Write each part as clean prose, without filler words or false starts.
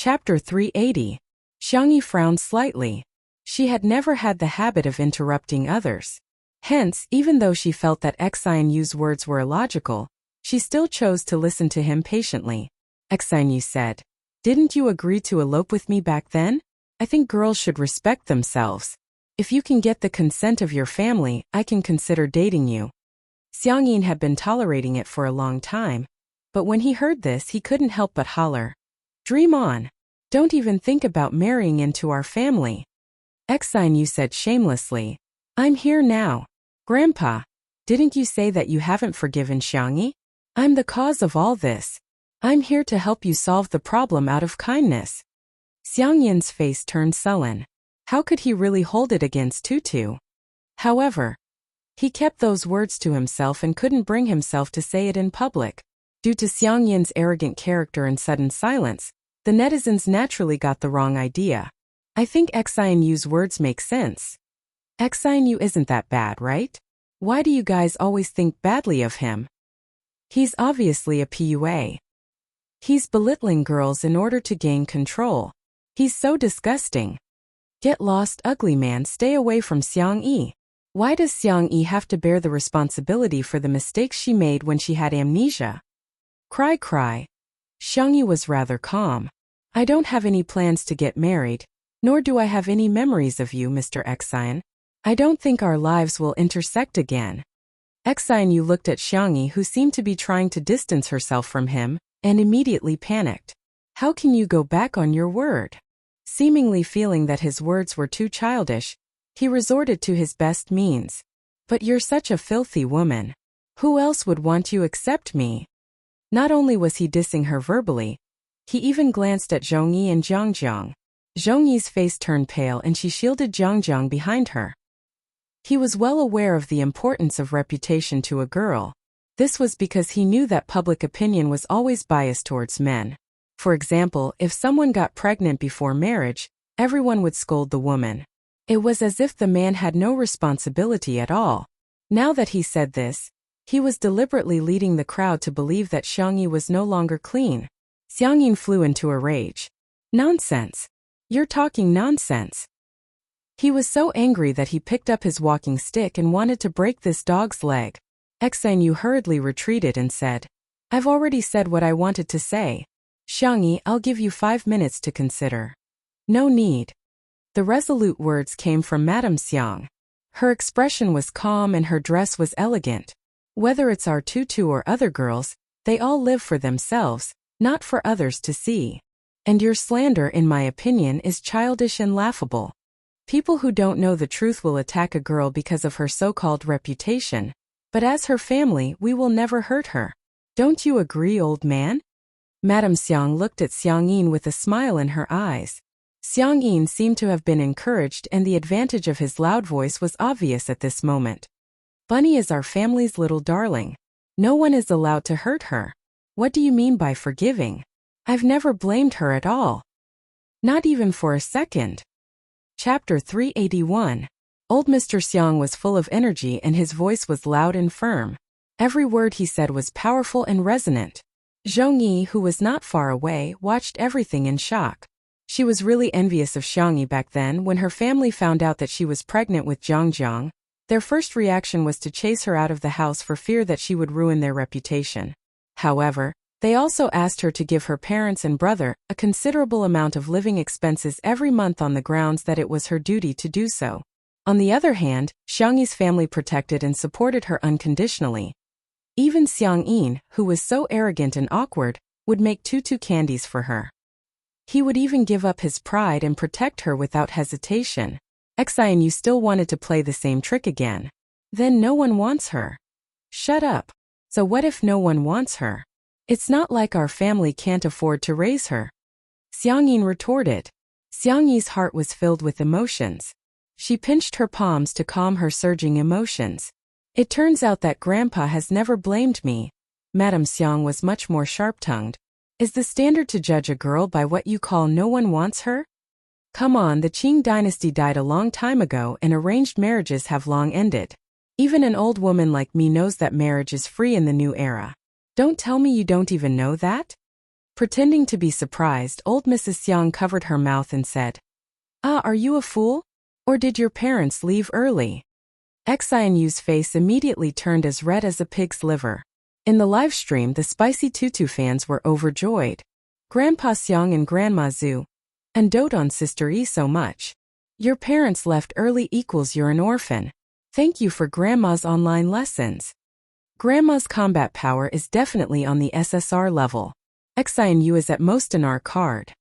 Chapter 380. Xiangyi frowned slightly. She had never had the habit of interrupting others. Hence, even though she felt that Xianyu's words were illogical, she still chose to listen to him patiently. Xianyu said, "Didn't you agree to elope with me back then? I think girls should respect themselves. If you can get the consent of your family, I can consider dating you." Xiangyin had been tolerating it for a long time, but when he heard this he couldn't help but holler, "Dream on! Don't even think about marrying into our family." Xianyu said shamelessly, "I'm here now. Grandpa, didn't you say that you haven't forgiven Xiangyi? I'm the cause of all this. I'm here to help you solve the problem out of kindness." Xiangyin's face turned sullen. How could he really hold it against Tutu? However, he kept those words to himself and couldn't bring himself to say it in public. Due to Xiangyin's arrogant character and sudden silence, the netizens naturally got the wrong idea. I think Xianyu's words make sense. Xianyu isn't that bad, right? Why do you guys always think badly of him? He's obviously a PUA. He's belittling girls in order to gain control. He's so disgusting. Get lost, ugly man, stay away from Xiangyi. Why does Xiangyi have to bear the responsibility for the mistakes she made when she had amnesia? Cry, cry. Xiangyi was rather calm. I don't have any plans to get married, nor do I have any memories of you, Mr. Xian. I don't think our lives will intersect again. Xianyu looked at Xiangyi, who seemed to be trying to distance herself from him, and immediately panicked. How can you go back on your word? Seemingly feeling that his words were too childish, he resorted to his best means. But you're such a filthy woman. Who else would want you except me? Not only was he dissing her verbally, he even glanced at Zhongyi and Jiangjiang. Zhongyi's face turned pale and she shielded Jiangjiang behind her. He was well aware of the importance of reputation to a girl. This was because he knew that public opinion was always biased towards men. For example, if someone got pregnant before marriage, everyone would scold the woman. It was as if the man had no responsibility at all. Now that he said this, he was deliberately leading the crowd to believe that Xiangyi was no longer clean. Xiangyin flew into a rage. Nonsense! You're talking nonsense! He was so angry that he picked up his walking stick and wanted to break this dog's leg. Xianyu hurriedly retreated and said, I've already said what I wanted to say. Xiangyi, I'll give you 5 minutes to consider. No need. The resolute words came from Madame Xiang. Her expression was calm and her dress was elegant. Whether it's our Tutu or other girls, they all live for themselves, not for others to see. And your slander, in my opinion, is childish and laughable. People who don't know the truth will attack a girl because of her so-called reputation, but as her family, we will never hurt her. Don't you agree, old man? Madame Xiang looked at Xiangyin with a smile in her eyes. Xiangyin seemed to have been encouraged and the advantage of his loud voice was obvious at this moment. Bunny is our family's little darling. No one is allowed to hurt her. What do you mean by forgiving? I've never blamed her at all. Not even for a second. Chapter 381. Old Mr. Xiang was full of energy and his voice was loud and firm. Every word he said was powerful and resonant. Zhongyi, who was not far away, watched everything in shock. She was really envious of Xiangyi back then when her family found out that she was pregnant with Jiangjiang. Their first reaction was to chase her out of the house for fear that she would ruin their reputation. However, they also asked her to give her parents and brother a considerable amount of living expenses every month on the grounds that it was her duty to do so. On the other hand, Xiangyi's family protected and supported her unconditionally. Even Xiangyin, who was so arrogant and awkward, would make tutu candies for her. He would even give up his pride and protect her without hesitation. Xianyu still wanted to play the same trick again. Then no one wants her. Shut up. So what if no one wants her? It's not like our family can't afford to raise her. Xiangyin retorted. Xiangyi's heart was filled with emotions. She pinched her palms to calm her surging emotions. It turns out that Grandpa has never blamed me. Madame Xiang was much more sharp-tongued. Is the standard to judge a girl by what you call no one wants her? Come on, the Qing dynasty died a long time ago and arranged marriages have long ended. Even an old woman like me knows that marriage is free in the new era. Don't tell me you don't even know that? Pretending to be surprised, old Mrs. Xiang covered her mouth and said, "Ah, are you a fool? Or did your parents leave early?" Xian Yu's face immediately turned as red as a pig's liver. In the live stream, the Spicy Tutu fans were overjoyed. Grandpa Xiang and Grandma Zhu. And dote on Sister Yi so much. Your parents left early equals you're an orphan. Thank you for Grandma's online lessons. Grandma's combat power is definitely on the SSR level. Xian Yu is at most an R card.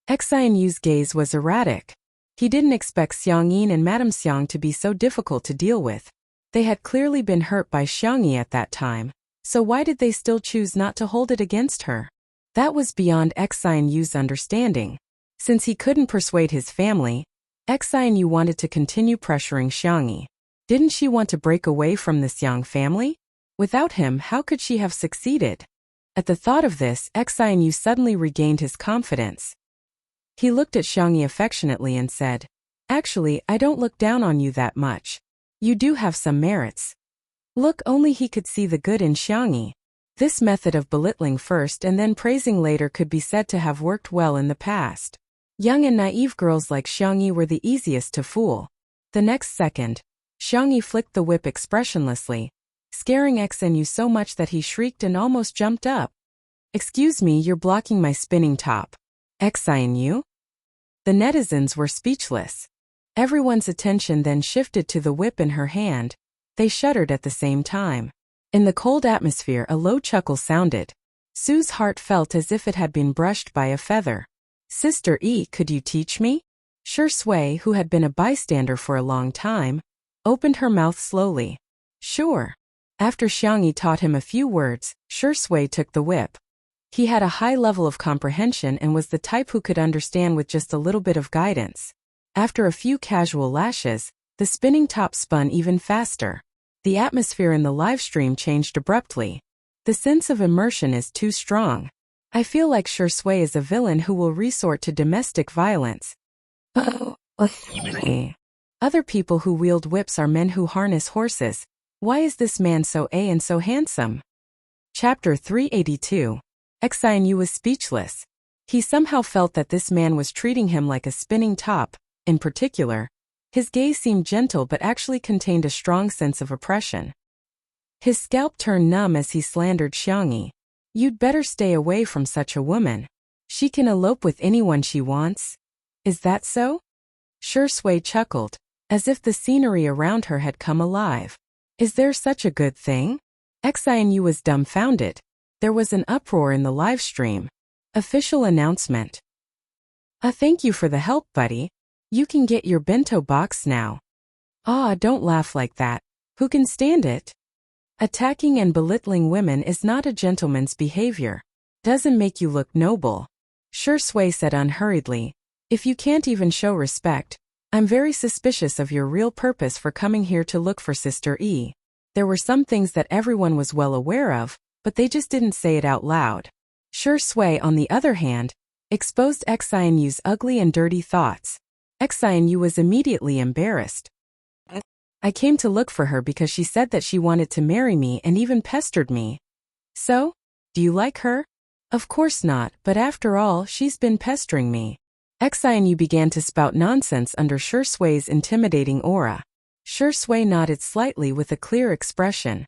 Xian Yu's gaze was erratic. He didn't expect Xiang Yin and Madame Xiang to be so difficult to deal with. They had clearly been hurt by Xiang Yi at that time, so why did they still choose not to hold it against her? That was beyond Xian Yu's understanding. Since he couldn't persuade his family, Xian Yu wanted to continue pressuring Xiang Yi. Didn't she want to break away from the Xiang family? Without him, how could she have succeeded? At the thought of this, Xian Yu suddenly regained his confidence. He looked at Xiang Yi affectionately and said, "Actually, I don't look down on you that much. You do have some merits." Look, only he could see the good in Xiang Yi. This method of belittling first and then praising later could be said to have worked well in the past. Young and naive girls like Xiang Yi were the easiest to fool. The next second, Xiang Yi flicked the whip expressionlessly, scaring Xian Yu so much that he shrieked and almost jumped up. "Excuse me, you're blocking my spinning top." Xian Yu? The netizens were speechless. Everyone's attention then shifted to the whip in her hand. They shuddered at the same time. In the cold atmosphere, a low chuckle sounded. Sue's heart felt as if it had been brushed by a feather. "Sister Yi, could you teach me?" Shi Sui, who had been a bystander for a long time, opened her mouth slowly. "Sure." After Xiang Yi taught him a few words, Shi Sui took the whip. He had a high level of comprehension and was the type who could understand with just a little bit of guidance. After a few casual lashes, the spinning top spun even faster. The atmosphere in the live stream changed abruptly. The sense of immersion is too strong. I feel like Shi Sui is a villain who will resort to domestic violence. Other people who wield whips are men who harness horses. Why is this man so and so handsome? Chapter 382. Xian Yu was speechless. He somehow felt that this man was treating him like a spinning top. In particular, his gaze seemed gentle but actually contained a strong sense of oppression. His scalp turned numb as he slandered Xiang Yi. "You'd better stay away from such a woman. She can elope with anyone she wants." "Is that so?" Shi Sui chuckled, as if the scenery around her had come alive. "Is there such a good thing?" Xian Yu was dumbfounded. There was an uproar in the live stream. Official announcement. Thank you for the help, buddy. You can get your bento box now." "Ah, don't laugh like that. Who can stand it?" Attacking and belittling women is not a gentleman's behavior. Doesn't make you look noble. Shi Sui said unhurriedly, "If you can't even show respect, I'm very suspicious of your real purpose for coming here to look for Sister Yi." There were some things that everyone was well aware of, but they just didn't say it out loud. Shi Sui, on the other hand, exposed Xian Yu's ugly and dirty thoughts. Xian Yu was immediately embarrassed. "I came to look for her because she said that she wanted to marry me and even pestered me." "So? Do you like her?" "Of course not, but after all, she's been pestering me." Xian Yu began to spout nonsense under Shi Sui's intimidating aura. Shi Sui nodded slightly with a clear expression.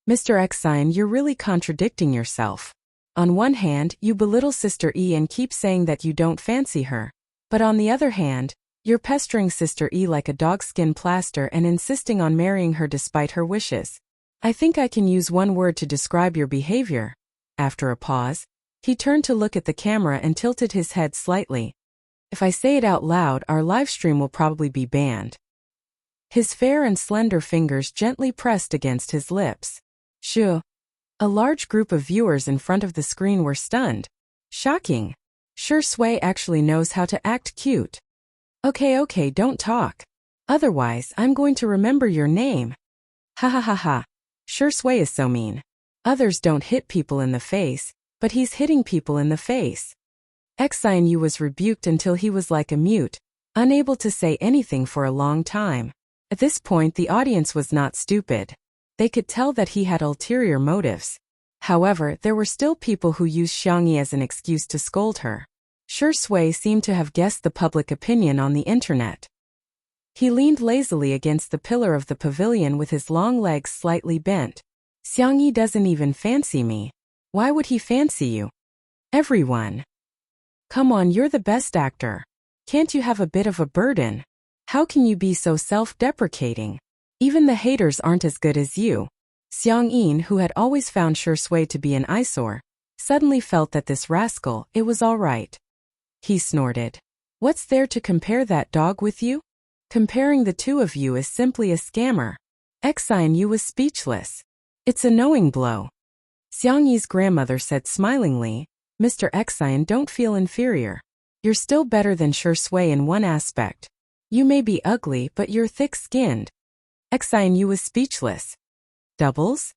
"Mr. Xian, you're really contradicting yourself. On one hand, you belittle Sister Yi and keep saying that you don't fancy her. But on the other hand, you're pestering Sister Yi like a dogskin plaster and insisting on marrying her despite her wishes. I think I can use one word to describe your behavior." After a pause, he turned to look at the camera and tilted his head slightly. "If I say it out loud, our live stream will probably be banned." His fair and slender fingers gently pressed against his lips. "Shoo." A large group of viewers in front of the screen were stunned. Shocking. Shi Sui actually knows how to act cute. Okay, don't talk. Otherwise, I'm going to remember your name." Ha ha ha ha. Shi Sui is so mean. Others don't hit people in the face, but he's hitting people in the face. Xian Yu was rebuked until he was like a mute, unable to say anything for a long time. At this point, the audience was not stupid. They could tell that he had ulterior motives. However, there were still people who used Xiangyi as an excuse to scold her. Shui seemed to have guessed the public opinion on the internet. He leaned lazily against the pillar of the pavilion with his long legs slightly bent. Xiangyi doesn't even fancy me. Why would he fancy you? Everyone. Come on, you're the best actor. Can't you have a bit of a burden? How can you be so self-deprecating? Even the haters aren't as good as you. Xiang Yin, who had always found Shui to be an eyesore, suddenly felt that this rascal, it was all right. He snorted. What's there to compare that dog with you? Comparing the two of you is simply a scammer. Xian Yu was speechless. It's a knowing blow. Xiang Yi's grandmother said smilingly, Mr. Xian, don't feel inferior. You're still better than Shui in one aspect. You may be ugly, but you're thick-skinned. Xian Yu was speechless. Doubles?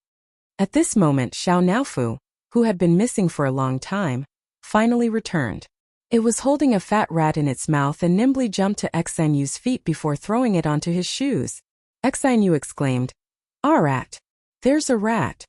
At this moment, Xiao Naofu, who had been missing for a long time, finally returned. It was holding a fat rat in its mouth and nimbly jumped to Xian Yu's feet before throwing it onto his shoes. Xian Yu exclaimed, "Ah, rat! There's a rat!"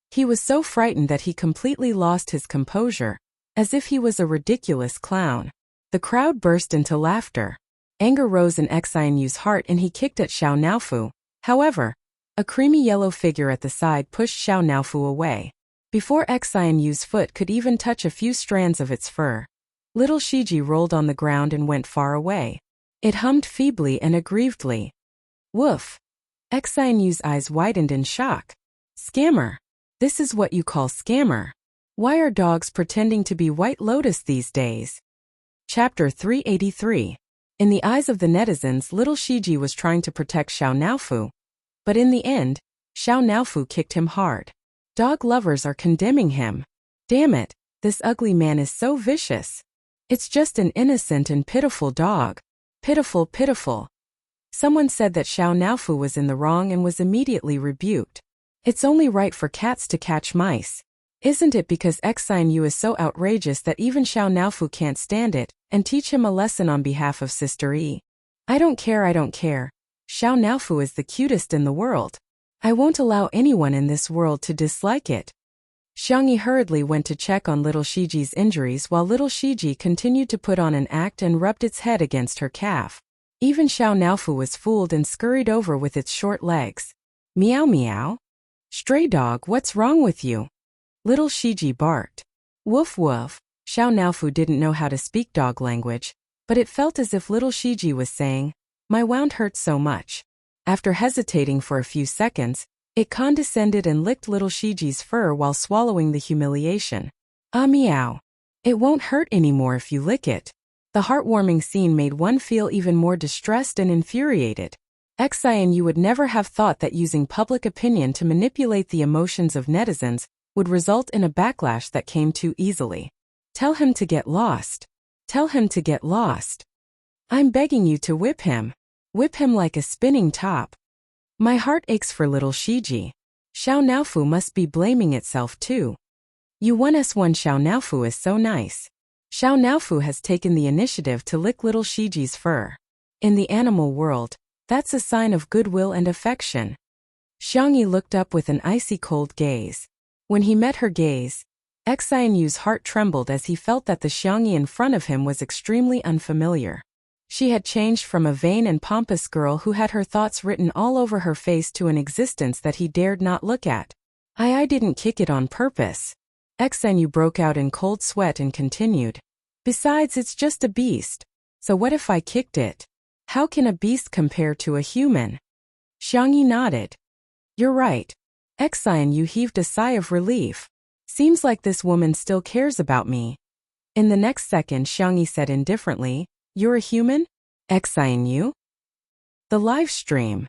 He was so frightened that he completely lost his composure, as if he was a ridiculous clown. The crowd burst into laughter. Anger rose in Xian Yu's heart and he kicked at Xiao Naofu. However, a creamy yellow figure at the side pushed Xiao Naofu away. Before Xian Yu's foot could even touch a few strands of its fur, little Shiji rolled on the ground and went far away. It hummed feebly and aggrievedly. Woof! Xian Yu's eyes widened in shock. Scammer! This is what you call scammer. Why are dogs pretending to be White Lotus these days? Chapter 383. In the eyes of the netizens, little Shiji was trying to protect Xiao Naofu. But in the end, Xiao Naofu kicked him hard. Dog lovers are condemning him. Damn it, this ugly man is so vicious. It's just an innocent and pitiful dog. Pitiful, pitiful. Someone said that Xiao Naofu was in the wrong and was immediately rebuked. It's only right for cats to catch mice. Isn't it because Xian Yu is so outrageous that even Xiao Naofu can't stand it, and teach him a lesson on behalf of Sister Yi? I don't care, I don't care. Xiao Naofu is the cutest in the world. I won't allow anyone in this world to dislike it. Xiangyi hurriedly went to check on little Shiji's injuries while little Shiji continued to put on an act and rubbed its head against her calf. Even Xiao Naofu was fooled and scurried over with its short legs. Meow meow. Stray dog, what's wrong with you? Little Shiji barked. Woof woof. Xiao Naofu didn't know how to speak dog language, but it felt as if little Shiji was saying, my wound hurts so much. After hesitating for a few seconds, it condescended and licked little Shiji's fur while swallowing the humiliation. Ah meow. It won't hurt anymore if you lick it. The heartwarming scene made one feel even more distressed and infuriated. Xian Yu would never have thought that using public opinion to manipulate the emotions of netizens would result in a backlash that came too easily. Tell him to get lost. Tell him to get lost. I'm begging you to whip him. Whip him like a spinning top. My heart aches for little Shiji. Xiao Naofu must be blaming itself too. You 1s1 Xiao Naofu is so nice. Xiao Naofu has taken the initiative to lick little Shiji's fur. In the animal world, that's a sign of goodwill and affection. Xiangyi looked up with an icy cold gaze. When he met her gaze, Xian Yu's heart trembled as he felt that the Xiangyi in front of him was extremely unfamiliar. She had changed from a vain and pompous girl who had her thoughts written all over her face to an existence that he dared not look at. I didn't kick it on purpose. Xian Yu broke out in cold sweat and continued. Besides, it's just a beast. So what if I kicked it? How can a beast compare to a human? Xiangyi nodded. You're right. Xian Yu heaved a sigh of relief. Seems like this woman still cares about me. In the next second, Xiangyi said indifferently, You're a human? Xian Yu? The live stream.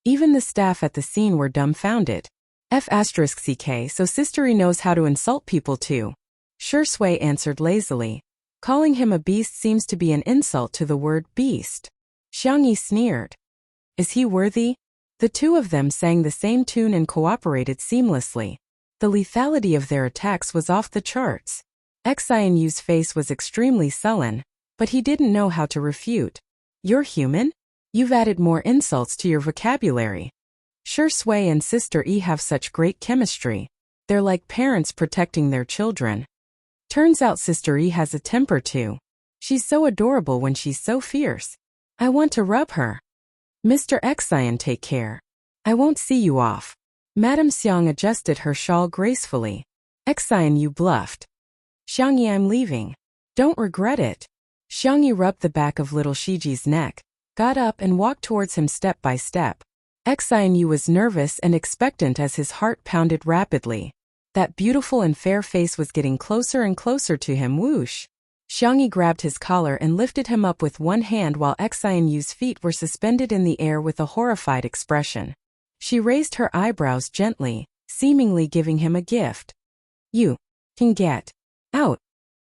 Even the staff at the scene were dumbfounded. F***ck, so Sister Yi knows how to insult people too. Shui answered lazily. Calling him a beast seems to be an insult to the word beast. Xiangyi sneered. Is he worthy? The two of them sang the same tune and cooperated seamlessly. The lethality of their attacks was off the charts. Xian Yu's face was extremely sullen, but he didn't know how to refute. You're human? You've added more insults to your vocabulary. Shui and Sister Yi have such great chemistry. They're like parents protecting their children. Turns out Sister E has a temper too. She's so adorable when she's so fierce. I want to rub her. Mr. Xian, take care. I won't see you off. Madame Xiang adjusted her shawl gracefully. Xian, you bluffed. Xiangyi, I'm leaving. Don't regret it. Xiangyi rubbed the back of little Shiji's neck, got up and walked towards him step by step. Xian Yu was nervous and expectant as his heart pounded rapidly. That beautiful and fair face was getting closer and closer to him. Whoosh! Xiangyi grabbed his collar and lifted him up with one hand while Xian Yu's feet were suspended in the air with a horrified expression. She raised her eyebrows gently, seemingly giving him a gift. You can get out.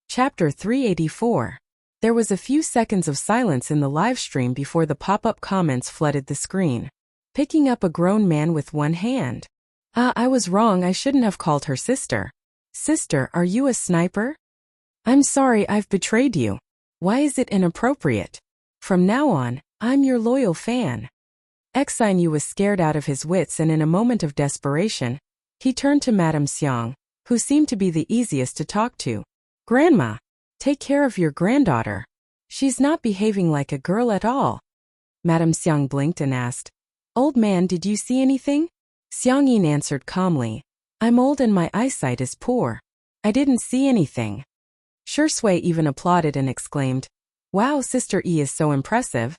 Chapter 384. There was a few seconds of silence in the live stream before the pop-up comments flooded the screen. Picking up a grown man with one hand. I was wrong, I shouldn't have called her sister. Sister, are you a sniper? I'm sorry I've betrayed you. Why is it inappropriate? From now on, I'm your loyal fan. Xian Yu was scared out of his wits, and in a moment of desperation, he turned to Madame Xiang, who seemed to be the easiest to talk to. Grandma, take care of your granddaughter. She's not behaving like a girl at all. Madame Xiang blinked and asked, Old man, did you see anything? Xiang Yin answered calmly, I'm old and my eyesight is poor. I didn't see anything. Shui even applauded and exclaimed, Wow, Sister E is so impressive.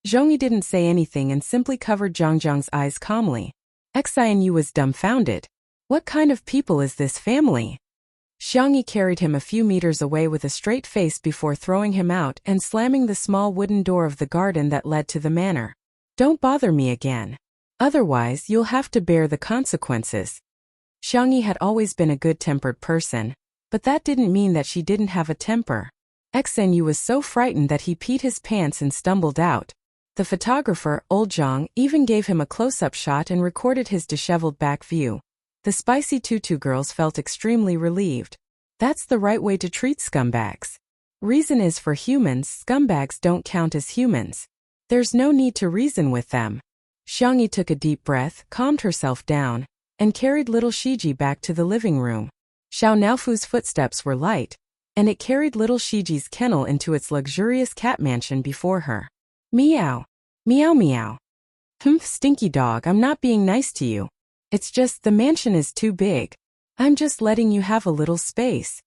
Zhongyi didn't say anything and simply covered Zhangjiang's eyes calmly. Xian Yu was dumbfounded. What kind of people is this family? Xiangyi carried him a few meters away with a straight face before throwing him out and slamming the small wooden door of the garden that led to the manor. Don't bother me again. Otherwise, you'll have to bear the consequences. Xiangyi had always been a good-tempered person, but that didn't mean that she didn't have a temper. Xian Yu was so frightened that he peed his pants and stumbled out. The photographer, Old Zhang, even gave him a close-up shot and recorded his disheveled back view. The spicy tutu girls felt extremely relieved. That's the right way to treat scumbags. Reason is for humans, scumbags don't count as humans. There's no need to reason with them. Xiangyi took a deep breath, calmed herself down, and carried little Shiji back to the living room. Xiao Naofu's footsteps were light, and it carried little Shiji's kennel into its luxurious cat mansion before her. Meow. Meow meow. Humph, stinky dog, I'm not being nice to you. It's just the mansion is too big. I'm just letting you have a little space.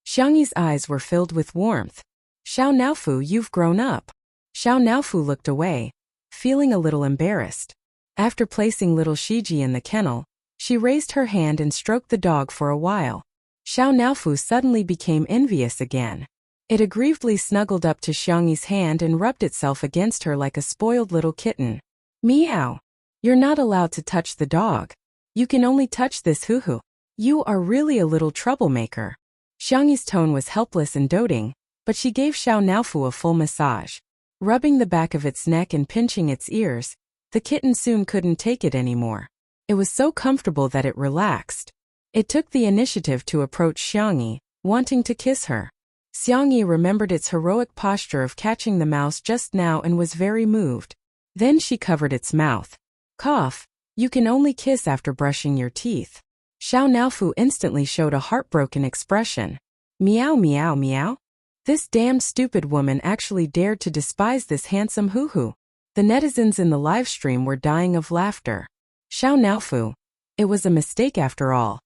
Xiangyi's eyes were filled with warmth. Xiao Naofu, you've grown up. Xiao Naofu looked away, feeling a little embarrassed. After placing little Shiji in the kennel, she raised her hand and stroked the dog for a while. Xiao Naofu suddenly became envious again. It aggrievedly snuggled up to Xiangyi's hand and rubbed itself against her like a spoiled little kitten. Meow. You're not allowed to touch the dog. You can only touch this hoo-hoo. You are really a little troublemaker. Xiangyi's tone was helpless and doting, but she gave Xiao Naofu a full massage. Rubbing the back of its neck and pinching its ears, the kitten soon couldn't take it anymore. It was so comfortable that it relaxed. It took the initiative to approach Xiangyi, wanting to kiss her. Xiangyi remembered its heroic posture of catching the mouse just now and was very moved. Then she covered its mouth. Cough. You can only kiss after brushing your teeth. Xiao Naofu instantly showed a heartbroken expression. Meow meow meow. This damned stupid woman actually dared to despise this handsome hoo-hoo. The netizens in the live stream were dying of laughter. Xiao Naofu. It was a mistake after all.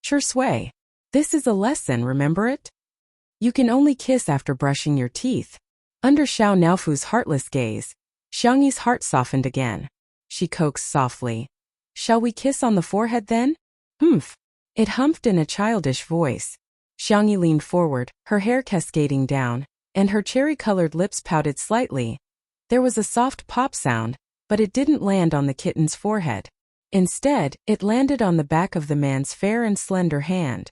Shui. This is a lesson, remember it? You can only kiss after brushing your teeth. Under Xiao Naofu's heartless gaze, Xiangyi's heart softened again. She coaxed softly. Shall we kiss on the forehead then? Humph. It humphed in a childish voice. Xiangyi leaned forward, her hair cascading down, and her cherry-colored lips pouted slightly. There was a soft pop sound, but it didn't land on the kitten's forehead. Instead, it landed on the back of the man's fair and slender hand.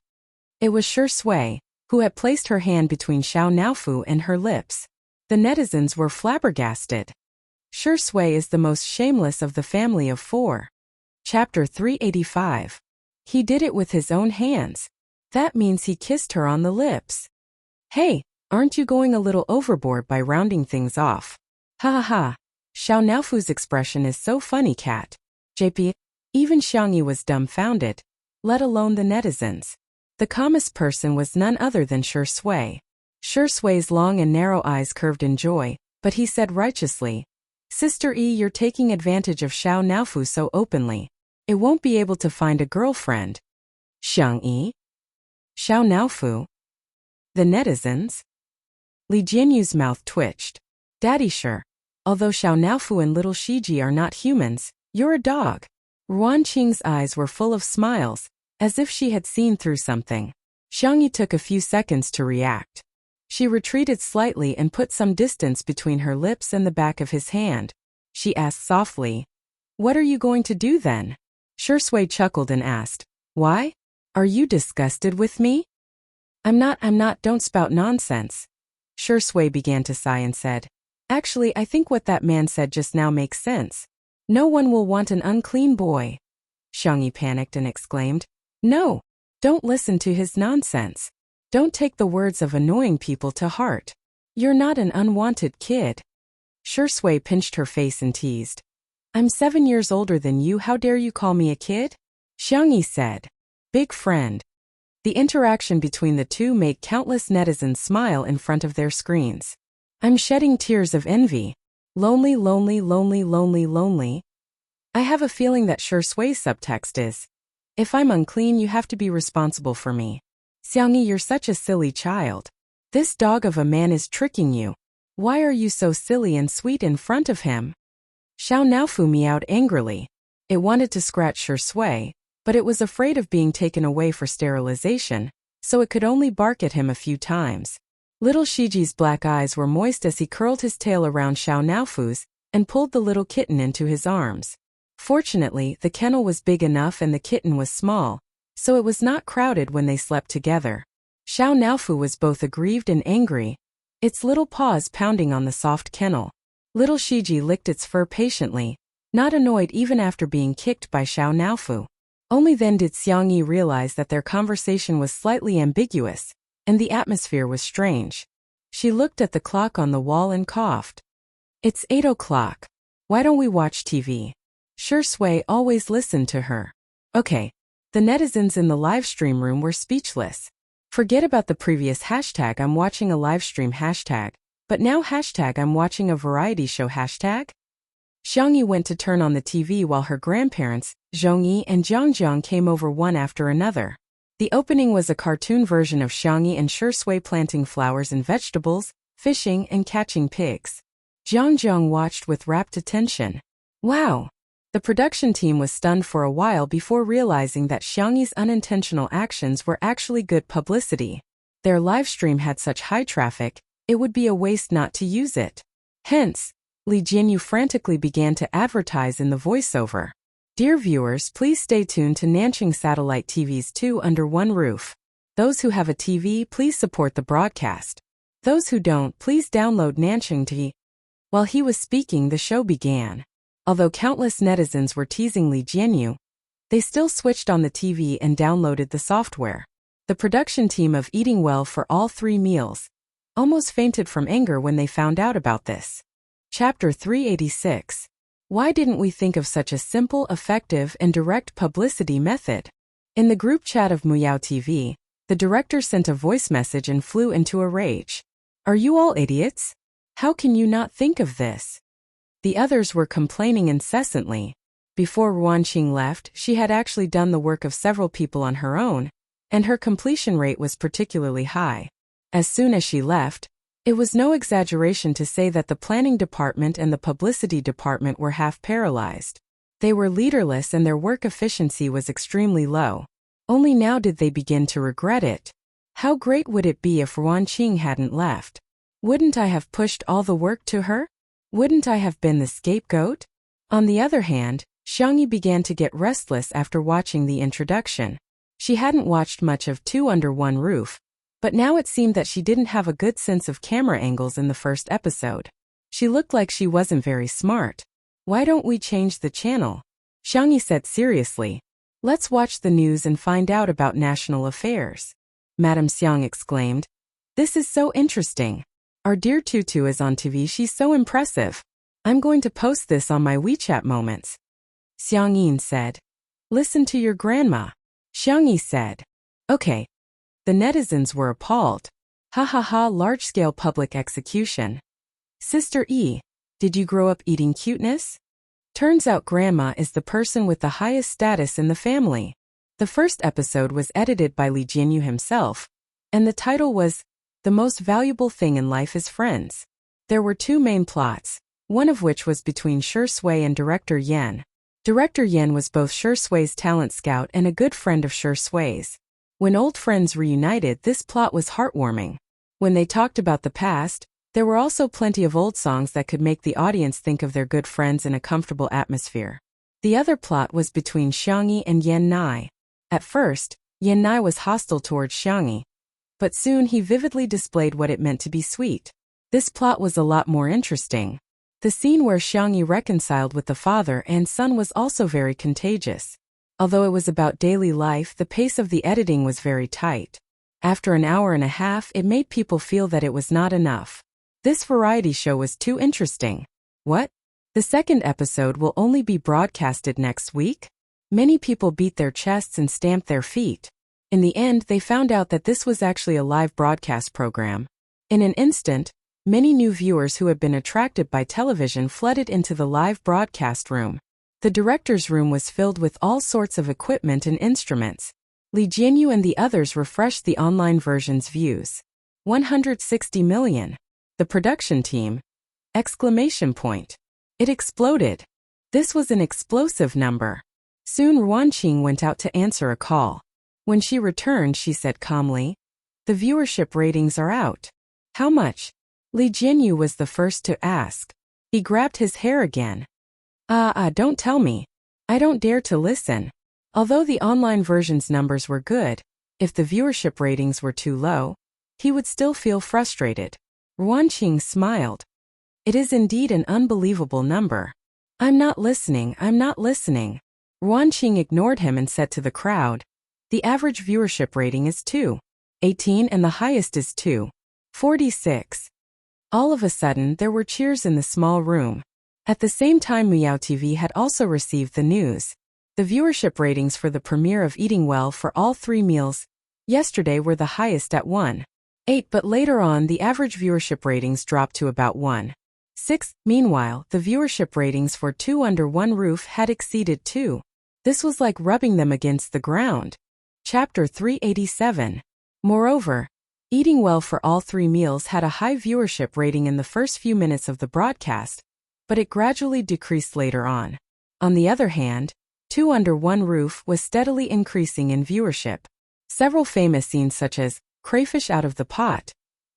It was Shui, who had placed her hand between Xiao Naofu and her lips. The netizens were flabbergasted. Shui is the most shameless of the family of four. Chapter 385. He did it with his own hands. That means he kissed her on the lips. Hey, aren't you going a little overboard by rounding things off? Ha ha ha. Xiao Naofu's expression is so funny, cat. JP. Even Xiangyi was dumbfounded. let alone the netizens. The calmest person was none other than Shui. Shui's long and narrow eyes curved in joy, but he said righteously, Sister E, you're taking advantage of Xiao Naofu so openly. It won't be able to find a girlfriend. Xiang E? Xiao Naofu? The netizens? Li Jianyu's mouth twitched. Daddy sure. Although Xiao Naofu and little Shiji are not humans, you're a dog. Ruan Qing's eyes were full of smiles, as if she had seen through something. Xiang Yi took a few seconds to react. She retreated slightly and put some distance between her lips and the back of his hand. She asked softly, What are you going to do then? Shui chuckled and asked, Why? Are you disgusted with me? I'm not, don't spout nonsense. Shui began to sigh and said, Actually, I think what that man said just now makes sense. No one will want an unclean boy. Xiang Yi panicked and exclaimed, No, don't listen to his nonsense. Don't take the words of annoying people to heart. You're not an unwanted kid. Shui pinched her face and teased. I'm 7 years older than you, how dare you call me a kid? Xiang Yi said. Big friend. The interaction between the two made countless netizens smile in front of their screens. I'm shedding tears of envy. Lonely, lonely, lonely, lonely, lonely. I have a feeling that Shui's subtext is, if I'm unclean, you have to be responsible for me. Xiang Yi, you're such a silly child. This dog of a man is tricking you. Why are you so silly and sweet in front of him? Xiao Naofu meowed angrily. It wanted to scratch Shui, but it was afraid of being taken away for sterilization, so it could only bark at him a few times. Little Shiji's black eyes were moist as he curled his tail around Xiao Naofu's and pulled the little kitten into his arms. Fortunately, the kennel was big enough and the kitten was small, so it was not crowded when they slept together. Xiao Naofu was both aggrieved and angry, its little paws pounding on the soft kennel. Little Shiji licked its fur patiently, not annoyed even after being kicked by Xiao Naofu. Only then did Xiang Yi realize that their conversation was slightly ambiguous, and the atmosphere was strange. She looked at the clock on the wall and coughed. It's 8 o'clock. Why don't we watch TV? Shui always listened to her. Okay. The netizens in the livestream room were speechless. Forget about the previous hashtag I'm watching a livestream hashtag, but now hashtag I'm watching a variety show hashtag? Xiang Yi went to turn on the TV while her grandparents, Zhongyi and Jiangjiang, came over one after another. The opening was a cartoon version of Xiang Yi and Shui planting flowers and vegetables, fishing and catching pigs. Jiangjiang watched with rapt attention. Wow! The production team was stunned for a while before realizing that Xiang Yi's unintentional actions were actually good publicity. Their livestream had such high traffic, it would be a waste not to use it. Hence, Li Jianyu frantically began to advertise in the voiceover. Dear viewers, please stay tuned to Nanqing Satellite TV's 2 Under One Roof. Those who have a TV, please support the broadcast. Those who don't, please download Nanqing TV. While he was speaking, the show began. Although countless netizens were teasing Li Jianyu, they still switched on the TV and downloaded the software. The production team of Eating Well for All 3 Meals almost fainted from anger when they found out about this. Chapter 386. Why didn't we think of such a simple, effective, and direct publicity method? In the group chat of Muyao TV, the director sent a voice message and flew into a rage. Are you all idiots? How can you not think of this? The others were complaining incessantly. Before Ruan Qing left, she had actually done the work of several people on her own, and her completion rate was particularly high. As soon as she left, it was no exaggeration to say that the planning department and the publicity department were half paralyzed. They were leaderless and their work efficiency was extremely low. Only now did they begin to regret it. How great would it be if Ruan Qing hadn't left? Wouldn't I have pushed all the work to her? Wouldn't I have been the scapegoat? On the other hand, Xiang Yi began to get restless after watching the introduction. She hadn't watched much of 2 Under One Roof, but now it seemed that she didn't have a good sense of camera angles in the first episode. She looked like she wasn't very smart. Why don't we change the channel? Xiang Yi said seriously. Let's watch the news and find out about national affairs. Madame Xiang exclaimed. This is so interesting. Our dear Tutu is on TV, she's so impressive. I'm going to post this on my WeChat moments. Xiang Yin said. Listen to your grandma. Xiang Yi said. Okay. The netizens were appalled. Ha ha ha, large-scale public execution. Sister E, did you grow up eating cuteness? Turns out grandma is the person with the highest status in the family. The first episode was edited by Li Jinyu himself, and the title was, The Most Valuable Thing in Life is Friends. There were two main plots, one of which was between Shi Sui and Director Yan. Director Yan was both Shi Sui's talent scout and a good friend of Shi Sui's. When old friends reunited, this plot was heartwarming. When they talked about the past, there were also plenty of old songs that could make the audience think of their good friends in a comfortable atmosphere. The other plot was between Xiang Yi and Yan Nai. At first, Yan Nai was hostile towards Xiang Yi, but soon he vividly displayed what it meant to be sweet. This plot was a lot more interesting. The scene where Xiang Yi reconciled with the father and son was also very contagious. Although it was about daily life, the pace of the editing was very tight. After an hour and a half, it made people feel that it was not enough. This variety show was too interesting. What? The second episode will only be broadcasted next week? Many people beat their chests and stamped their feet. In the end, they found out that this was actually a live broadcast program. In an instant, many new viewers who had been attracted by television flooded into the live broadcast room. The director's room was filled with all sorts of equipment and instruments. Li Jinyu and the others refreshed the online version's views. 160 million. The production team! Exclamation point. It exploded. This was an explosive number. Soon Ruanqing went out to answer a call. When she returned, she said calmly, "The viewership ratings are out." "How much?" Li Jinyu was the first to ask. He grabbed his hair again. Don't tell me. I don't dare to listen. Although the online version's numbers were good, if the viewership ratings were too low, he would still feel frustrated. Ruanqing smiled. It is indeed an unbelievable number. I'm not listening. Ruanqing ignored him and said to the crowd, "The average viewership rating is 2.18 and the highest is 2.46. All of a sudden, there were cheers in the small room. At the same time, Miao TV had also received the news. The viewership ratings for the premiere of Eating Well for all 3 meals yesterday were the highest at 1.8, but later on the average viewership ratings dropped to about 1.6. Meanwhile, the viewership ratings for Two Under One Roof had exceeded 2. This was like rubbing them against the ground. Chapter 387. Moreover, Eating Well for all 3 meals had a high viewership rating in the first few minutes of the broadcast, but it gradually decreased later on. On the other hand, Two Under One Roof was steadily increasing in viewership. Several famous scenes such as Crayfish Out of the Pot,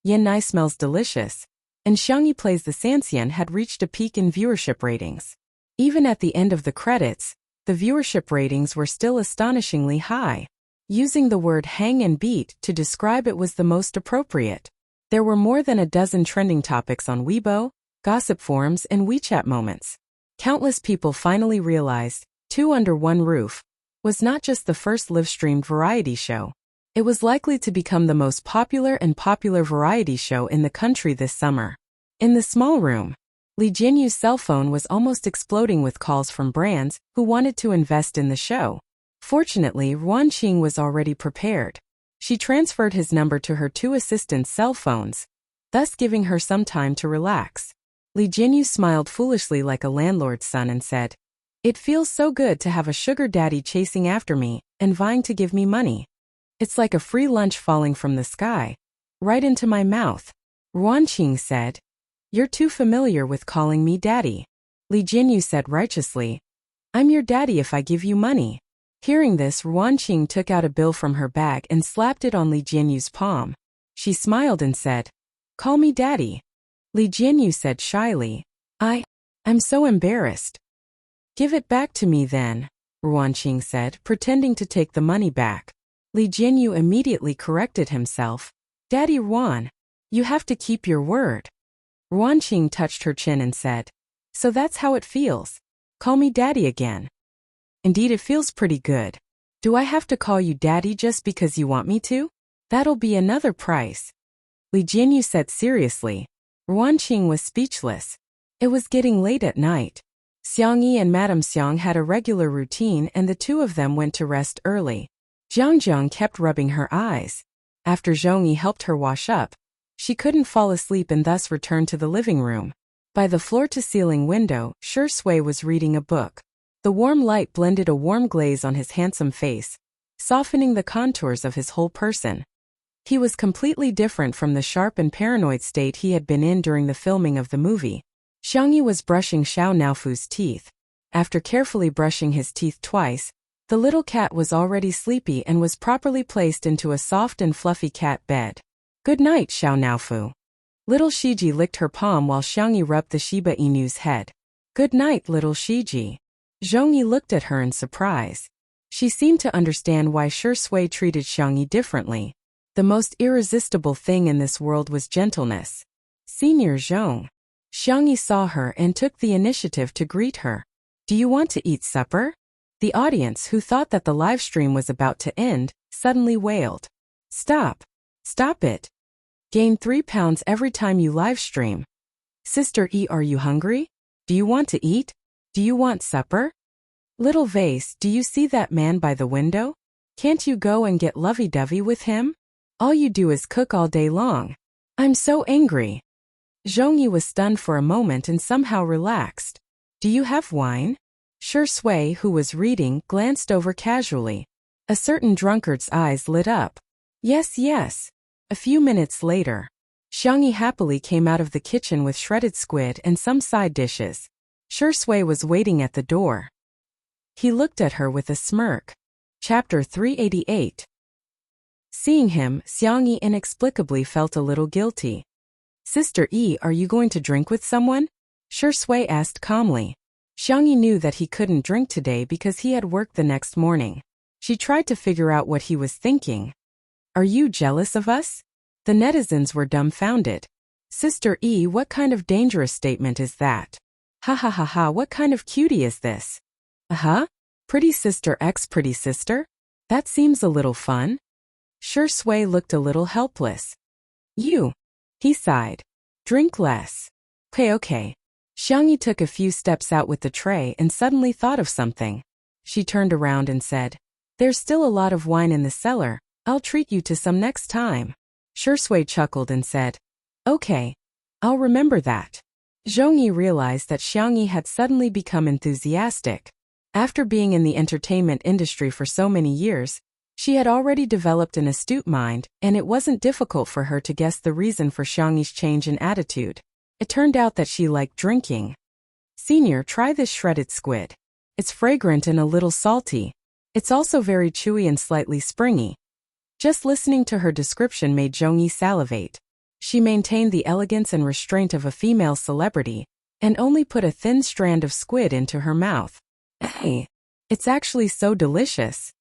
Yan Nai Smells Delicious, and Xiang Yi Plays the Sanxian had reached a peak in viewership ratings. Even at the end of the credits, the viewership ratings were still astonishingly high. Using the word hang and beat to describe it was the most appropriate. There were more than a dozen trending topics on Weibo, gossip forums, and WeChat moments. Countless people finally realized Two Under One Roof was not just the first live-streamed variety show. It was likely to become the most popular variety show in the country this summer. In the small room, Li Jinyu's cell phone was almost exploding with calls from brands who wanted to invest in the show. Fortunately, Ruanqing was already prepared. She transferred his number to her 2 assistants' cell phones, thus giving her some time to relax. Li Jinyu smiled foolishly like a landlord's son and said, "It feels so good to have a sugar daddy chasing after me and vying to give me money. It's like a free lunch falling from the sky, right into my mouth." Ruanqing said, "You're too familiar with calling me daddy." Li Jinyu said righteously, "I'm your daddy if I give you money." Hearing this, Ruanqing took out a bill from her bag and slapped it on Li Jinyu's palm. She smiled and said, "Call me daddy." Li Jinyu said shyly, I'm so embarrassed." "Give it back to me then," Ruanqing said, pretending to take the money back. Li Jinyu immediately corrected himself. "Daddy Ruan, you have to keep your word." Ruanqing touched her chin and said, "So that's how it feels. Call me daddy again." "Indeed, it feels pretty good. Do I have to call you daddy just because you want me to? That'll be another price." Li Jinyu said seriously. Ruanqing was speechless. It was getting late at night. Xiang Yi and Madame Xiang had a regular routine and the two of them went to rest early. Jiang kept rubbing her eyes. After Zhongyi helped her wash up, she couldn't fall asleep and thus returned to the living room. By the floor-to-ceiling window, Shui was reading a book. The warm light blended a warm glaze on his handsome face, softening the contours of his whole person. He was completely different from the sharp and paranoid state he had been in during the filming of the movie. Xiangyi was brushing Xiao Naofu's teeth. After carefully brushing his teeth twice, the little cat was already sleepy and was properly placed into a soft and fluffy cat bed. "Good night, Xiao Naofu." Little Shiji licked her palm while Xiangyi rubbed the Shiba Inu's head. "Good night, little Shiji." Zhongyi looked at her in surprise. She seemed to understand why Shui treated Xiangyi differently. The most irresistible thing in this world was gentleness. "Senior Zhong." Xiangyi saw her and took the initiative to greet her. "Do you want to eat supper?" The audience, who thought that the live stream was about to end, suddenly wailed. "Stop. Stop it. Gain 3 pounds every time you live stream. Sister E, are you hungry? Do you want to eat? Do you want supper? Little Vase, do you see that man by the window? Can't you go and get lovey-dovey with him? All you do is cook all day long. I'm so angry." Zhongyi was stunned for a moment and somehow relaxed. "Do you have wine?" Shui, who was reading, glanced over casually. A certain drunkard's eyes lit up. "Yes, yes." A few minutes later, Xiangyi happily came out of the kitchen with shredded squid and some side dishes. Shui was waiting at the door. He looked at her with a smirk. Chapter 388. Seeing him, Xiangyi inexplicably felt a little guilty. "Sister E, are you going to drink with someone?" Shui asked calmly. Xiangyi knew that he couldn't drink today because he had work the next morning. She tried to figure out what he was thinking. "Are you jealous of us?" The netizens were dumbfounded. "Sister E, what kind of dangerous statement is that? Ha ha ha ha, what kind of cutie is this? Pretty sister x pretty sister? That seems a little fun." Shui looked a little helpless. "You," he sighed. "Drink less." Okay. Xiangyi took a few steps out with the tray and suddenly thought of something. She turned around and said, "There's still a lot of wine in the cellar. I'll treat you to some next time." Shui chuckled and said, "Okay. I'll remember that." Zhongyi realized that Xiangyi had suddenly become enthusiastic. After being in the entertainment industry for so many years, she had already developed an astute mind, and it wasn't difficult for her to guess the reason for Xiangyi's change in attitude. It turned out that she liked drinking. "Senior, try this shredded squid. It's fragrant and a little salty. It's also very chewy and slightly springy." Just listening to her description made Zhongyi salivate. She maintained the elegance and restraint of a female celebrity, and only put a thin strand of squid into her mouth. "Hey, it's actually so delicious."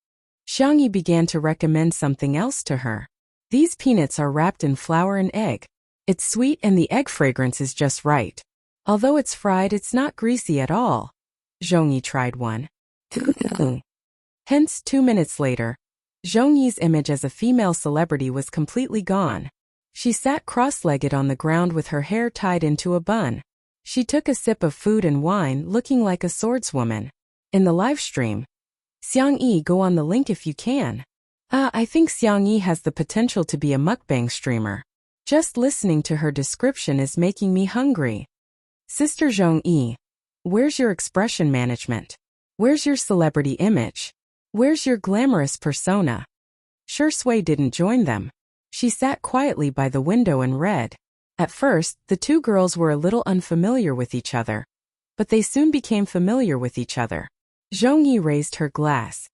Xiangyi began to recommend something else to her. "These peanuts are wrapped in flour and egg. It's sweet and the egg fragrance is just right. Although it's fried, it's not greasy at all." Zhongyi tried one. Hence, 2 minutes later, Zhongyi's image as a female celebrity was completely gone. She sat cross-legged on the ground with her hair tied into a bun. She took a sip of food and wine, looking like a swordswoman. In the live stream, "Xiangyi, go on the link if you can." I think Xiangyi has the potential to be a mukbang streamer. Just listening to her description is making me hungry. Sister Zhongyi, where's your expression management? Where's your celebrity image? Where's your glamorous persona? Shui didn't join them. She sat quietly by the window and read. At first, the two girls were a little unfamiliar with each other, but they soon became familiar with each other. Zhongyi raised her glass.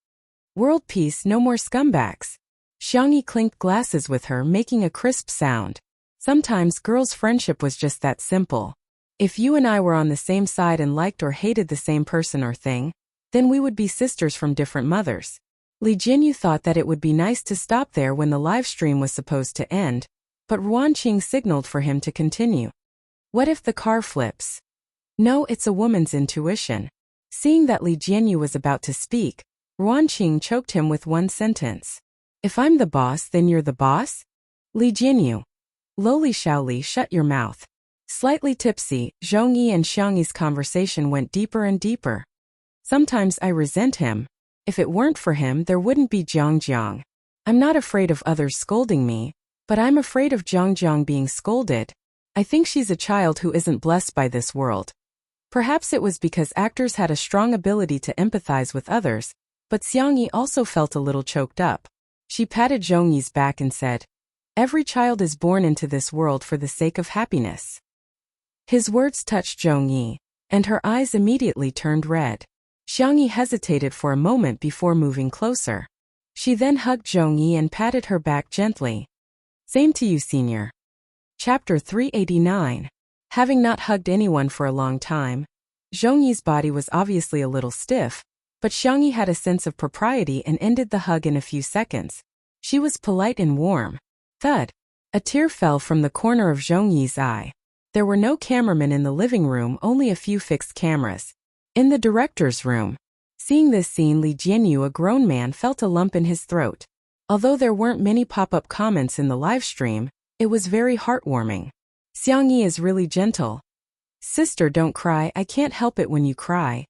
"World peace, no more scumbags." Xiangyi clinked glasses with her, making a crisp sound. Sometimes girls' friendship was just that simple. If you and I were on the same side and liked or hated the same person or thing, then we would be sisters from different mothers. Li Jinyu thought that it would be nice to stop there when the live stream was supposed to end, but Ruanqing signaled for him to continue. What if the car flips? No, it's a woman's intuition. Seeing that Li Jinyu was about to speak, Ruanqing choked him with one sentence. If I'm the boss, then you're the boss? Li Jinyu. Loli Shaoli, shut your mouth. Slightly tipsy, Zhongyi and Xiangyi's conversation went deeper and deeper. Sometimes I resent him. If it weren't for him, there wouldn't be Jiang. I'm not afraid of others scolding me, but I'm afraid of Jiang being scolded. I think she's a child who isn't blessed by this world. Perhaps it was because actors had a strong ability to empathize with others, but Xiangyi also felt a little choked up. She patted Zhongyi's back and said, "Every child is born into this world for the sake of happiness." His words touched Zhongyi, and her eyes immediately turned red. Xiangyi hesitated for a moment before moving closer. She then hugged Zhongyi and patted her back gently. "Same to you, senior." Chapter 389. Having not hugged anyone for a long time, Zhongyi's body was obviously a little stiff, but Xiangyi had a sense of propriety and ended the hug in a few seconds. She was polite and warm. Thud. A tear fell from the corner of Zhongyi's eye. There were no cameramen in the living room, only a few fixed cameras. In the director's room. Seeing this scene, Li Jianyu, a grown man, felt a lump in his throat. Although there weren't many pop-up comments in the live stream, it was very heartwarming. Xiangyi is really gentle. "Sister, don't cry, I can't help it when you cry."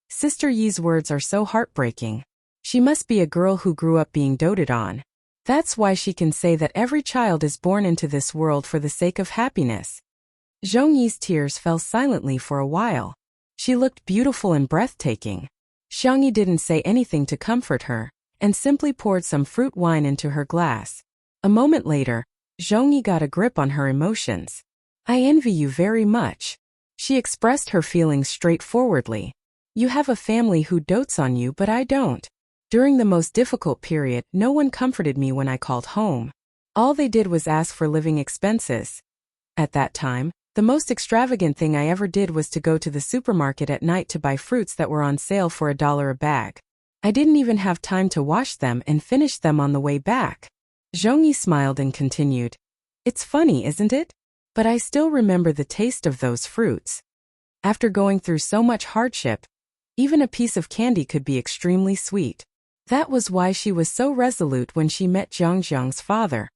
Sister Yi's words are so heartbreaking. She must be a girl who grew up being doted on. That's why she can say that every child is born into this world for the sake of happiness. Zhongyi's tears fell silently for a while. She looked beautiful and breathtaking. Xiangyi didn't say anything to comfort her, and simply poured some fruit wine into her glass. A moment later, Zhongyi got a grip on her emotions. "I envy you very much." She expressed her feelings straightforwardly. "You have a family who dotes on you, but I don't. During the most difficult period, no one comforted me when I called home. All they did was ask for living expenses. At that time, the most extravagant thing I ever did was to go to the supermarket at night to buy fruits that were on sale for $1 a bag. I didn't even have time to wash them and finish them on the way back." Zhongyi smiled and continued, "It's funny, isn't it? But I still remember the taste of those fruits. After going through so much hardship, even a piece of candy could be extremely sweet." That was why she was so resolute when she met Jiang's father.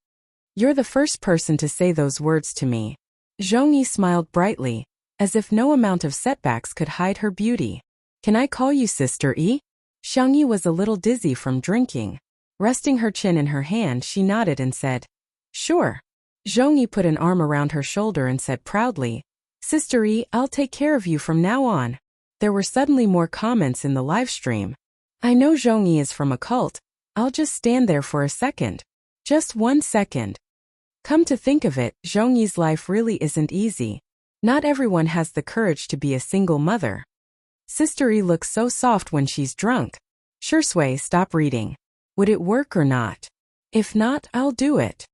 "You're the first person to say those words to me." Zhongyi smiled brightly, as if no amount of setbacks could hide her beauty. "Can I call you Sister E?" Xiangyi was a little dizzy from drinking. Resting her chin in her hand, she nodded and said, "Sure." Zhongyi put an arm around her shoulder and said proudly, "Sister E, I'll take care of you from now on." There were suddenly more comments in the live stream. "I know Zhongyi is from a cult. I'll just stand there for a second. Just 1 second." Come to think of it, Zhongyi's life really isn't easy. Not everyone has the courage to be a single mother. Sister E looks so soft when she's drunk. Shursui, stop reading. Would it work or not? If not, I'll do it.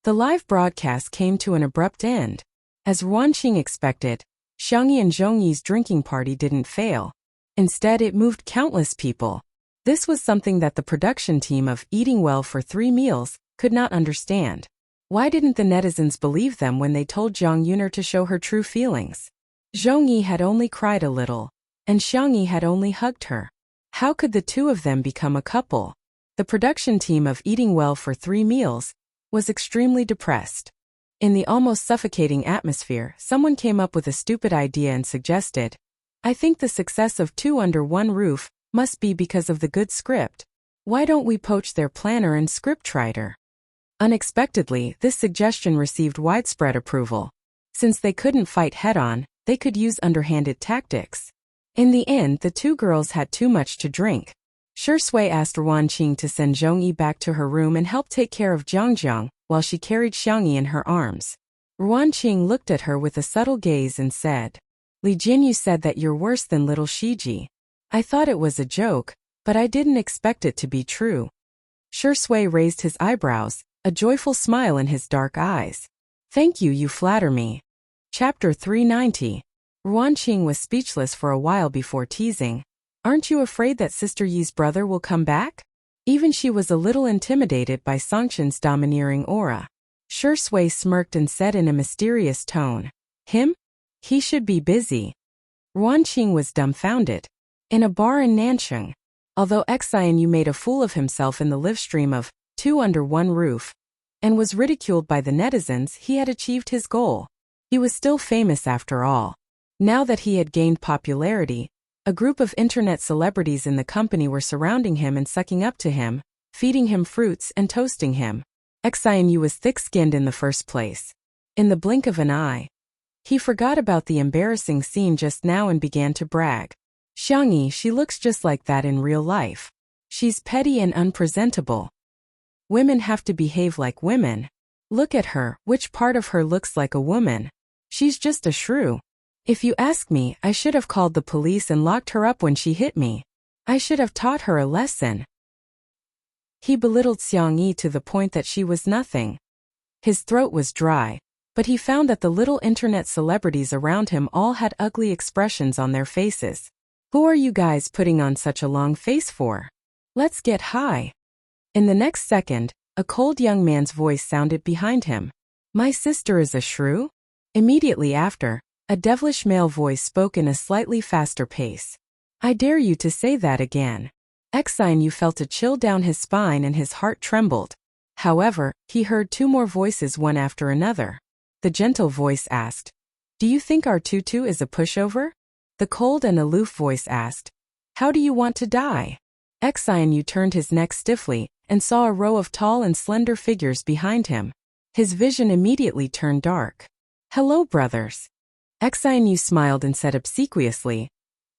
The live broadcast came to an abrupt end. As Ruanqing expected, Xiangyi and Zhongyi's drinking party didn't fail. Instead, it moved countless people. This was something that the production team of Eating Well for 3 Meals could not understand. Why didn't the netizens believe them when they told Jiang Yuner to show her true feelings? Zhongyi had only cried a little, and Xiangyi had only hugged her. How could the two of them become a couple? The production team of Eating Well for 3 Meals was extremely depressed. In the almost suffocating atmosphere, someone came up with a stupid idea and suggested, "I think the success of 2 Under One Roof must be because of the good script. Why don't we poach their planner and scriptwriter?" Unexpectedly, this suggestion received widespread approval. Since they couldn't fight head-on, they could use underhanded tactics. In the end, the two girls had too much to drink. Shursui asked Ruanqing to send Zhongyi back to her room and help take care of Jiang while she carried Xiangyi in her arms. Ruanqing looked at her with a subtle gaze and said, "Li Jinyu said that you're worse than little Shiji. I thought it was a joke, but I didn't expect it to be true." Shursui raised his eyebrows, a joyful smile in his dark eyes. "Thank you, you flatter me." Chapter 390. Ruanqing was speechless for a while before teasing, "Aren't you afraid that Sister Yi's brother will come back?" Even she was a little intimidated by Songqin's domineering aura. Shursui smirked and said in a mysterious tone, "Him? He should be busy." Ruanqing was dumbfounded. In a bar in Nancheng, although Xianyu made a fool of himself in the live stream of 2 Under One Roof and was ridiculed by the netizens, he had achieved his goal. He was still famous after all. Now that he had gained popularity, A group of internet celebrities in the company were surrounding him and sucking up to him, feeding him fruits and toasting him. Xianyu was thick-skinned in the first place. In the blink of an eye, he forgot about the embarrassing scene just now and began to brag. Xiangyi, she looks just like that in real life. She's petty and unpresentable. Women have to behave like women. Look at her, which part of her looks like a woman? She's just a shrew. If you ask me, I should have called the police and locked her up when she hit me. I should have taught her a lesson. He belittled Xiangyi to the point that she was nothing. His throat was dry, but he found that the little internet celebrities around him all had ugly expressions on their faces. Who are you guys putting on such a long face for? Let's get high. In the next second, a cold young man's voice sounded behind him. My sister is a shrew? Immediately after, a devilish male voice spoke in a slightly faster pace. I dare you to say that again. Xianyu felt a chill down his spine and his heart trembled. However, he heard two more voices one after another. The gentle voice asked, Do you think our tutu is a pushover? The cold and aloof voice asked, How do you want to die? Xianyu turned his neck stiffly and saw a row of tall and slender figures behind him. His vision immediately turned dark. Hello, brothers. Xianyu smiled and said obsequiously,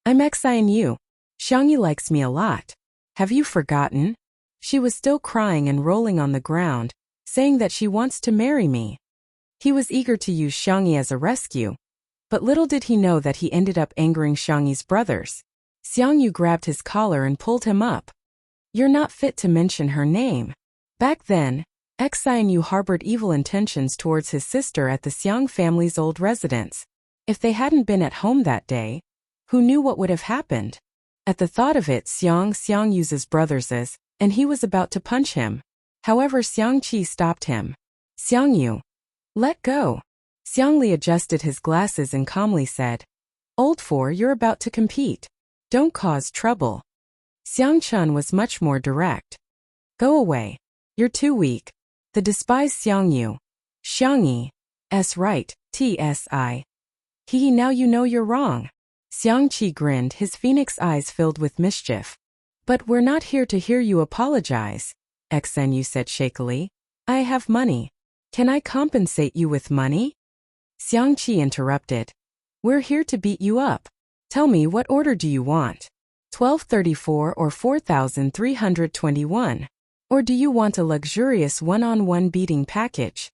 I'm Xianyu. Xiangyi likes me a lot. Have you forgotten? She was still crying and rolling on the ground, saying that she wants to marry me. He was eager to use Xiangyi as a rescue, but little did he know that he ended up angering Xiangyi's brothers. Xiangyu grabbed his collar and pulled him up. You're not fit to mention her name. Back then, Xianyu harbored evil intentions towards his sister at the Xiang family's old residence. If they hadn't been at home that day, who knew what would have happened? At the thought of it, Xiangyu's brothers and he was about to punch him. However, Xiangqi stopped him. Xiangyu, let go. Xiangli adjusted his glasses and calmly said, Old four, you're about to compete. Don't cause trouble. Xiangchun was much more direct. Go away. You're too weak. The despised Xiangyu. Xiangyi. Right, TSI. He now you know you're wrong. Xiangqi grinned, his phoenix eyes filled with mischief. But we're not here to hear you apologize, Xianyu said shakily. I have money. Can I compensate you with money? Xiangqi interrupted. We're here to beat you up. Tell me, what order do you want? 1234 or 4321? Or do you want a luxurious one-on-one beating package?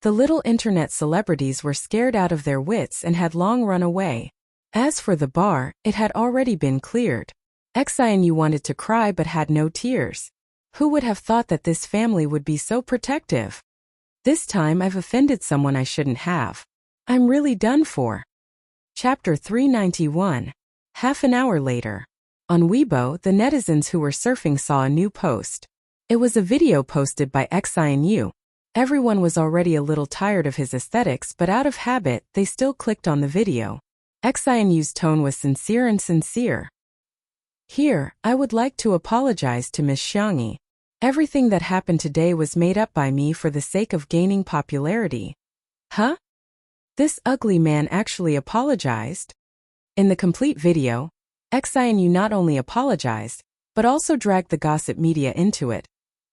The little internet celebrities were scared out of their wits and had long run away. As for the bar, it had already been cleared. Xianyu wanted to cry but had no tears. Who would have thought that this family would be so protective? This time I've offended someone I shouldn't have. I'm really done for. Chapter 391. Half an hour later. On Weibo, the netizens who were surfing saw a new post. It was a video posted by Xianyu. Everyone was already a little tired of his aesthetics, but out of habit, they still clicked on the video. Xianyu's tone was sincere and sincere. Here, I would like to apologize to Miss Xiangyi. Everything that happened today was made up by me for the sake of gaining popularity. Huh? This ugly man actually apologized? In the complete video, Xianyu not only apologized, but also dragged the gossip media into it,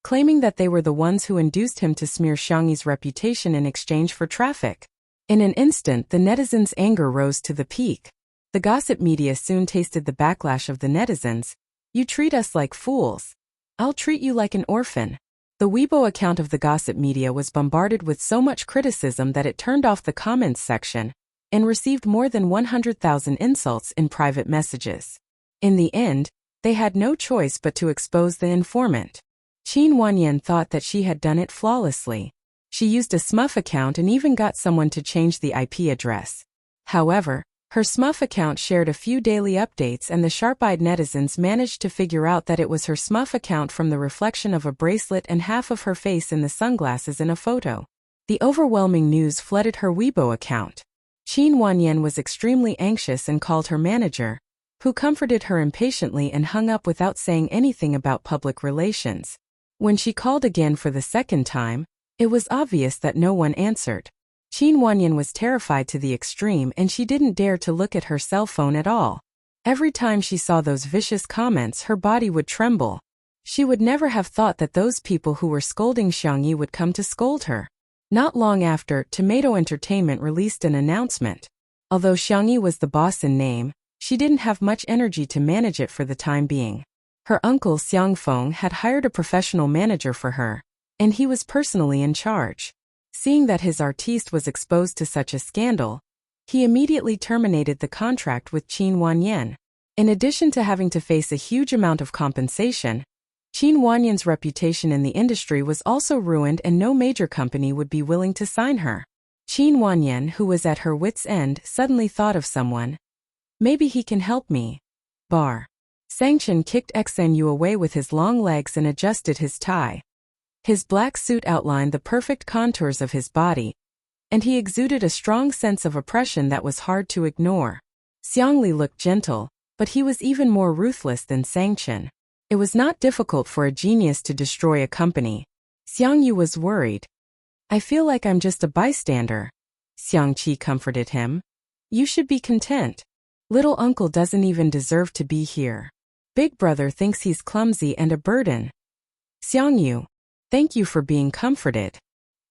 claiming that they were the ones who induced him to smear Xiangyi's reputation in exchange for traffic. In an instant, the netizens' anger rose to the peak. The gossip media soon tasted the backlash of the netizens. You treat us like fools. I'll treat you like an orphan. The Weibo account of the gossip media was bombarded with so much criticism that it turned off the comments section and received more than 100,000 insults in private messages. In the end, they had no choice but to expose the informant. Qin Wanyan thought that she had done it flawlessly. She used a SMUF account and even got someone to change the IP address. However, her SMUF account shared a few daily updates and the sharp-eyed netizens managed to figure out that it was her SMUF account from the reflection of a bracelet and half of her face in the sunglasses in a photo. The overwhelming news flooded her Weibo account. Qin Wanyan was extremely anxious and called her manager, who comforted her impatiently and hung up without saying anything about public relations. When she called again for the second time, it was obvious that no one answered. Qin Wanyan was terrified to the extreme and she didn't dare to look at her cell phone at all. Every time she saw those vicious comments, her body would tremble. She would never have thought that those people who were scolding Xiangyi would come to scold her. Not long after, Tomato Entertainment released an announcement. Although Xiangyi was the boss in name, she didn't have much energy to manage it for the time being. Her uncle Xiangfeng had hired a professional manager for her, and he was personally in charge. Seeing that his artiste was exposed to such a scandal, he immediately terminated the contract with Qin Wanyan. In addition to having to face a huge amount of compensation, Qin Wanyan's reputation in the industry was also ruined, and no major company would be willing to sign her. Qin Wanyan, who was at her wits' end, suddenly thought of someone. Maybe he can help me. Bar. Sangchen kicked Xanyu away with his long legs and adjusted his tie. His black suit outlined the perfect contours of his body, and he exuded a strong sense of oppression that was hard to ignore. Xiangli looked gentle, but he was even more ruthless than Sangchen. It was not difficult for a genius to destroy a company. Xiangyu was worried. I feel like I'm just a bystander. Xiangqi comforted him. You should be content. Little uncle doesn't even deserve to be here. Big brother thinks he's clumsy and a burden. Xiangyu, thank you for being comforted.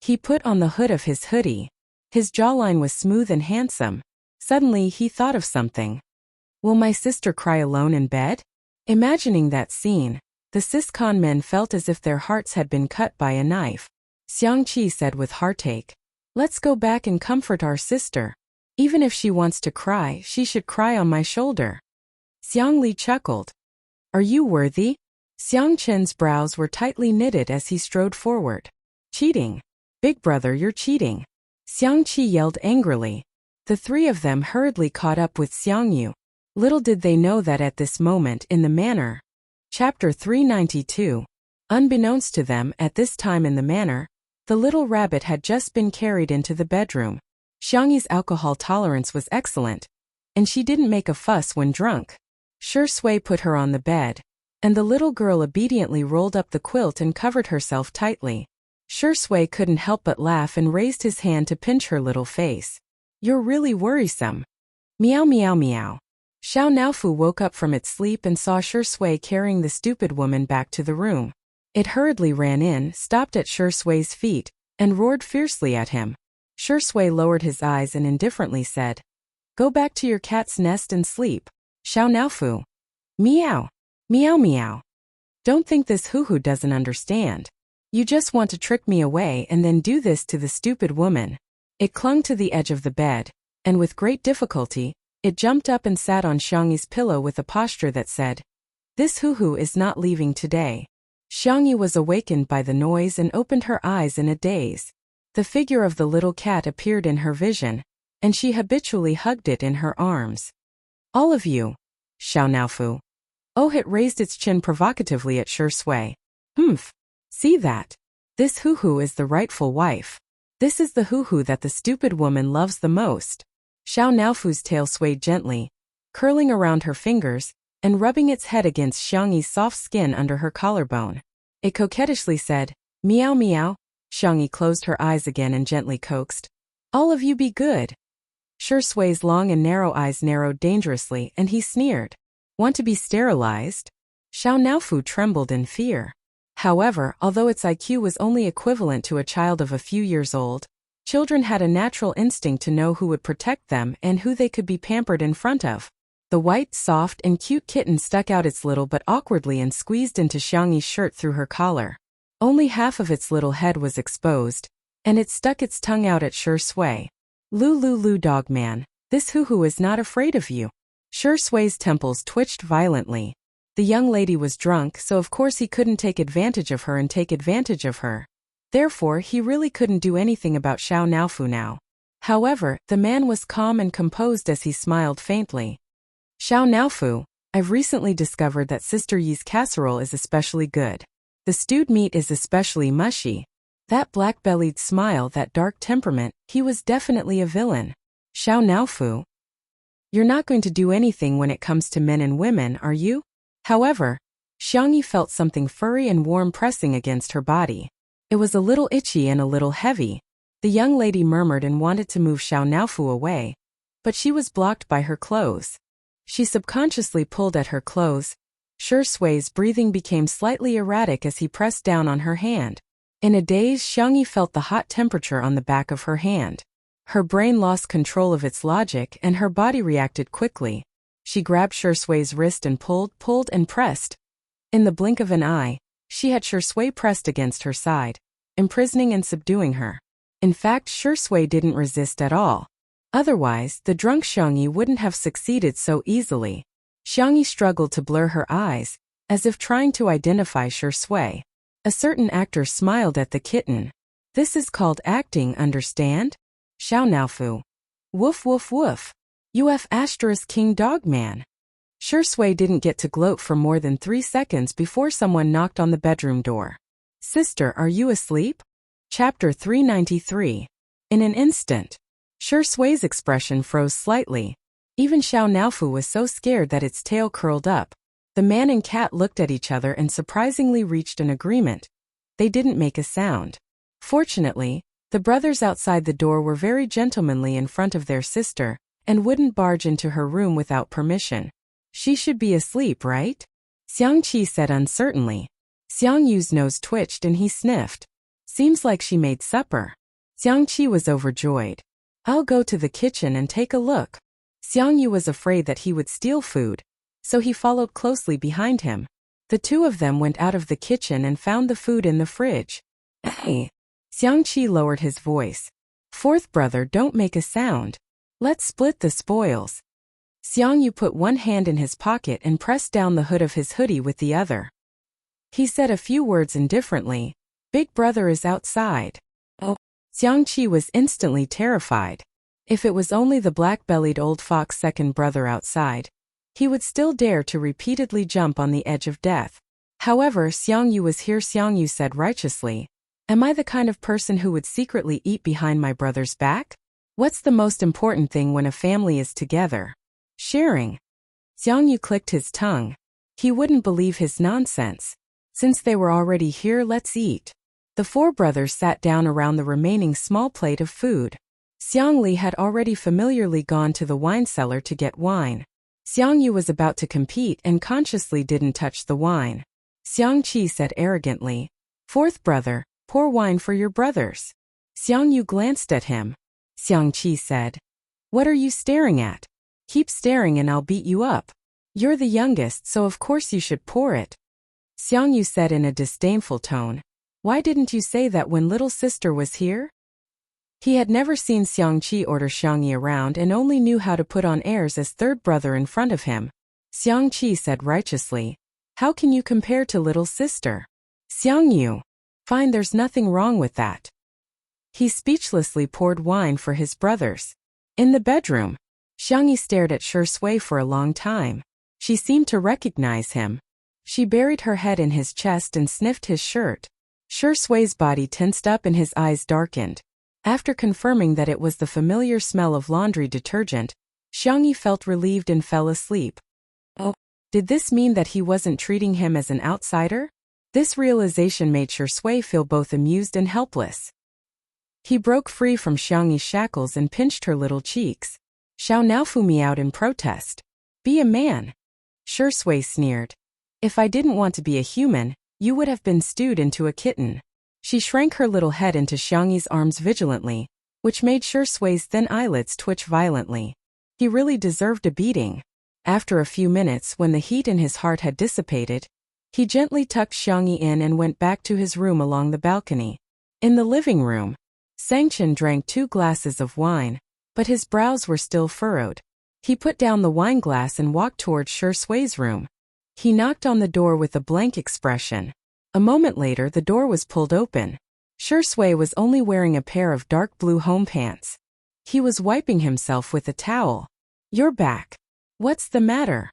He put on the hood of his hoodie. His jawline was smooth and handsome. Suddenly he thought of something. Will my sister cry alone in bed? Imagining that scene, the Siscon men felt as if their hearts had been cut by a knife. Xiangqi said with heartache, let's go back and comfort our sister. Even if she wants to cry, she should cry on my shoulder. Xiangli chuckled. Are you worthy? Xiangchen's brows were tightly knitted as he strode forward. Cheating. Big brother, you're cheating. Xiangqi yelled angrily. The three of them hurriedly caught up with Xiangyu. Little did they know that at this moment in the manor. Chapter 392. Unbeknownst to them, at this time in the manor, the little rabbit had just been carried into the bedroom. Xiangyi's alcohol tolerance was excellent, and she didn't make a fuss when drunk. Shi Sui put her on the bed, and the little girl obediently rolled up the quilt and covered herself tightly. Shi Sui couldn't help but laugh and raised his hand to pinch her little face. You're really worrisome. Meow meow meow. Xiao Naofu woke up from its sleep and saw Shi Sui carrying the stupid woman back to the room. It hurriedly ran in, stopped at Shi Sui's feet, and roared fiercely at him. Shi Sui lowered his eyes and indifferently said, Go back to your cat's nest and sleep. Xiao Naofu. Meow. Meow meow. Don't think this hoo-hoo doesn't understand. You just want to trick me away and then do this to the stupid woman. It clung to the edge of the bed, and with great difficulty, it jumped up and sat on Xiangyi's pillow with a posture that said, This hoo-hoo is not leaving today. Xiangyi was awakened by the noise and opened her eyes in a daze. The figure of the little cat appeared in her vision, and she habitually hugged it in her arms. All of you. Xiao Naofu. Oh, it raised its chin provocatively at Shi Sui. Humph. See that? This hoo-hoo is the rightful wife. This is the hoo-hoo that the stupid woman loves the most. Xiao Naofu's tail swayed gently, curling around her fingers, and rubbing its head against Xiangyi's soft skin under her collarbone. It coquettishly said, Meow meow. Xiangyi closed her eyes again and gently coaxed. All of you be good. Shi Sui's long and narrow eyes narrowed dangerously, and he sneered. Want to be sterilized? Xiao Naofu trembled in fear. However, although its IQ was only equivalent to a child of a few years old, children had a natural instinct to know who would protect them and who they could be pampered in front of. The white, soft, and cute kitten stuck out its little butt awkwardly and squeezed into Xiangyi's shirt through her collar. Only half of its little head was exposed, and it stuck its tongue out at Shi Sui. Lu dog man, this hoo-hoo is not afraid of you. Shi Sui's temples twitched violently. The young lady was drunk, so of course he couldn't take advantage of her and take advantage of her. Therefore, he really couldn't do anything about Xiao Naofu now. However, the man was calm and composed as he smiled faintly. Xiao Naofu, I've recently discovered that Sister Yi's casserole is especially good. The stewed meat is especially mushy. That black-bellied smile, that dark temperament, he was definitely a villain. Xiao Naofu. You're not going to do anything when it comes to men and women, are you? However, Xiangyi felt something furry and warm pressing against her body. It was a little itchy and a little heavy. The young lady murmured and wanted to move Xiao Naofu away, but she was blocked by her clothes. She subconsciously pulled at her clothes. Sui's breathing became slightly erratic as he pressed down on her hand. In a daze, Xiangyi felt the hot temperature on the back of her hand. Her brain lost control of its logic and her body reacted quickly. She grabbed Sui's wrist and pulled and pressed. In the blink of an eye, she had Sui pressed against her side, imprisoning and subduing her. In fact, Sui didn't resist at all. Otherwise, the drunk Xiangyi wouldn't have succeeded so easily. Xiangyi struggled to blur her eyes, as if trying to identify Sui. A certain actor smiled at the kitten. This is called acting, understand? Xiao Naofu. Woof woof woof. UF * King Dog Man. Sui didn't get to gloat for more than 3 seconds before someone knocked on the bedroom door. Sister, are you asleep? Chapter 393. In an instant, Sui's expression froze slightly. Even Xiao Naofu was so scared that its tail curled up. The man and cat looked at each other and surprisingly reached an agreement. They didn't make a sound. Fortunately, the brothers outside the door were very gentlemanly in front of their sister, and wouldn't barge into her room without permission. She should be asleep, right? Xiang Qi said uncertainly. Xiang Yu's nose twitched and he sniffed. Seems like she made supper. Xiang Qi was overjoyed. I'll go to the kitchen and take a look. Xiang Yu was afraid that he would steal food, so he followed closely behind him. The two of them went out of the kitchen and found the food in the fridge. Hey! Xiang Qi lowered his voice. Fourth brother, don't make a sound. Let's split the spoils. Xiang Yu put one hand in his pocket and pressed down the hood of his hoodie with the other. He said a few words indifferently. Big brother is outside. Oh. Xiang Qi was instantly terrified. If it was only the black-bellied old fox second brother outside, he would still dare to repeatedly jump on the edge of death. However, Xiang Yu was here. Xiang Yu said righteously. Am I the kind of person who would secretly eat behind my brother's back? What's the most important thing when a family is together? Sharing. Xiang Yu clicked his tongue. He wouldn't believe his nonsense. Since they were already here, let's eat. The 4 brothers sat down around the remaining small plate of food. Xiang Li had already familiarly gone to the wine cellar to get wine. Xiang Yu was about to compete and consciously didn't touch the wine. Xiang Qi said arrogantly, Fourth brother, pour wine for your brothers. Xiang Yu glanced at him. Xiang Qi said, What are you staring at? Keep staring and I'll beat you up. You're the youngest, so of course you should pour it. Xiang Yu said in a disdainful tone, Why didn't you say that when little sister was here? He had never seen Xiang Qi order Xiangyi around and only knew how to put on airs as third brother in front of him. Xiang Qi said righteously, How can you compare to little sister? Xiang Yu. Fine, there's nothing wrong with that. He speechlessly poured wine for his brothers. In the bedroom, Xiangyi stared at Sui for a long time. She seemed to recognize him. She buried her head in his chest and sniffed his shirt. Sui's body tensed up and his eyes darkened. After confirming that it was the familiar smell of laundry detergent, Xiangyi felt relieved and fell asleep. Oh, did this mean that he wasn't treating him as an outsider? This realization made Sui feel both amused and helpless. He broke free from Xiangyi's shackles and pinched her little cheeks. Xiao Naofu meowed in protest. Be a man. Sui sneered. If I didn't want to be a human, you would have been stewed into a kitten. She shrank her little head into Xiangyi's arms vigilantly, which made Sui's thin eyelids twitch violently. He really deserved a beating. After a few minutes, when the heat in his heart had dissipated, he gently tucked Xiangyi in and went back to his room along the balcony. In the living room, Sangchen drank 2 glasses of wine, but his brows were still furrowed. He put down the wine glass and walked towards Sui's room. He knocked on the door with a blank expression. A moment later, the door was pulled open. Sui was only wearing a pair of dark blue home pants. He was wiping himself with a towel. You're back. What's the matter?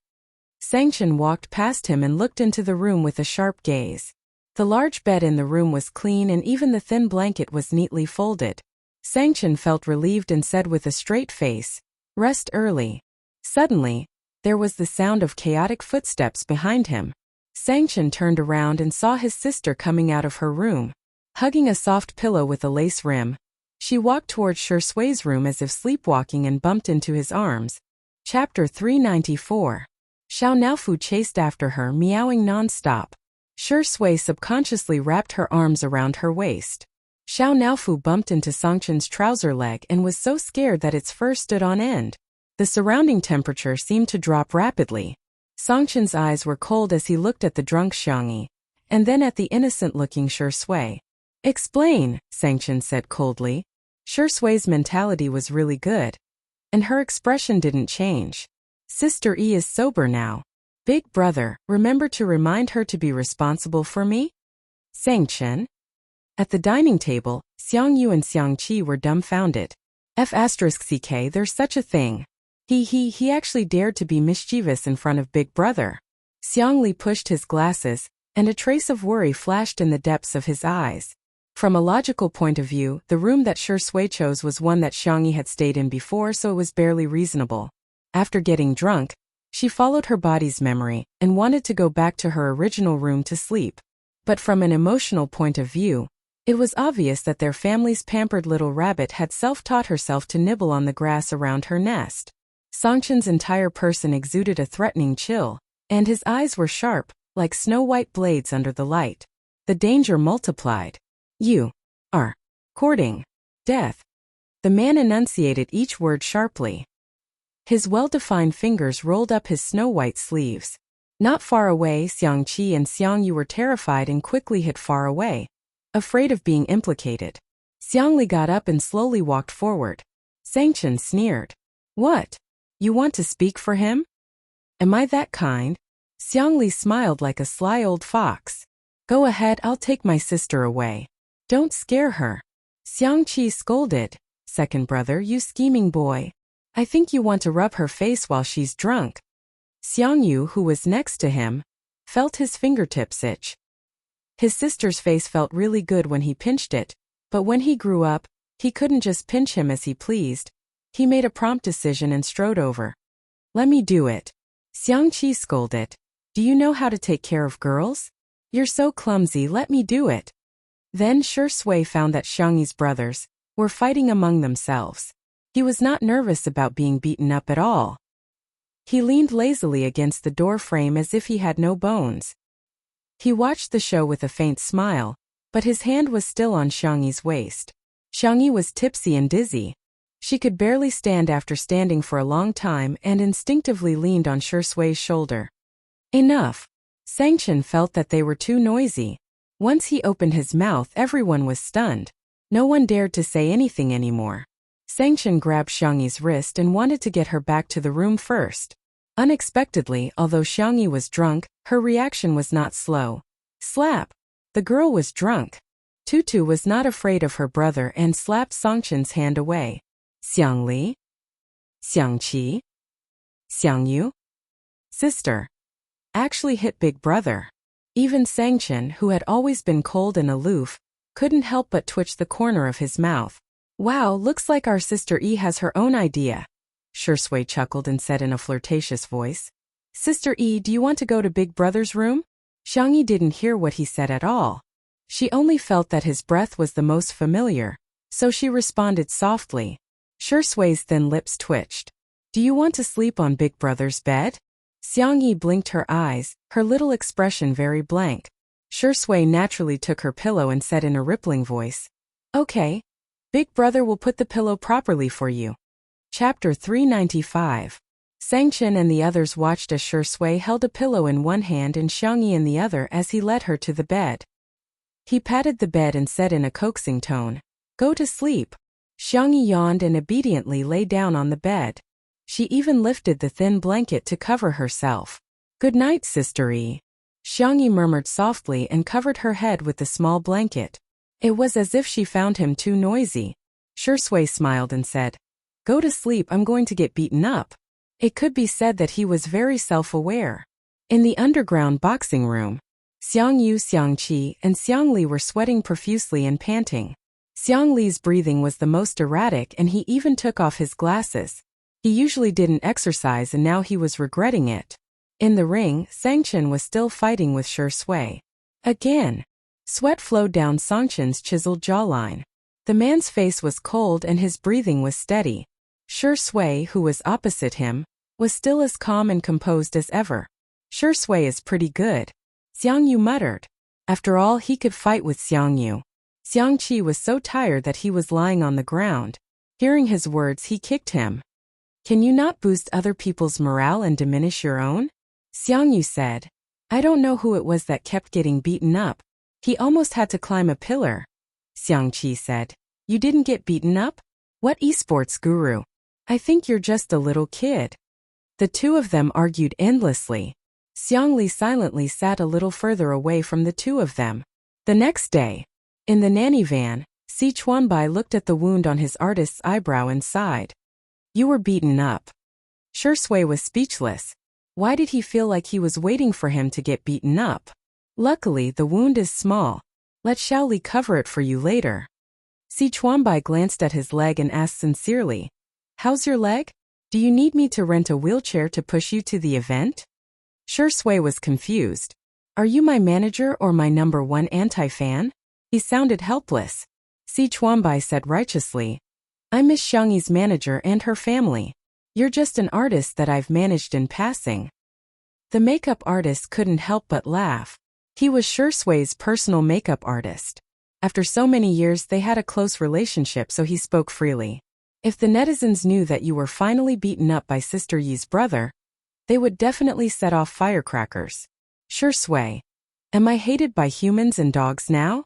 Sangchen walked past him and looked into the room with a sharp gaze. The large bed in the room was clean and even the thin blanket was neatly folded. Sangchen felt relieved and said with a straight face, Rest early. Suddenly, there was the sound of chaotic footsteps behind him. Sangchen turned around and saw his sister coming out of her room, hugging a soft pillow with a lace rim. She walked towards Sui's room as if sleepwalking and bumped into his arms. Chapter 394. Xiao Naofu chased after her, meowing non-stop. Shi Sui subconsciously wrapped her arms around her waist. Xiao Naofu bumped into Songchen's trouser leg and was so scared that its fur stood on end. The surrounding temperature seemed to drop rapidly. Songchen's eyes were cold as he looked at the drunk Xiangyi, and then at the innocent-looking Shi Sui. "Explain," Songchen said coldly. Shi Sui's mentality was really good, and her expression didn't change. "Sister E is sober now. Big brother, remember to remind her to be responsible for me?" Songchen. At the dining table, Xiang Yu and Xiang Qi were dumbfounded. F***ck, there's such a thing. He actually dared to be mischievous in front of Big Brother. Xiang Li pushed his glasses, and a trace of worry flashed in the depths of his eyes. From a logical point of view, the room that Shi Sui chose was one that Xiangyi had stayed in before, so it was barely reasonable. After getting drunk, she followed her body's memory and wanted to go back to her original room to sleep. But from an emotional point of view, it was obvious that their family's pampered little rabbit had self-taught herself to nibble on the grass around her nest. Songchen's entire person exuded a threatening chill, and his eyes were sharp, like snow-white blades under the light. The danger multiplied. "You are courting death." The man enunciated each word sharply. His well-defined fingers rolled up his snow-white sleeves. Not far away, Xiang Qi and Xiang Yu were terrified and quickly hid far away, afraid of being implicated. Xiang Li got up and slowly walked forward. Songchen sneered. "What? You want to speak for him? Am I that kind?" Xiang Li smiled like a sly old fox. "Go ahead, I'll take my sister away. Don't scare her." Xiang Qi scolded. "Second brother, you scheming boy. I think you want to rub her face while she's drunk." Xiang Yu, who was next to him, felt his fingertips itch. His sister's face felt really good when he pinched it, but when he grew up, he couldn't just pinch him as he pleased. He made a prompt decision and strode over. "Let me do it." Xiang Qi scolded. "Do you know how to take care of girls? You're so clumsy, let me do it." Then Shi Sui found that Xiangyi's brothers were fighting among themselves. He was not nervous about being beaten up at all. He leaned lazily against the door frame as if he had no bones. He watched the show with a faint smile, but his hand was still on Xiangyi's waist. Xiangyi was tipsy and dizzy. She could barely stand after standing for a long time and instinctively leaned on Shi Sui's shoulder. Enough. Songchen felt that they were too noisy. Once he opened his mouth, everyone was stunned. No one dared to say anything anymore. Songchen grabbed Xiangyi's wrist and wanted to get her back to the room first. Unexpectedly, although Xiangyi was drunk, her reaction was not slow. Slap! The girl was drunk. Tutu was not afraid of her brother and slapped Songchen's hand away. "Xiang Li? Xiang Qi? Xiang Yu? Sister." Actually hit Big Brother. Even Songchen, who had always been cold and aloof, couldn't help but twitch the corner of his mouth. "Wow, looks like our sister E has her own idea." Shi Sui chuckled and said in a flirtatious voice. "Sister E, do you want to go to Big Brother's room?" Xiangyi didn't hear what he said at all. She only felt that his breath was the most familiar, so she responded softly. Shi Sui's thin lips twitched. "Do you want to sleep on Big Brother's bed?" Xiangyi blinked her eyes, her little expression very blank. Shi Sui naturally took her pillow and said in a rippling voice, "Okay. Big Brother will put the pillow properly for you." Chapter 395. Songchen and the others watched as Shi Sui held a pillow in one hand and Xiangyi in the other as he led her to the bed. He patted the bed and said in a coaxing tone, "Go to sleep." Xiangyi yawned and obediently lay down on the bed. She even lifted the thin blanket to cover herself. "Good night, Sister E." Xiangyi murmured softly and covered her head with the small blanket. It was as if she found him too noisy. Shi Sui smiled and said, "Go to sleep, I'm going to get beaten up." It could be said that he was very self-aware. In the underground boxing room, Xiang Yu, Xiang Qi, and Xiang Li were sweating profusely and panting. Xiang Li's breathing was the most erratic and he even took off his glasses. He usually didn't exercise and now he was regretting it. In the ring, Songchen was still fighting with Shi Sui. Again. Sweat flowed down Songchen's chiseled jawline. The man's face was cold and his breathing was steady. Shi Sui, who was opposite him, was still as calm and composed as ever. Sure, Sui is pretty good, Xiang Yu muttered. After all, he could fight with Xiang Yu. Xiang Qi was so tired that he was lying on the ground. Hearing his words, he kicked him. Can you not boost other people's morale and diminish your own? Xiang Yu said. I don't know who it was that kept getting beaten up. He almost had to climb a pillar. Xiang Qi said. You didn't get beaten up? What esports guru? I think you're just a little kid. The two of them argued endlessly. Xiang Li silently sat a little further away from the two of them. The next day, in the nanny van, Si Chuanbai looked at the wound on his artist's eyebrow and sighed. You were beaten up. Sure, Sui was speechless. Why did he feel like he was waiting for him to get beaten up? Luckily, the wound is small. Let Xiaoli cover it for you later. Si Chuanbai glanced at his leg and asked sincerely, How's your leg? Do you need me to rent a wheelchair to push you to the event? Sure, Sui was confused. Are you my manager or my #1 anti-fan? He sounded helpless. Si Chuanbai said righteously, I'm Miss Xiangyi's manager and her family. You're just an artist that I've managed in passing. The makeup artist couldn't help but laugh. He was Sure Sui's personal makeup artist. After so many years, they had a close relationship, so he spoke freely. If the netizens knew that you were finally beaten up by Sister Yi's brother, they would definitely set off firecrackers. Sure, Sui. Am I hated by humans and dogs now?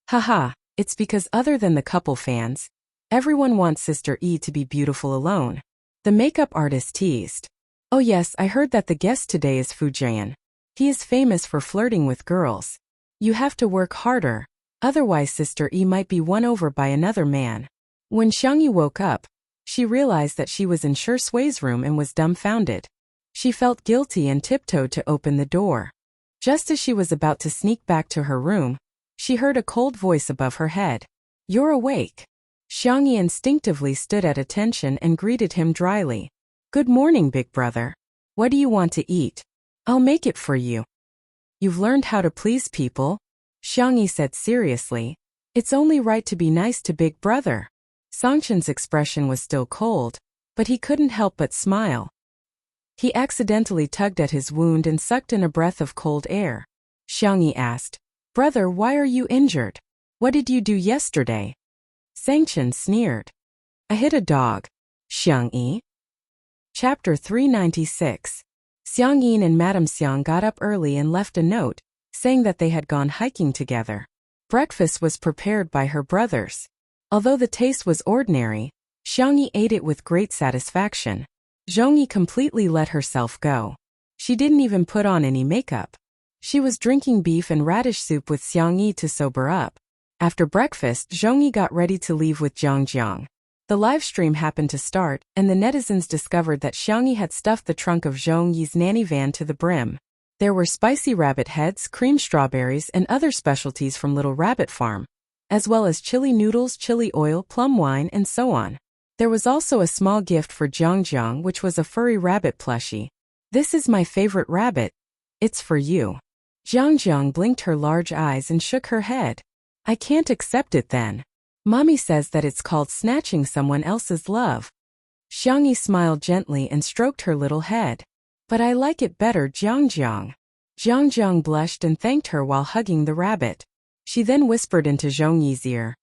Haha, it's because other than the couple fans, everyone wants Sister Yi to be beautiful alone. The makeup artist teased. Oh yes, I heard that the guest today is Fujian. He is famous for flirting with girls. You have to work harder, otherwise Sister Yi might be won over by another man. When Xiangyi woke up, she realized that she was in Sure Sui's room and was dumbfounded. She felt guilty and tiptoed to open the door. Just as she was about to sneak back to her room, she heard a cold voice above her head. You're awake. Xiangyi instinctively stood at attention and greeted him dryly. Good morning, big brother. What do you want to eat? I'll make it for you. You've learned how to please people, Xiangyi said seriously. It's only right to be nice to big brother. Songchen's expression was still cold, but he couldn't help but smile. He accidentally tugged at his wound and sucked in a breath of cold air. Xiangyi asked, Brother, why are you injured? What did you do yesterday? Songchen sneered. I hit a dog. Xiangyi. Chapter 396. Xiang Yin and Madame Xiang got up early and left a note, saying that they had gone hiking together. Breakfast was prepared by her brothers. Although the taste was ordinary, Xiangyi ate it with great satisfaction. Zhongyi completely let herself go. She didn't even put on any makeup. She was drinking beef and radish soup with Xiangyi to sober up. After breakfast, Zhongyi got ready to leave with Jiang. The live stream happened to start, and the netizens discovered that Xiangyi had stuffed the trunk of Zhongyi's nanny van to the brim. There were spicy rabbit heads, cream strawberries, and other specialties from Little Rabbit Farm, as well as chili noodles, chili oil, plum wine, and so on. There was also a small gift for Jiang, which was a furry rabbit plushie. This is my favorite rabbit. It's for you. Jiang blinked her large eyes and shook her head. I can't accept it then. Mommy says that it's called snatching someone else's love. Xiangyi smiled gently and stroked her little head. But I like it better, Jiang. Jiang blushed and thanked her while hugging the rabbit. She then whispered into Zhongyi's ear.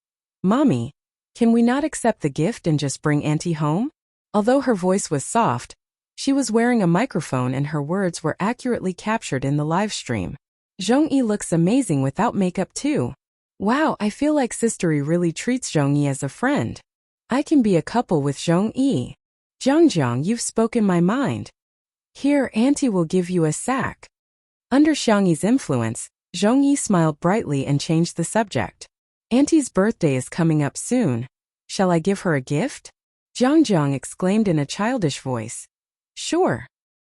Mommy, can we not accept the gift and just bring Auntie home? Although her voice was soft, she was wearing a microphone and her words were accurately captured in the live stream. Zhongyi looks amazing without makeup too. Wow, I feel like Sister Yi really treats Zhongyi as a friend. I can be a couple with Zhongyi. Jiang, you've spoken my mind. Here, Auntie will give you a sack. Under Xiangyi's influence, Zhongyi smiled brightly and changed the subject. Auntie's birthday is coming up soon. Shall I give her a gift? Jiang exclaimed in a childish voice. Sure.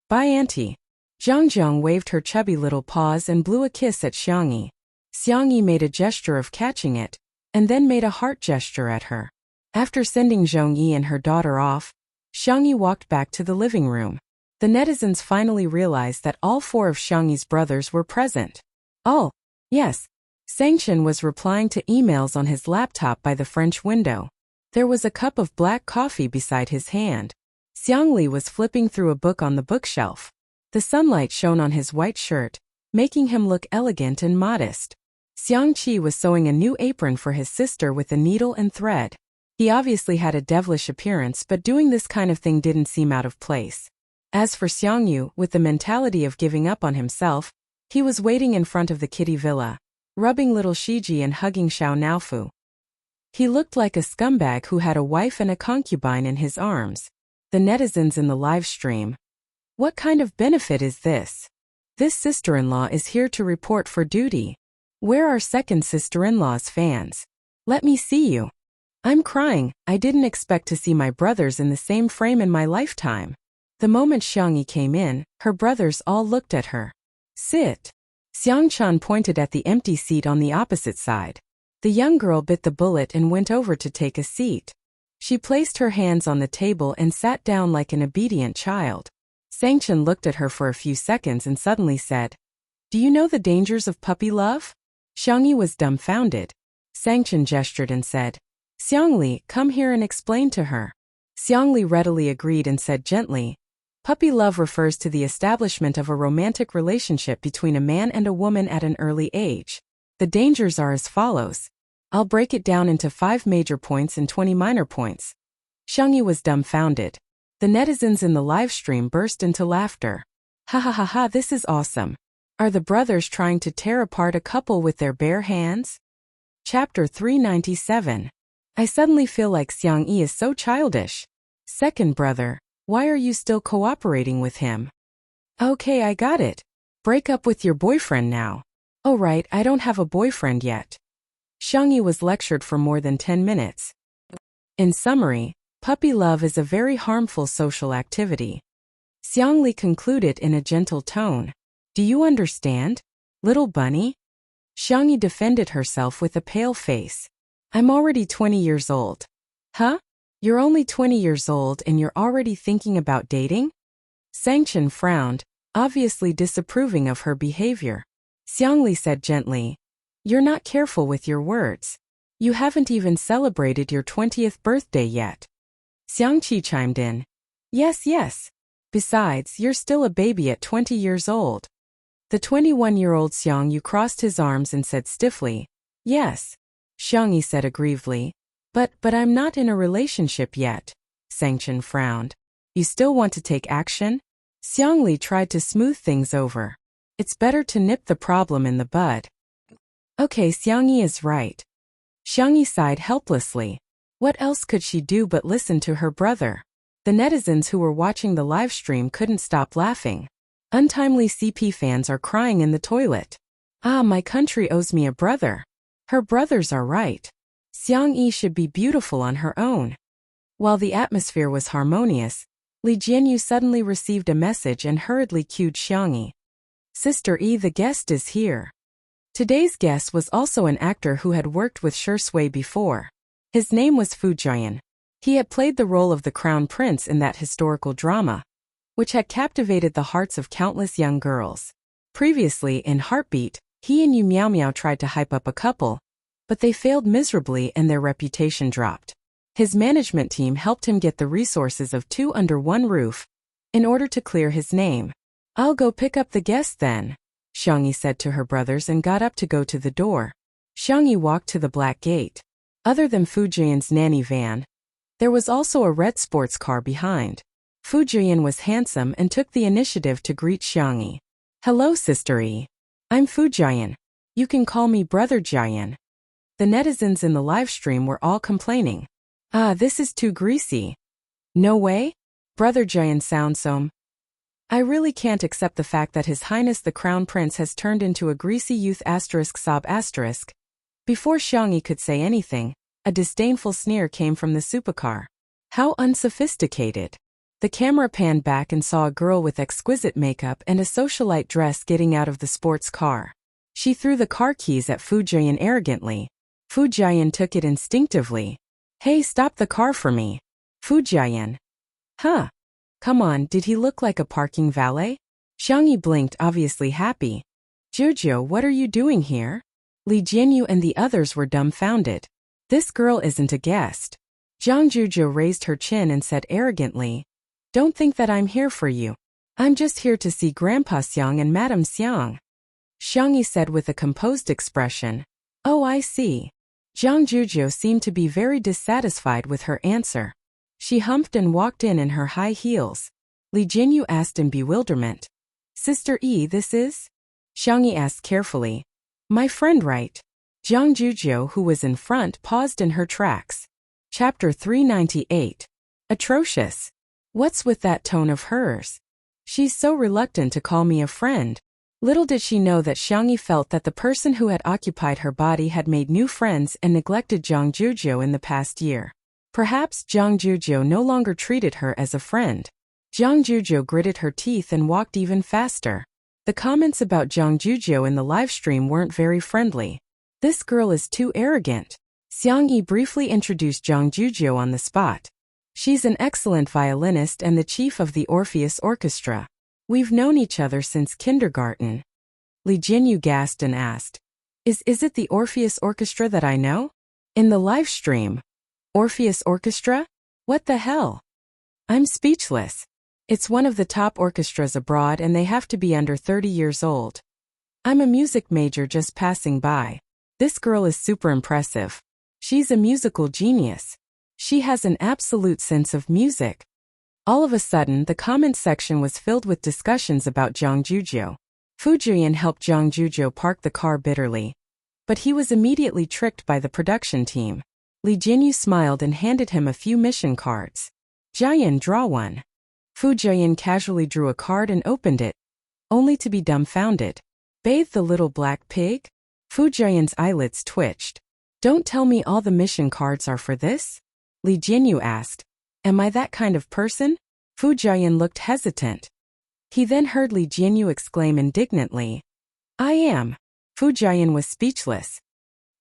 Bye, Auntie. Jiang waved her chubby little paws and blew a kiss at Xiangyi. Xiangyi made a gesture of catching it, and then made a heart gesture at her. After sending Zhongyi and her daughter off, Xiangyi walked back to the living room. The netizens finally realized that all four of Xiangyi's brothers were present. Oh, yes. Songchen was replying to emails on his laptop by the French window. There was a cup of black coffee beside his hand. Xiangli was flipping through a book on the bookshelf. The sunlight shone on his white shirt, making him look elegant and modest. Xiangqi was sewing a new apron for his sister with a needle and thread. He obviously had a devilish appearance, but doing this kind of thing didn't seem out of place. As for Xiangyu, with the mentality of giving up on himself, he was waiting in front of the kitty villa, rubbing little Shiji and hugging Xiao Naofu. He looked like a scumbag who had a wife and a concubine in his arms. The netizens in the live stream. What kind of benefit is this? This sister-in-law is here to report for duty. Where are second sister-in-law's fans? Let me see you. I'm crying. I didn't expect to see my brothers in the same frame in my lifetime. The moment Xiangyi came in, her brothers all looked at her. Sit. Xiangchan pointed at the empty seat on the opposite side. The young girl bit the bullet and went over to take a seat. She placed her hands on the table and sat down like an obedient child. Sangchen looked at her for a few seconds and suddenly said, "Do you know the dangers of puppy love?" Xiangyi was dumbfounded. Sangchen gestured and said, "Xiangli, come here and explain to her." Xiangli readily agreed and said gently, "Puppy love refers to the establishment of a romantic relationship between a man and a woman at an early age. The dangers are as follows. I'll break it down into 5 major points and 20 minor points." Xiangyi was dumbfounded. The netizens in the live stream burst into laughter. Ha ha ha ha, this is awesome. Are the brothers trying to tear apart a couple with their bare hands? Chapter 397. I suddenly feel like Xiang Yi is so childish. Second brother, why are you still cooperating with him? Okay, I got it. Break up with your boyfriend now. Oh right, I don't have a boyfriend yet. Xiang Yi was lectured for more than 10 minutes. In summary, puppy love is a very harmful social activity. Xiangli concluded in a gentle tone. Do you understand, little bunny? Xiangyi defended herself with a pale face. I'm already 20 years old. Huh? You're only 20 years old and you're already thinking about dating? Sangchen frowned, obviously disapproving of her behavior. Xiangli said gently, "You're not careful with your words. You haven't even celebrated your 20th birthday yet." Xiangqi chimed in. Yes. Besides, you're still a baby at 20 years old. The 21-year-old Xiangyu crossed his arms and said stiffly, Yes. Xiangyi said aggrievedly, But I'm not in a relationship yet. Sangchen frowned. You still want to take action? Xiangli tried to smooth things over. It's better to nip the problem in the bud. Okay, Xiangyi is right. Xiangyi sighed helplessly. What else could she do but listen to her brother? The netizens who were watching the live stream couldn't stop laughing. Untimely CP fans are crying in the toilet. Ah, my country owes me a brother. Her brothers are right. Xiang Yi should be beautiful on her own. While the atmosphere was harmonious, Li Jianyu suddenly received a message and hurriedly cued Xiang Yi. Sister Yi, the guest is here. Today's guest was also an actor who had worked with Shi Sui before. His name was Fu Jian. He had played the role of the Crown Prince in that historical drama, which had captivated the hearts of countless young girls. Previously, in Heartbeat, he and Yu Miao Miao tried to hype up a couple, but they failed miserably and their reputation dropped. His management team helped him get the resources of 2 under one roof in order to clear his name. I'll go pick up the guest then, Xiangyi said to her brothers and got up to go to the door. Xiangyi walked to the black gate. Other than Fu Jian's nanny van, there was also a red sports car behind. Fu Jian was handsome and took the initiative to greet Xiangyi. Hello, Sister Yi. I'm Fu Jian. You can call me Brother Jian. The netizens in the live stream were all complaining. Ah, this is too greasy. No way? Brother Jian sounds so. I really can't accept the fact that His Highness the Crown Prince has turned into a greasy youth sob. Before Xiangyi could say anything, a disdainful sneer came from the supercar. How unsophisticated. The camera panned back and saw a girl with exquisite makeup and a socialite dress getting out of the sports car. She threw the car keys at Fu Jian arrogantly. Fu Jian took it instinctively. Hey, stop the car for me. Fu Jian. Huh. Come on, did he look like a parking valet? Xiangyi blinked, obviously happy. Jojo, what are you doing here? Li Jianyu and the others were dumbfounded. This girl isn't a guest. Zhang Zhujiu raised her chin and said arrogantly, Don't think that I'm here for you. I'm just here to see Grandpa Xiang and Madame Xiang. Xiang Yi said with a composed expression. Oh, I see. Jiang Zhujiu seemed to be very dissatisfied with her answer. She humped and walked in her high heels. Li Jinyu asked in bewilderment. Sister Yi, this is? Xiang Yi asked carefully. My friend, right? Jiang Zhujiu, who was in front, paused in her tracks. Chapter 398. Atrocious. What's with that tone of hers? She's so reluctant to call me a friend. Little did she know that Xiang Yi felt that the person who had occupied her body had made new friends and neglected Jiang Zhujiu in the past year. Perhaps Jiang Zhujiu no longer treated her as a friend. Jiang Zhujiu gritted her teeth and walked even faster. The comments about Jiang Zhujiu in the livestream weren't very friendly. This girl is too arrogant. Xiang Yi briefly introduced Jiang Zhujiu on the spot. She's an excellent violinist and the chief of the Orpheus Orchestra. We've known each other since kindergarten. Li Jinyu gasped and asked. Is it the Orpheus Orchestra that I know? In the live stream. Orpheus Orchestra? What the hell? I'm speechless. It's one of the top orchestras abroad and they have to be under 30 years old. I'm a music major just passing by. This girl is super impressive. She's a musical genius. She has an absolute sense of music. All of a sudden, the comment section was filled with discussions about Jiang Zhujiu. Fu Jian helped Jiang Zhujiu park the car bitterly. But he was immediately tricked by the production team. Li Jinyu smiled and handed him a few mission cards. Jian, draw one. Fu Jian casually drew a card and opened it, only to be dumbfounded. Bathe the little black pig? Fu Jian's eyelids twitched. Don't tell me all the mission cards are for this? Li Jinyu asked. Am I that kind of person? Fu Jian looked hesitant. He then heard Li Jinyu exclaim indignantly. I am. Fu Jian was speechless.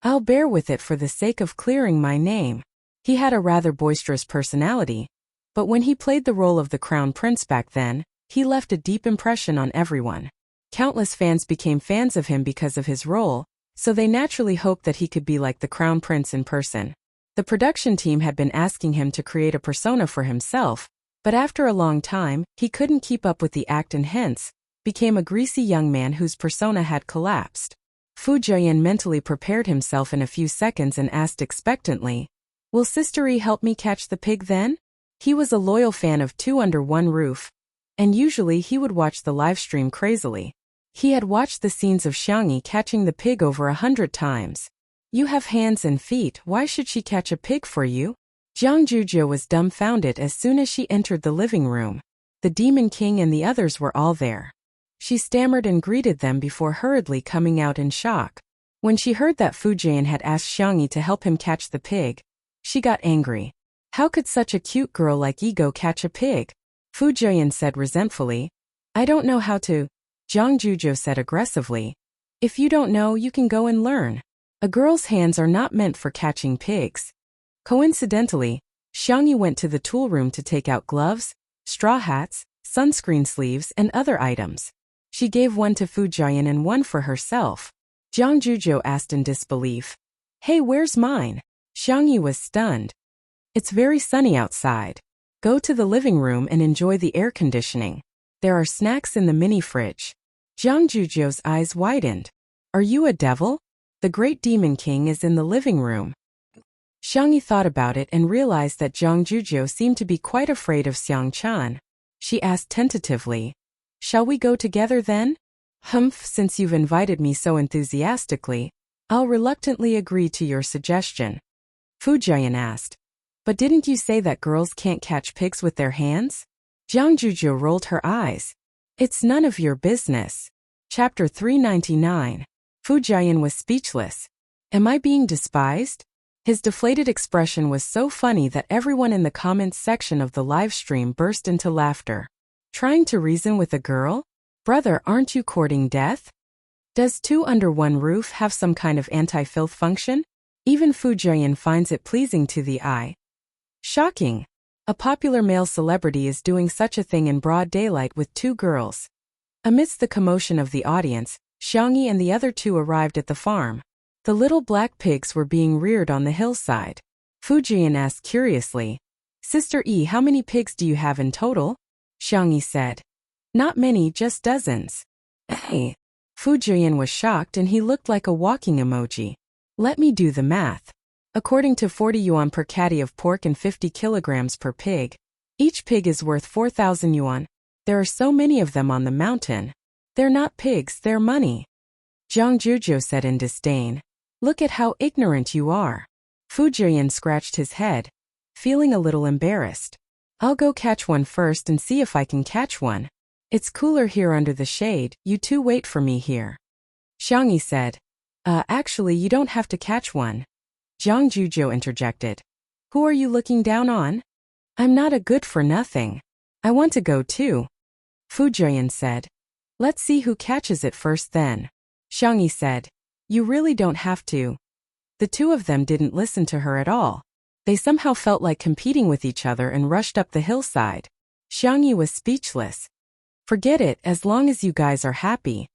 I'll bear with it for the sake of clearing my name. He had a rather boisterous personality, but when he played the role of the Crown Prince back then, he left a deep impression on everyone. Countless fans became fans of him because of his role, so they naturally hoped that he could be like the Crown Prince in person. The production team had been asking him to create a persona for himself, but after a long time, he couldn't keep up with the act and hence, became a greasy young man whose persona had collapsed. Fu Jian mentally prepared himself in a few seconds and asked expectantly, Will Sister Yi help me catch the pig then? He was a loyal fan of Two Under One Roof, and usually he would watch the livestream crazily. He had watched the scenes of Xiang Yi catching the pig over 100 times. You have hands and feet, why should she catch a pig for you? Jiang Zhujiu was dumbfounded as soon as she entered the living room. The Demon King and the others were all there. She stammered and greeted them before hurriedly coming out in shock. When she heard that Fu Jian had asked Xiang Yi to help him catch the pig, she got angry. How could such a cute girl like Ego catch a pig? Fu Jian said resentfully. I don't know how to. Jiang Zhujiu said aggressively. If you don't know, you can go and learn. A girl's hands are not meant for catching pigs. Coincidentally, Xiang Yi went to the tool room to take out gloves, straw hats, sunscreen sleeves, and other items. She gave one to Fu Jian and one for herself. Jiang Zhujiu asked in disbelief. Hey, where's mine? Xiang Yi was stunned. It's very sunny outside. Go to the living room and enjoy the air conditioning. There are snacks in the mini fridge. Jiang Zhujiu's eyes widened. Are you a devil? The Great Demon King is in the living room. Xiang Yi thought about it and realized that Jiang Zhujiu seemed to be quite afraid of Xiang Chan. She asked tentatively, Shall we go together then? Humph, since you've invited me so enthusiastically, I'll reluctantly agree to your suggestion. Fu Jian asked, But didn't you say that girls can't catch pigs with their hands? Jiang Zhujiu rolled her eyes. It's none of your business. Chapter 399. Fu Jian was speechless. Am I being despised? His deflated expression was so funny that everyone in the comments section of the live stream burst into laughter. Trying to reason with a girl? Brother, aren't you courting death? Does Two Under One Roof have some kind of anti-filth function? Even Fu Jian finds it pleasing to the eye. Shocking. A popular male celebrity is doing such a thing in broad daylight with two girls. Amidst the commotion of the audience, Xiang Yi and the other two arrived at the farm. The little black pigs were being reared on the hillside. Fu Jian asked curiously, Sister Yi, how many pigs do you have in total? Xiangyi said. Not many, just dozens. Hey. Fu Jian was shocked and he looked like a walking emoji. Let me do the math. According to 40 yuan per catty of pork and 50 kilograms per pig, each pig is worth 4,000 yuan. There are so many of them on the mountain. They're not pigs, they're money. Zhang Zhuzhou said in disdain. Look at how ignorant you are. Fu Jian scratched his head, feeling a little embarrassed. I'll go catch one first and see if I can catch one. It's cooler here under the shade, you two wait for me here. Xiangyi said. Actually you don't have to catch one. Zhang Zhuzhou interjected. Who are you looking down on? I'm not a good-for-nothing. I want to go too. Fu Jian said. Let's see who catches it first then. Xiangyi said. You really don't have to. The two of them didn't listen to her at all. They somehow felt like competing with each other and rushed up the hillside. Xiangyi was speechless. Forget it, as long as you guys are happy.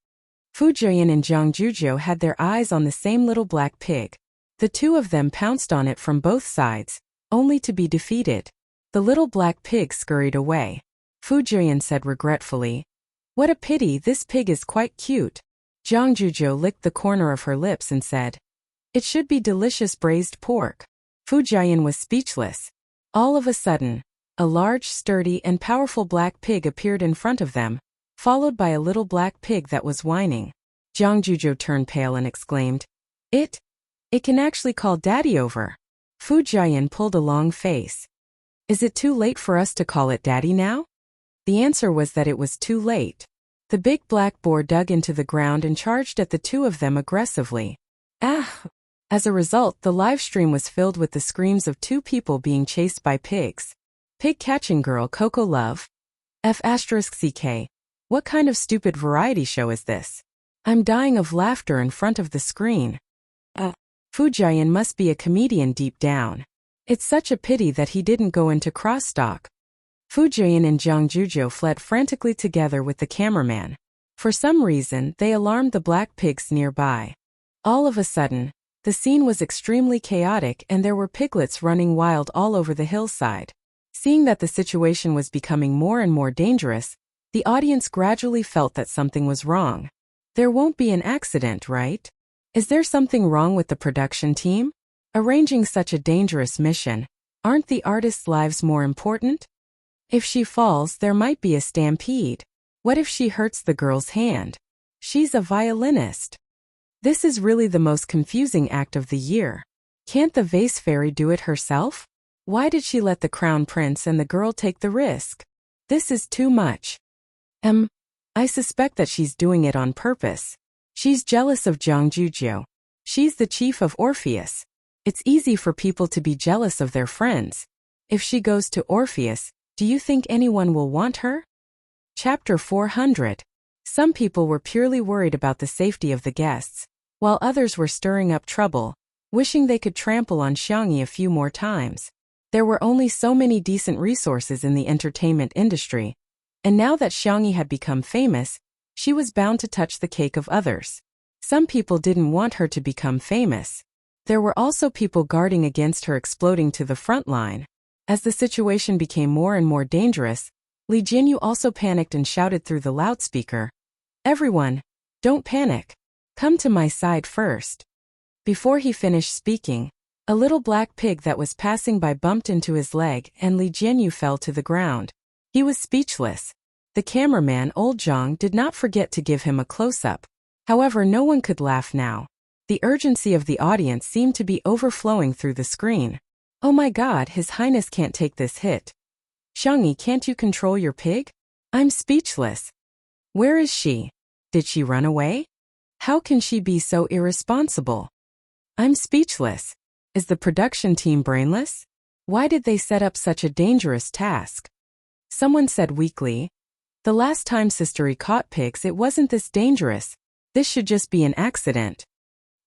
Fu Jian and Zhang Zhuzhou had their eyes on the same little black pig. The two of them pounced on it from both sides, only to be defeated. The little black pig scurried away. Fu Jian said regretfully. What a pity, this pig is quite cute. Zhang Zhuzhou licked the corner of her lips and said. It should be delicious braised pork. Fu Jian was speechless. All of a sudden, a large, sturdy, and powerful black pig appeared in front of them, followed by a little black pig that was whining. Zhang Zhuzhou turned pale and exclaimed. It can actually call Daddy over. Fu Jian pulled a long face. Is it too late for us to call it Daddy now? The answer was that it was too late. The big black boar dug into the ground and charged at the two of them aggressively. Ah! As a result, the live stream was filled with the screams of two people being chased by pigs. Pig catching girl Coco Love. F***ck. What kind of stupid variety show is this? I'm dying of laughter in front of the screen. Fu Jian must be a comedian deep down. It's such a pity that he didn't go into crosstalk. Fu Jian and Zhang Zhuzhou fled frantically together with the cameraman. For some reason, they alarmed the black pigs nearby. All of a sudden, the scene was extremely chaotic and there were piglets running wild all over the hillside. Seeing that the situation was becoming more and more dangerous, the audience gradually felt that something was wrong. There won't be an accident, right? Is there something wrong with the production team? Arranging such a dangerous mission, aren't the artists' lives more important? If she falls, there might be a stampede. What if she hurts the girl's hand? She's a violinist. This is really the most confusing act of the year. Can't the vase fairy do it herself? Why did she let the crown prince and the girl take the risk? This is too much. I suspect that she's doing it on purpose. She's jealous of Zhang Zhuzhou. She's the chief of Orpheus. It's easy for people to be jealous of their friends. If she goes to Orpheus, do you think anyone will want her? Chapter 400. Some people were purely worried about the safety of the guests, while others were stirring up trouble, wishing they could trample on Xiangyi a few more times. There were only so many decent resources in the entertainment industry, and now that Xiangyi had become famous, she was bound to touch the cake of others. Some people didn't want her to become famous. There were also people guarding against her exploding to the front line. As the situation became more and more dangerous, Li Jinyu also panicked and shouted through the loudspeaker, "Everyone, don't panic. Come to my side first." Before he finished speaking, a little black pig that was passing by bumped into his leg and Li Jinyu fell to the ground. He was speechless. The cameraman, Old Zhang, did not forget to give him a close-up. However, no one could laugh now. The urgency of the audience seemed to be overflowing through the screen. Oh my God, His Highness can't take this hit. Xiangyi, can't you control your pig? I'm speechless. Where is she? Did she run away? How can she be so irresponsible? I'm speechless. Is the production team brainless? Why did they set up such a dangerous task? Someone said weakly, "The last time Sistery caught pigs, it wasn't this dangerous. This should just be an accident."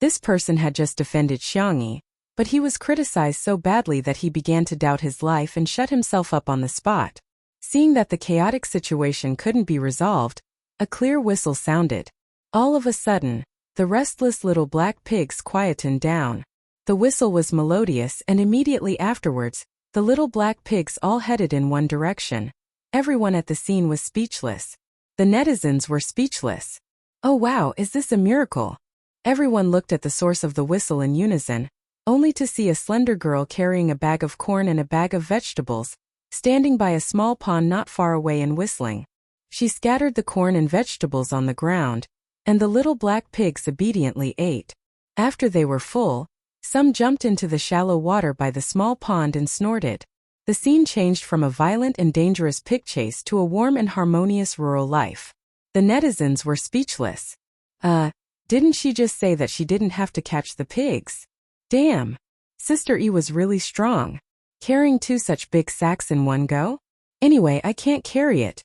This person had just defended Xiangyi, but he was criticized so badly that he began to doubt his life and shut himself up on the spot. Seeing that the chaotic situation couldn't be resolved, a clear whistle sounded. All of a sudden, the restless little black pigs quietened down. The whistle was melodious and immediately afterwards, the little black pigs all headed in one direction. Everyone at the scene was speechless. The netizens were speechless. Oh wow, is this a miracle? Everyone looked at the source of the whistle in unison, only to see a slender girl carrying a bag of corn and a bag of vegetables, standing by a small pond not far away and whistling. She scattered the corn and vegetables on the ground, and the little black pigs obediently ate. After they were full, some jumped into the shallow water by the small pond and snorted. The scene changed from a violent and dangerous pig chase to a warm and harmonious rural life. The netizens were speechless. Didn't she just say that she didn't have to catch the pigs? Damn. Sister E was really strong. Carrying 2 such big sacks in one go? Anyway, I can't carry it.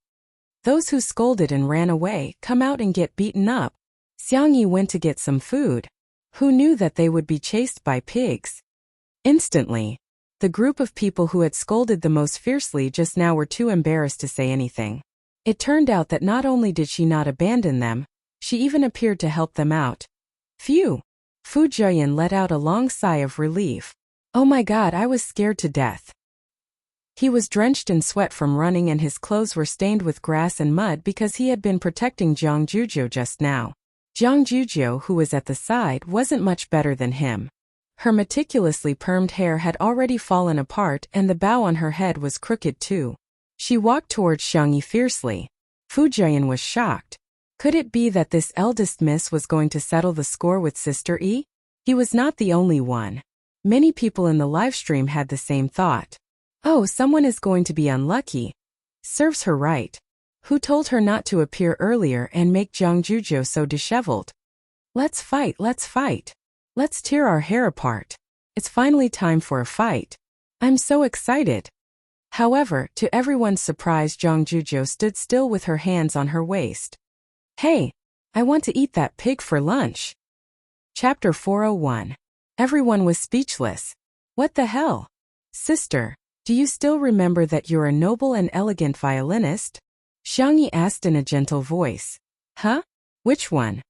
Those who scolded and ran away come out and get beaten up. Xiang Yi went to get some food. Who knew that they would be chased by pigs? Instantly, the group of people who had scolded the most fiercely just now were too embarrassed to say anything. It turned out that not only did she not abandon them, she even appeared to help them out. Phew! Fu Jiayan let out a long sigh of relief. Oh my god, I was scared to death. He was drenched in sweat from running and his clothes were stained with grass and mud because he had been protecting Jiang Juzhou just now. Jiang Juzhou, who was at the side, wasn't much better than him. Her meticulously permed hair had already fallen apart and the bow on her head was crooked too. She walked towards Xiang Yi fiercely. Fu Jiayan was shocked. Could it be that this eldest miss was going to settle the score with Sister E? He was not the only one. Many people in the livestream had the same thought. Oh, someone is going to be unlucky. Serves her right. Who told her not to appear earlier and make Jiang Juzhou so disheveled? Let's fight, let's fight. Let's tear our hair apart. It's finally time for a fight. I'm so excited. However, to everyone's surprise, Jiang Juzhou stood still with her hands on her waist. Hey, I want to eat that pig for lunch. Chapter 401. Everyone was speechless. What the hell? Sister, do you still remember that you're a noble and elegant violinist? Xiang Yi asked in a gentle voice. Huh? Which one?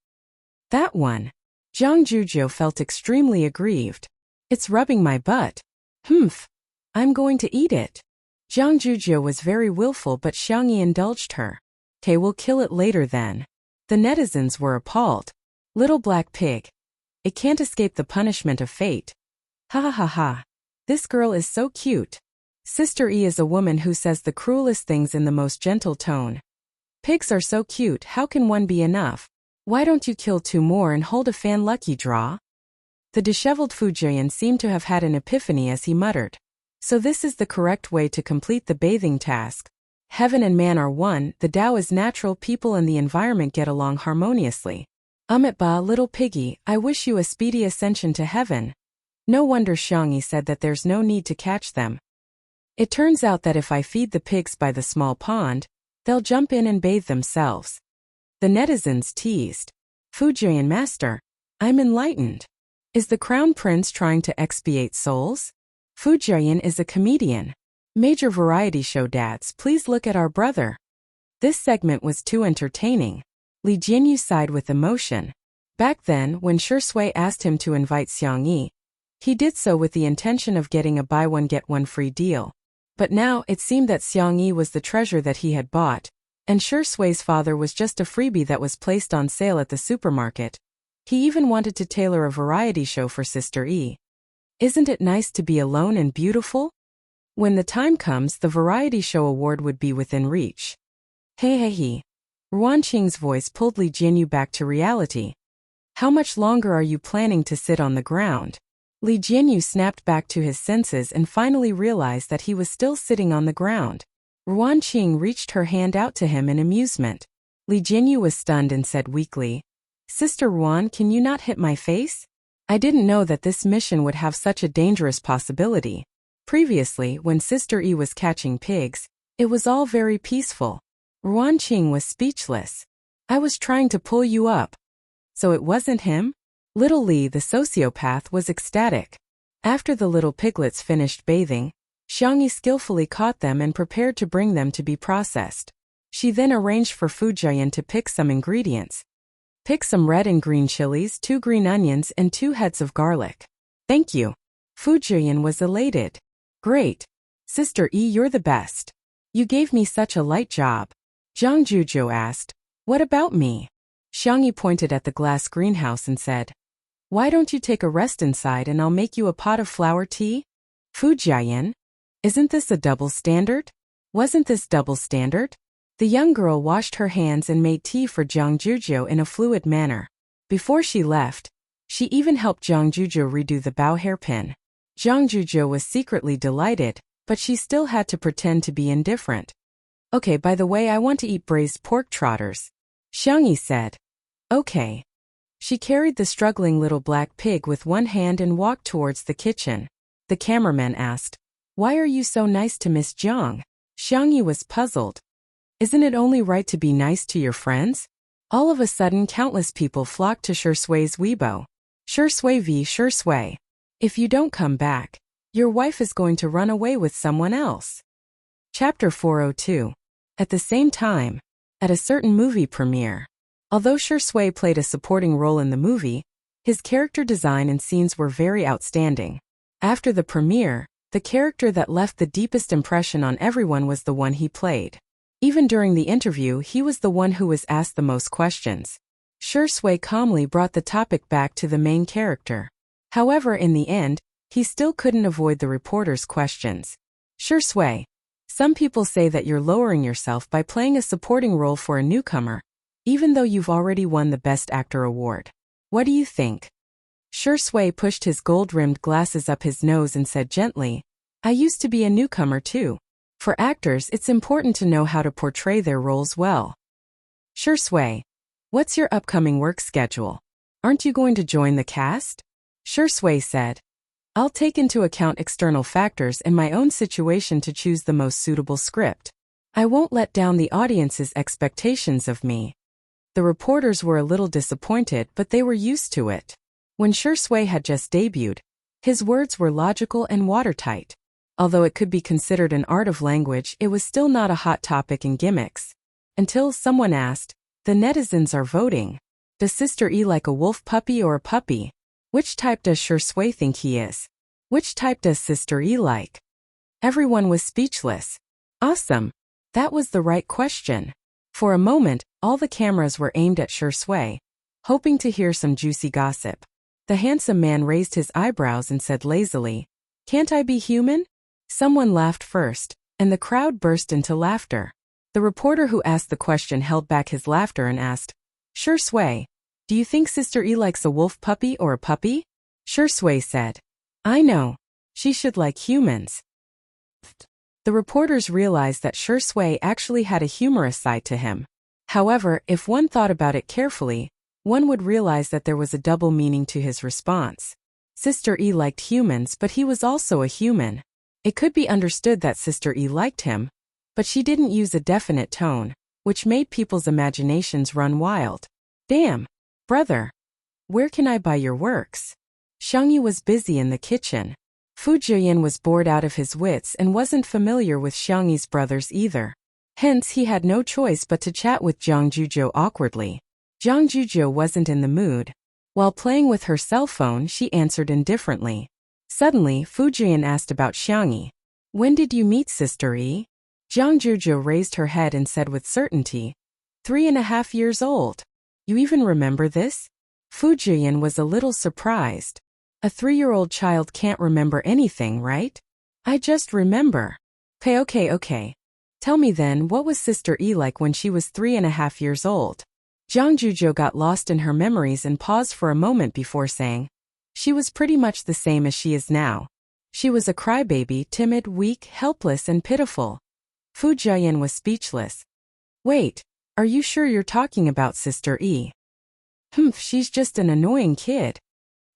That one. Jiang Juzhou felt extremely aggrieved. It's rubbing my butt. Humph. I'm going to eat it. Jiang Juzhou was very willful but Xiang Yi indulged her. Okay, we'll kill it later then. The netizens were appalled. Little black pig. It can't escape the punishment of fate. Ha ha ha ha. This girl is so cute. Sister E is a woman who says the cruelest things in the most gentle tone. Pigs are so cute, how can one be enough? Why don't you kill 2 more and hold a fan lucky draw? The disheveled Fu Jiayan seemed to have had an epiphany as he muttered. So this is the correct way to complete the bathing task. Heaven and man are one, the Tao is natural, people and the environment get along harmoniously. Ba, little piggy, I wish you a speedy ascension to heaven. No wonder Xiang Yi said that there's no need to catch them. It turns out that if I feed the pigs by the small pond, they'll jump in and bathe themselves. The netizens teased. Fu Jiayan master, I'm enlightened. Is the crown prince trying to expiate souls? Fu Jiayan is a comedian. Major variety show dads, please look at our brother. This segment was too entertaining. Li Jianyu sighed with emotion. Back then, when Shi Sui asked him to invite Xiang Yi, he did so with the intention of getting a buy one get one free deal. But now, it seemed that Xiang Yi was the treasure that he had bought, and Shi Sui's father was just a freebie that was placed on sale at the supermarket. He even wanted to tailor a variety show for Sister E. Isn't it nice to be alone and beautiful? When the time comes, the variety show award would be within reach. Hey. Ruan Qing's voice pulled Li Jianyu back to reality. How much longer are you planning to sit on the ground? Li Jianyu snapped back to his senses and finally realized that he was still sitting on the ground. Ruan Qing reached her hand out to him in amusement. Li Jianyu was stunned and said weakly, Sister Ruan, can you not hit my face? I didn't know that this mission would have such a dangerous possibility. Previously, when Sister E was catching pigs, it was all very peaceful. Ruan Qing was speechless. I was trying to pull you up. So it wasn't him? Little Li, the sociopath, was ecstatic. After the little piglets finished bathing, Xiang Yi skillfully caught them and prepared to bring them to be processed. She then arranged for Fu Jiayan to pick some ingredients. Pick some red and green chilies, 2 green onions and 2 heads of garlic. Thank you. Fu Jiayan was elated. Great. Sister E, you're the best. You gave me such a light job. Zhang Juzhou asked. What about me? Xiang Yi pointed at the glass greenhouse and said, why don't you take a rest inside and I'll make you a pot of flower tea? Fu Jiayan? Isn't this a double standard? Wasn't this double standard? The young girl washed her hands and made tea for Zhang Juzhou in a fluid manner. Before she left, she even helped Zhang Juzhou redo the bow hairpin. Zhang Juzhou was secretly delighted, but she still had to pretend to be indifferent. Okay, by the way, I want to eat braised pork trotters, Xiang Yi said. Okay. She carried the struggling little black pig with one hand and walked towards the kitchen. The cameraman asked, why are you so nice to Miss Jiang? Xiang Yi was puzzled. Isn't it only right to be nice to your friends? All of a sudden, countless people flocked to Shui's Weibo. Shui v Shui. If you don't come back, your wife is going to run away with someone else. Chapter 402. At the same time, at a certain movie premiere. Although Shui played a supporting role in the movie, his character design and scenes were very outstanding. After the premiere, the character that left the deepest impression on everyone was the one he played. Even during the interview, he was the one who was asked the most questions. Shui calmly brought the topic back to the main character. However, in the end, he still couldn't avoid the reporter's questions. Shui, some people say that you're lowering yourself by playing a supporting role for a newcomer, even though you've already won the Best Actor award. What do you think? Shui pushed his gold-rimmed glasses up his nose and said gently, I used to be a newcomer too. For actors, it's important to know how to portray their roles well. Shui, what's your upcoming work schedule? Aren't you going to join the cast? Shui said, I'll take into account external factors and my own situation to choose the most suitable script. I won't let down the audience's expectations of me. The reporters were a little disappointed, but they were used to it. When Shui had just debuted, his words were logical and watertight. Although it could be considered an art of language, it was still not a hot topic in gimmicks. Until someone asked, the netizens are voting. Does Sister E like a wolf puppy or a puppy? Which type does Shui think he is? Which type does Sister E like? Everyone was speechless. Awesome. That was the right question. For a moment, all the cameras were aimed at Shui, hoping to hear some juicy gossip. The handsome man raised his eyebrows and said lazily, Can't I be human? Someone laughed first, and the crowd burst into laughter. The reporter who asked the question held back his laughter and asked, Shui, do you think Sister E likes a wolf puppy or a puppy? Shui said, I know. She should like humans. The reporters realized that Shui actually had a humorous side to him. However, if one thought about it carefully, one would realize that there was a double meaning to his response. Sister E liked humans, but he was also a human. It could be understood that Sister E liked him, but she didn't use a definite tone, which made people's imaginations run wild. Damn, brother. Where can I buy your works? Xiang Yi was busy in the kitchen. Fu Jiayan was bored out of his wits and wasn't familiar with Xiang Yi's brothers either. Hence, he had no choice but to chat with Zhang Juzhou awkwardly. Zhang Juzhou wasn't in the mood. While playing with her cell phone, she answered indifferently. Suddenly, Fu Jiayan asked about Xiang Yi. When did you meet Sister E? Zhang Juzhou raised her head and said with certainty, 3.5 years old. You even remember this? Fu Jiayan was a little surprised. A 3-year-old child can't remember anything, right? I just remember. Okay. Tell me then, what was Sister E like when she was 3.5 years old? Zhang Juzhou got lost in her memories and paused for a moment before saying, she was pretty much the same as she is now. She was a crybaby, timid, weak, helpless, and pitiful. Fu Jiayan was speechless. Wait, are you sure you're talking about Sister E? She's just an annoying kid.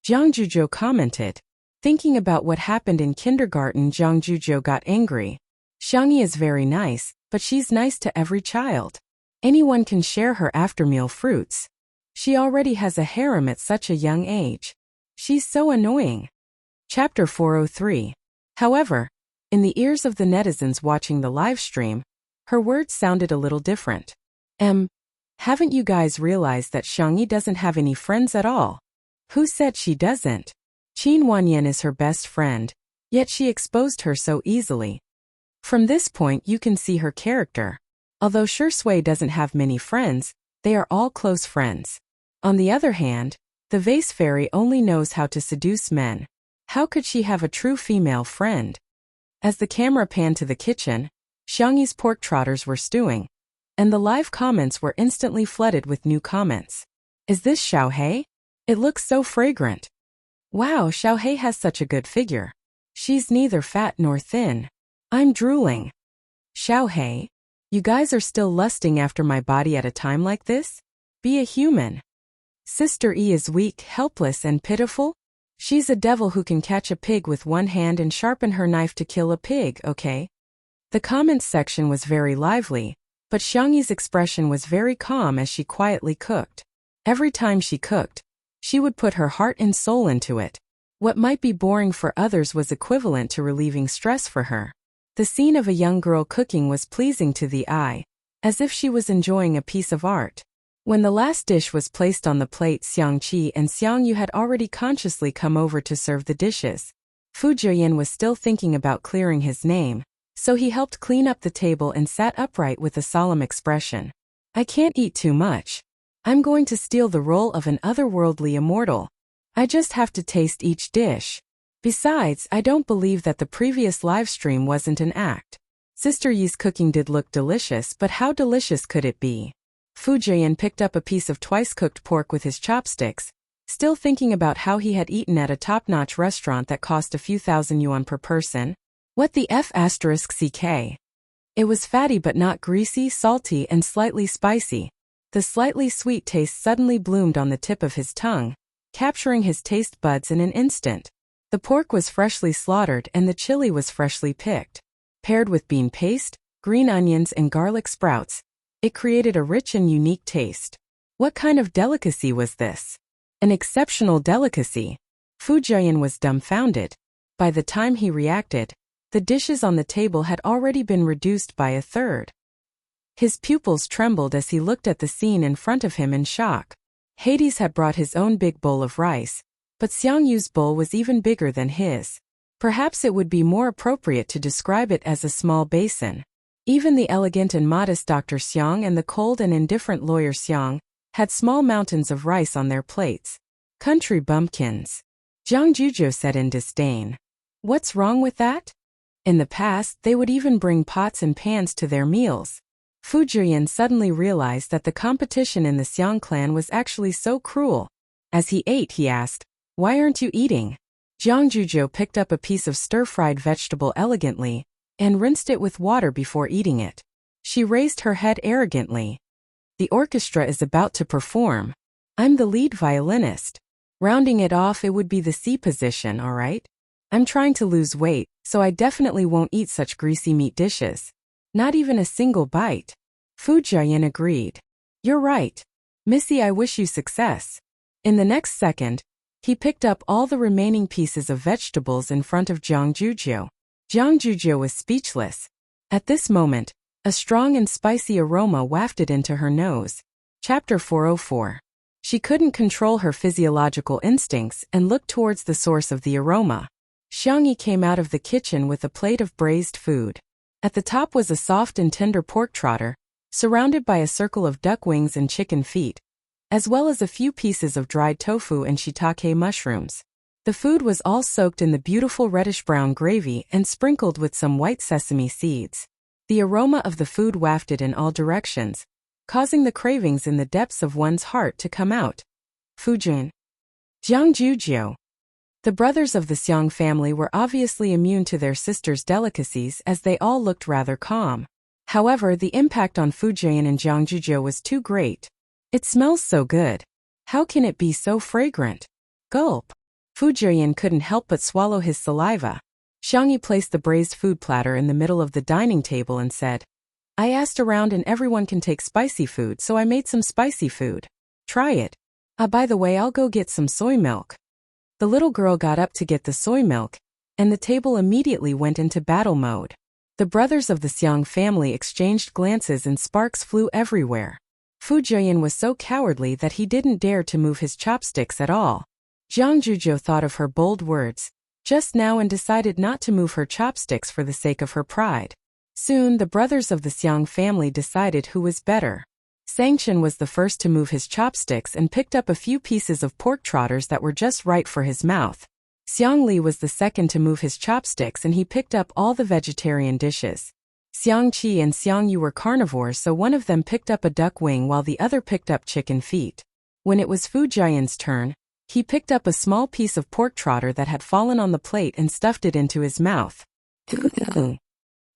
Zhang Juzhou commented. Thinking about what happened in kindergarten, Zhang Juzhou got angry. Xiang Yi is very nice, but she's nice to every child. Anyone can share her after-meal fruits. She already has a harem at such a young age. She's so annoying. Chapter 403. However, in the ears of the netizens watching the live stream, her words sounded a little different. Haven't you guys realized that Xiang Yi doesn't have any friends at all? Who said she doesn't? Qin Wanyan is her best friend, yet she exposed her so easily. From this point you can see her character. Although Shui doesn't have many friends, they are all close friends. On the other hand, the vase fairy only knows how to seduce men. How could she have a true female friend? As the camera panned to the kitchen, Xiangyi's pork trotters were stewing, and the live comments were instantly flooded with new comments. Is this Xiaohei? It looks so fragrant. Wow, Xiaohei has such a good figure. She's neither fat nor thin. I'm drooling. Xiaohei, you guys are still lusting after my body at a time like this? Be a human. Sister E is weak, helpless, and pitiful? She's a devil who can catch a pig with one hand and sharpen her knife to kill a pig, okay? The comments section was very lively, but Xiangyi's expression was very calm as she quietly cooked. Every time she cooked, she would put her heart and soul into it. What might be boring for others was equivalent to relieving stress for her. The scene of a young girl cooking was pleasing to the eye, as if she was enjoying a piece of art. When the last dish was placed on the plate, Xiang Qi and Xiang Yu had already consciously come over to serve the dishes. Fu Zhiyan was still thinking about clearing his name, so he helped clean up the table and sat upright with a solemn expression. I can't eat too much. I'm going to steal the role of an otherworldly immortal. I just have to taste each dish. Besides, I don't believe that the previous live stream wasn't an act. Sister Yi's cooking did look delicious, but how delicious could it be? Fu Zhiyan picked up a piece of twice-cooked pork with his chopsticks, still thinking about how he had eaten at a top-notch restaurant that cost a few thousand yuan per person. What the F***ck? It was fatty but not greasy, salty, and slightly spicy. The slightly sweet taste suddenly bloomed on the tip of his tongue, capturing his taste buds in an instant. The pork was freshly slaughtered and the chili was freshly picked. Paired with bean paste, green onions, and garlic sprouts, it created a rich and unique taste. What kind of delicacy was this? An exceptional delicacy. Fu Zhiyan was dumbfounded. By the time he reacted, the dishes on the table had already been reduced by a third. His pupils trembled as he looked at the scene in front of him in shock. Hades had brought his own big bowl of rice, but Xiang Yu's bowl was even bigger than his. Perhaps it would be more appropriate to describe it as a small basin. Even the elegant and modest Dr. Xiang and the cold and indifferent lawyer Xiang had small mountains of rice on their plates. Country bumpkins. Jiang Jujo said in disdain. What's wrong with that? In the past, they would even bring pots and pans to their meals. Fu Zhiyan suddenly realized that the competition in the Xiang clan was actually so cruel. As he ate, he asked, "Why aren't you eating?" Jiang Jujo picked up a piece of stir-fried vegetable elegantly and rinsed it with water before eating it. She raised her head arrogantly. The orchestra is about to perform. I'm the lead violinist. Rounding it off, it would be the C position, all right? I'm trying to lose weight, so I definitely won't eat such greasy meat dishes. Not even a single bite. Fu Zhiyan agreed. You're right. Missy, I wish you success. In the next second, he picked up all the remaining pieces of vegetables in front of Jiang Jujo. Jiang Jujo was speechless. At this moment, a strong and spicy aroma wafted into her nose. Chapter 404. She couldn't control her physiological instincts and looked towards the source of the aroma. Xiangyi came out of the kitchen with a plate of braised food. At the top was a soft and tender pork trotter, surrounded by a circle of duck wings and chicken feet, as well as a few pieces of dried tofu and shiitake mushrooms. The food was all soaked in the beautiful reddish-brown gravy and sprinkled with some white sesame seeds. The aroma of the food wafted in all directions, causing the cravings in the depths of one's heart to come out. Fujin. Jiang Jujo. The brothers of the Xiang family were obviously immune to their sister's delicacies as they all looked rather calm. However, the impact on Fu Zhiyan and Jiang Jujo was too great. It smells so good. How can it be so fragrant? Gulp. Fu Zhiyan couldn't help but swallow his saliva. Xiangyi placed the braised food platter in the middle of the dining table and said, I asked around and everyone can take spicy food, so I made some spicy food. Try it. By the way, I'll go get some soy milk. The little girl got up to get the soy milk, and the table immediately went into battle mode. The brothers of the Xiang family exchanged glances and sparks flew everywhere. Fu Zhiyan was so cowardly that he didn't dare to move his chopsticks at all. Jiang Jujo thought of her bold words just now and decided not to move her chopsticks for the sake of her pride. Soon the brothers of the Xiang family decided who was better. Sangchen was the first to move his chopsticks and picked up a few pieces of pork trotters that were just right for his mouth. Xiang Li was the second to move his chopsticks and he picked up all the vegetarian dishes. Xiang Qi and Xiang Yu were carnivores, so one of them picked up a duck wing while the other picked up chicken feet. When it was Fu Jian's turn, he picked up a small piece of pork trotter that had fallen on the plate and stuffed it into his mouth.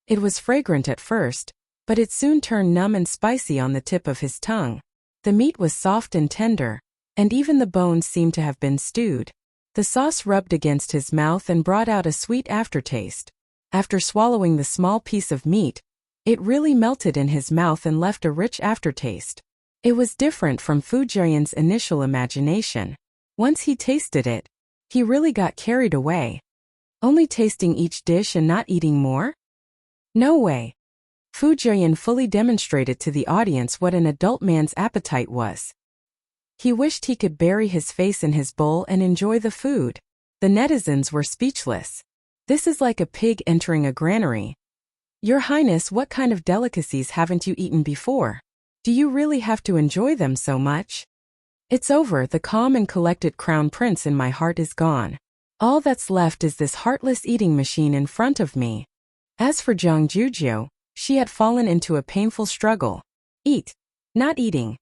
It was fragrant at first, but it soon turned numb and spicy on the tip of his tongue. The meat was soft and tender, and even the bones seemed to have been stewed. The sauce rubbed against his mouth and brought out a sweet aftertaste. After swallowing the small piece of meat, it really melted in his mouth and left a rich aftertaste. It was different from Fu Jian's initial imagination. Once he tasted it, he really got carried away. Only tasting each dish and not eating more? No way. Fu Jian fully demonstrated to the audience what an adult man's appetite was. He wished he could bury his face in his bowl and enjoy the food. The netizens were speechless. This is like a pig entering a granary. Your Highness, what kind of delicacies haven't you eaten before? Do you really have to enjoy them so much? It's over, the calm and collected crown prince in my heart is gone. All that's left is this heartless eating machine in front of me. As for Zhang Juzhou, she had fallen into a painful struggle. Eat. Not eating.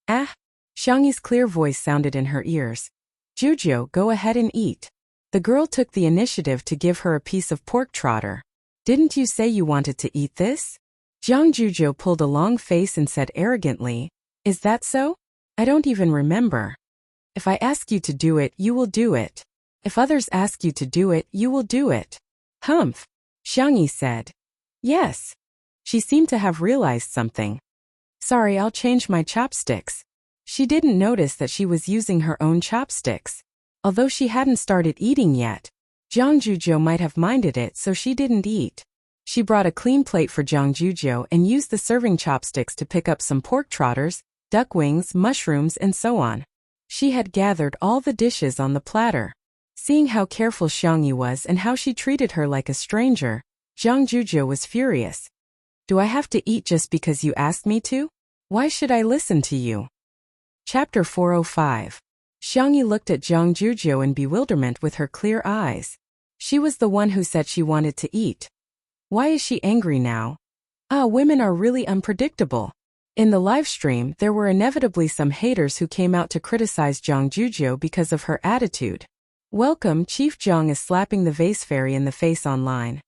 Ah. Xiangyi's clear voice sounded in her ears. Juzhou, go ahead and eat. The girl took the initiative to give her a piece of pork trotter. Didn't you say you wanted to eat this? Zhang Juzhou pulled a long face and said arrogantly, is that so? I don't even remember. If I ask you to do it, you will do it. If others ask you to do it, you will do it. Humph. Xiangyi said. Yes. She seemed to have realized something. Sorry, I'll change my chopsticks. She didn't notice that she was using her own chopsticks. Although she hadn't started eating yet, Zhang Juzhou might have minded it, so she didn't eat. She brought a clean plate for Zhang Juzhou and used the serving chopsticks to pick up some pork trotters, duck wings, mushrooms, and so on. She had gathered all the dishes on the platter. Seeing how careful Xiangyi was and how she treated her like a stranger, Zhang Juzhou was furious. Do I have to eat just because you asked me to? Why should I listen to you? Chapter 405. Xiangyi looked at Zhang Juzhou in bewilderment with her clear eyes. She was the one who said she wanted to eat. Why is she angry now? Women are really unpredictable. In the live stream, there were inevitably some haters who came out to criticize Zhang Juzhou because of her attitude. Welcome, Chief Zhang is slapping the vase fairy in the face online.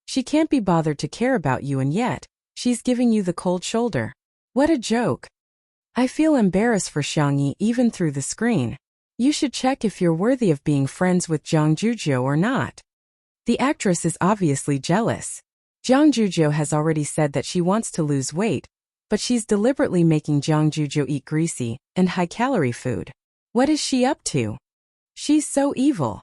She can't be bothered to care about you and yet, she's giving you the cold shoulder. What a joke. I feel embarrassed for Xiangyi even through the screen. You should check if you're worthy of being friends with Zhang Juzhou or not. The actress is obviously jealous. Zhang Juzhou has already said that she wants to lose weight, but she's deliberately making Zhang Juzhou eat greasy and high-calorie food. What is she up to? She's so evil.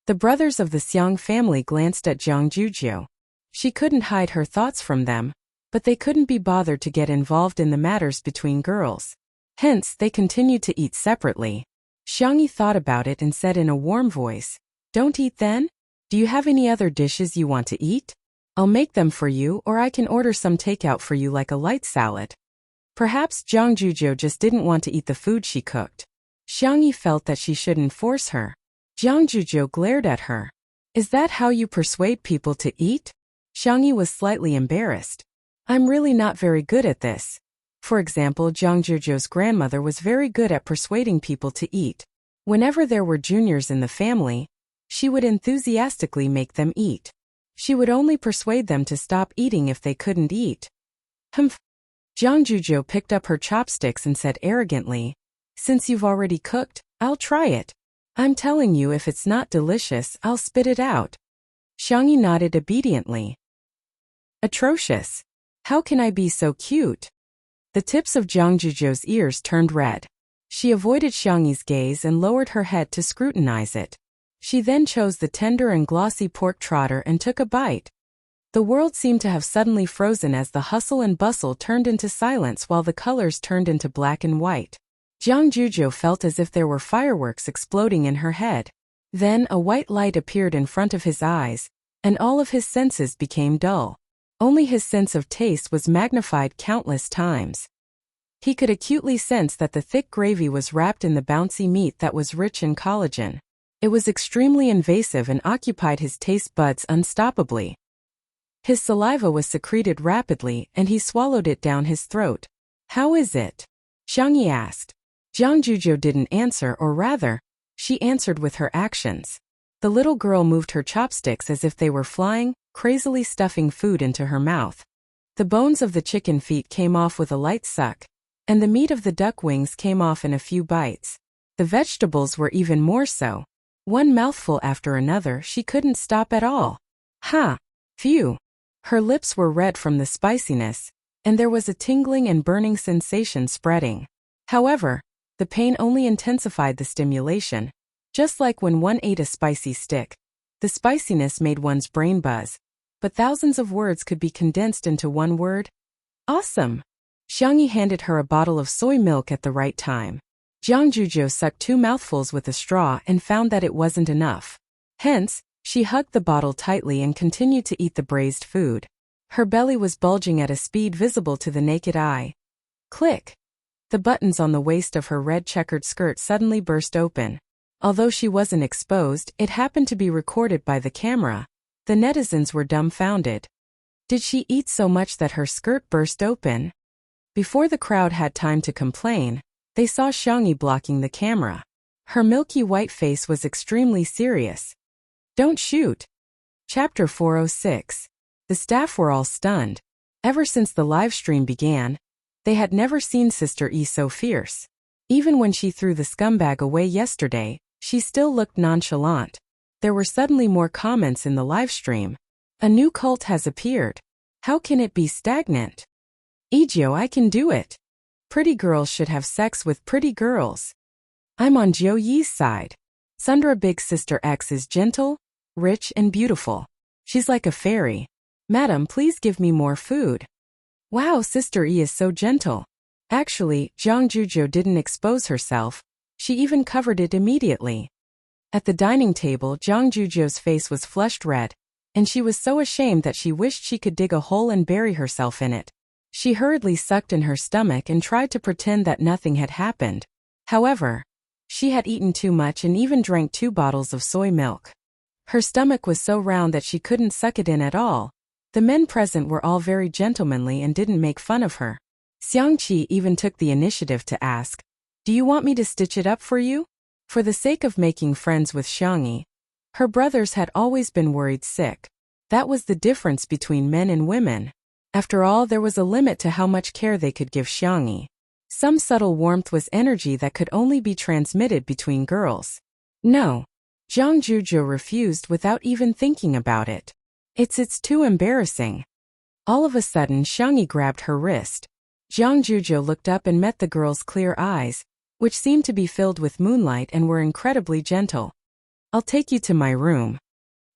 The brothers of the Xiang family glanced at Zhang Juzhou. She couldn't hide her thoughts from them, but they couldn't be bothered to get involved in the matters between girls. Hence, they continued to eat separately. Xiangyi thought about it and said in a warm voice, Don't eat then? Do you have any other dishes you want to eat? I'll make them for you, or I can order some takeout for you like a light salad. Perhaps Zhang Juzhou just didn't want to eat the food she cooked. Xiangyi felt that she shouldn't force her. Zhang Juzhou glared at her. Is that how you persuade people to eat? Xiangyi was slightly embarrassed. I'm really not very good at this. For example, Zhang Juzhou's grandmother was very good at persuading people to eat. Whenever there were juniors in the family, she would enthusiastically make them eat. She would only persuade them to stop eating if they couldn't eat. Humph. Zhang Juzhou picked up her chopsticks and said arrogantly, Since you've already cooked, I'll try it. I'm telling you, if it's not delicious, I'll spit it out. Xiangyi nodded obediently. Atrocious. How can I be so cute? The tips of Zhang Juzhou's ears turned red. She avoided Xiangyi's gaze and lowered her head to scrutinize it. She then chose the tender and glossy pork trotter and took a bite. The world seemed to have suddenly frozen as the hustle and bustle turned into silence while the colors turned into black and white. Zhang Juzhou felt as if there were fireworks exploding in her head. Then a white light appeared in front of his eyes, and all of his senses became dull. Only his sense of taste was magnified countless times. He could acutely sense that the thick gravy was wrapped in the bouncy meat that was rich in collagen. It was extremely invasive and occupied his taste buds unstoppably. His saliva was secreted rapidly and he swallowed it down his throat. "How is it?" Xiangyi asked. Jiang Zhuzhou didn't answer, or rather, she answered with her actions. The little girl moved her chopsticks as if they were flying, crazily stuffing food into her mouth. The bones of the chicken feet came off with a light suck, and the meat of the duck wings came off in a few bites. The vegetables were even more so. One mouthful after another, she couldn't stop at all. Ha! Phew! Her lips were red from the spiciness, and there was a tingling and burning sensation spreading. However, the pain only intensified the stimulation. Just like when one ate a spicy stick, the spiciness made one's brain buzz. But thousands of words could be condensed into one word. Awesome! Xiangyi handed her a bottle of soy milk at the right time. Jiang Zhuzhou sucked 2 mouthfuls with a straw and found that it wasn't enough. Hence, she hugged the bottle tightly and continued to eat the braised food. Her belly was bulging at a speed visible to the naked eye. Click! The buttons on the waist of her red checkered skirt suddenly burst open. Although she wasn't exposed, it happened to be recorded by the camera. The netizens were dumbfounded. Did she eat so much that her skirt burst open? Before the crowd had time to complain, they saw Xiangyi blocking the camera. Her milky white face was extremely serious. Don't shoot. Chapter 406. The staff were all stunned. Ever since the live stream began, they had never seen Sister E so fierce. Even when she threw the scumbag away yesterday, she still looked nonchalant. There were suddenly more comments in the live stream. A new cult has appeared. How can it be stagnant? Ijio, I can do it. Pretty girls should have sex with pretty girls. I'm on Jiu Yi's side. Sundra Big Sister X is gentle, rich and beautiful. She's like a fairy. Madam, please give me more food. Wow, Sister E is so gentle. Actually, Jiang Zhuzhou didn't expose herself. She even covered it immediately. At the dining table, Jiang Zhuzhou's face was flushed red, and she was so ashamed that she wished she could dig a hole and bury herself in it. She hurriedly sucked in her stomach and tried to pretend that nothing had happened. However, she had eaten too much and even drank 2 bottles of soy milk. Her stomach was so round that she couldn't suck it in at all. The men present were all very gentlemanly and didn't make fun of her. Xiangqi even took the initiative to ask, "Do you want me to stitch it up for you?" For the sake of making friends with Xiangyi. Her brothers had always been worried sick. That was the difference between men and women. After all, there was a limit to how much care they could give Xiangyi. Some subtle warmth was energy that could only be transmitted between girls. No. Jiang Zhuzhou refused without even thinking about it. It's too embarrassing. All of a sudden, Xiangyi grabbed her wrist. Jiang Zhuzhou looked up and met the girl's clear eyes, which seemed to be filled with moonlight and were incredibly gentle. "I'll take you to my room."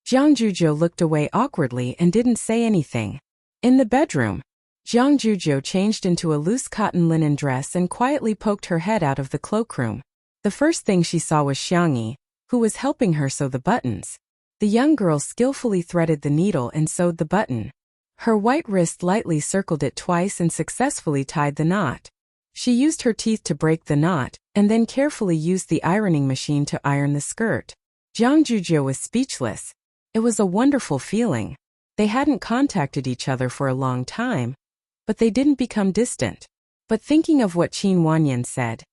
Jiang Zhuzhou looked away awkwardly and didn't say anything. In the bedroom, Jiang Zhuzhou changed into a loose cotton linen dress and quietly poked her head out of the cloakroom. The first thing she saw was Xiangyi, who was helping her sew the buttons. The young girl skillfully threaded the needle and sewed the button. Her white wrist lightly circled it twice and successfully tied the knot. She used her teeth to break the knot, and then carefully used the ironing machine to iron the skirt. Jiang Zhuzhou was speechless. It was a wonderful feeling. They hadn't contacted each other for a long time, but they didn't become distant. But thinking of what Qin Wanyan said,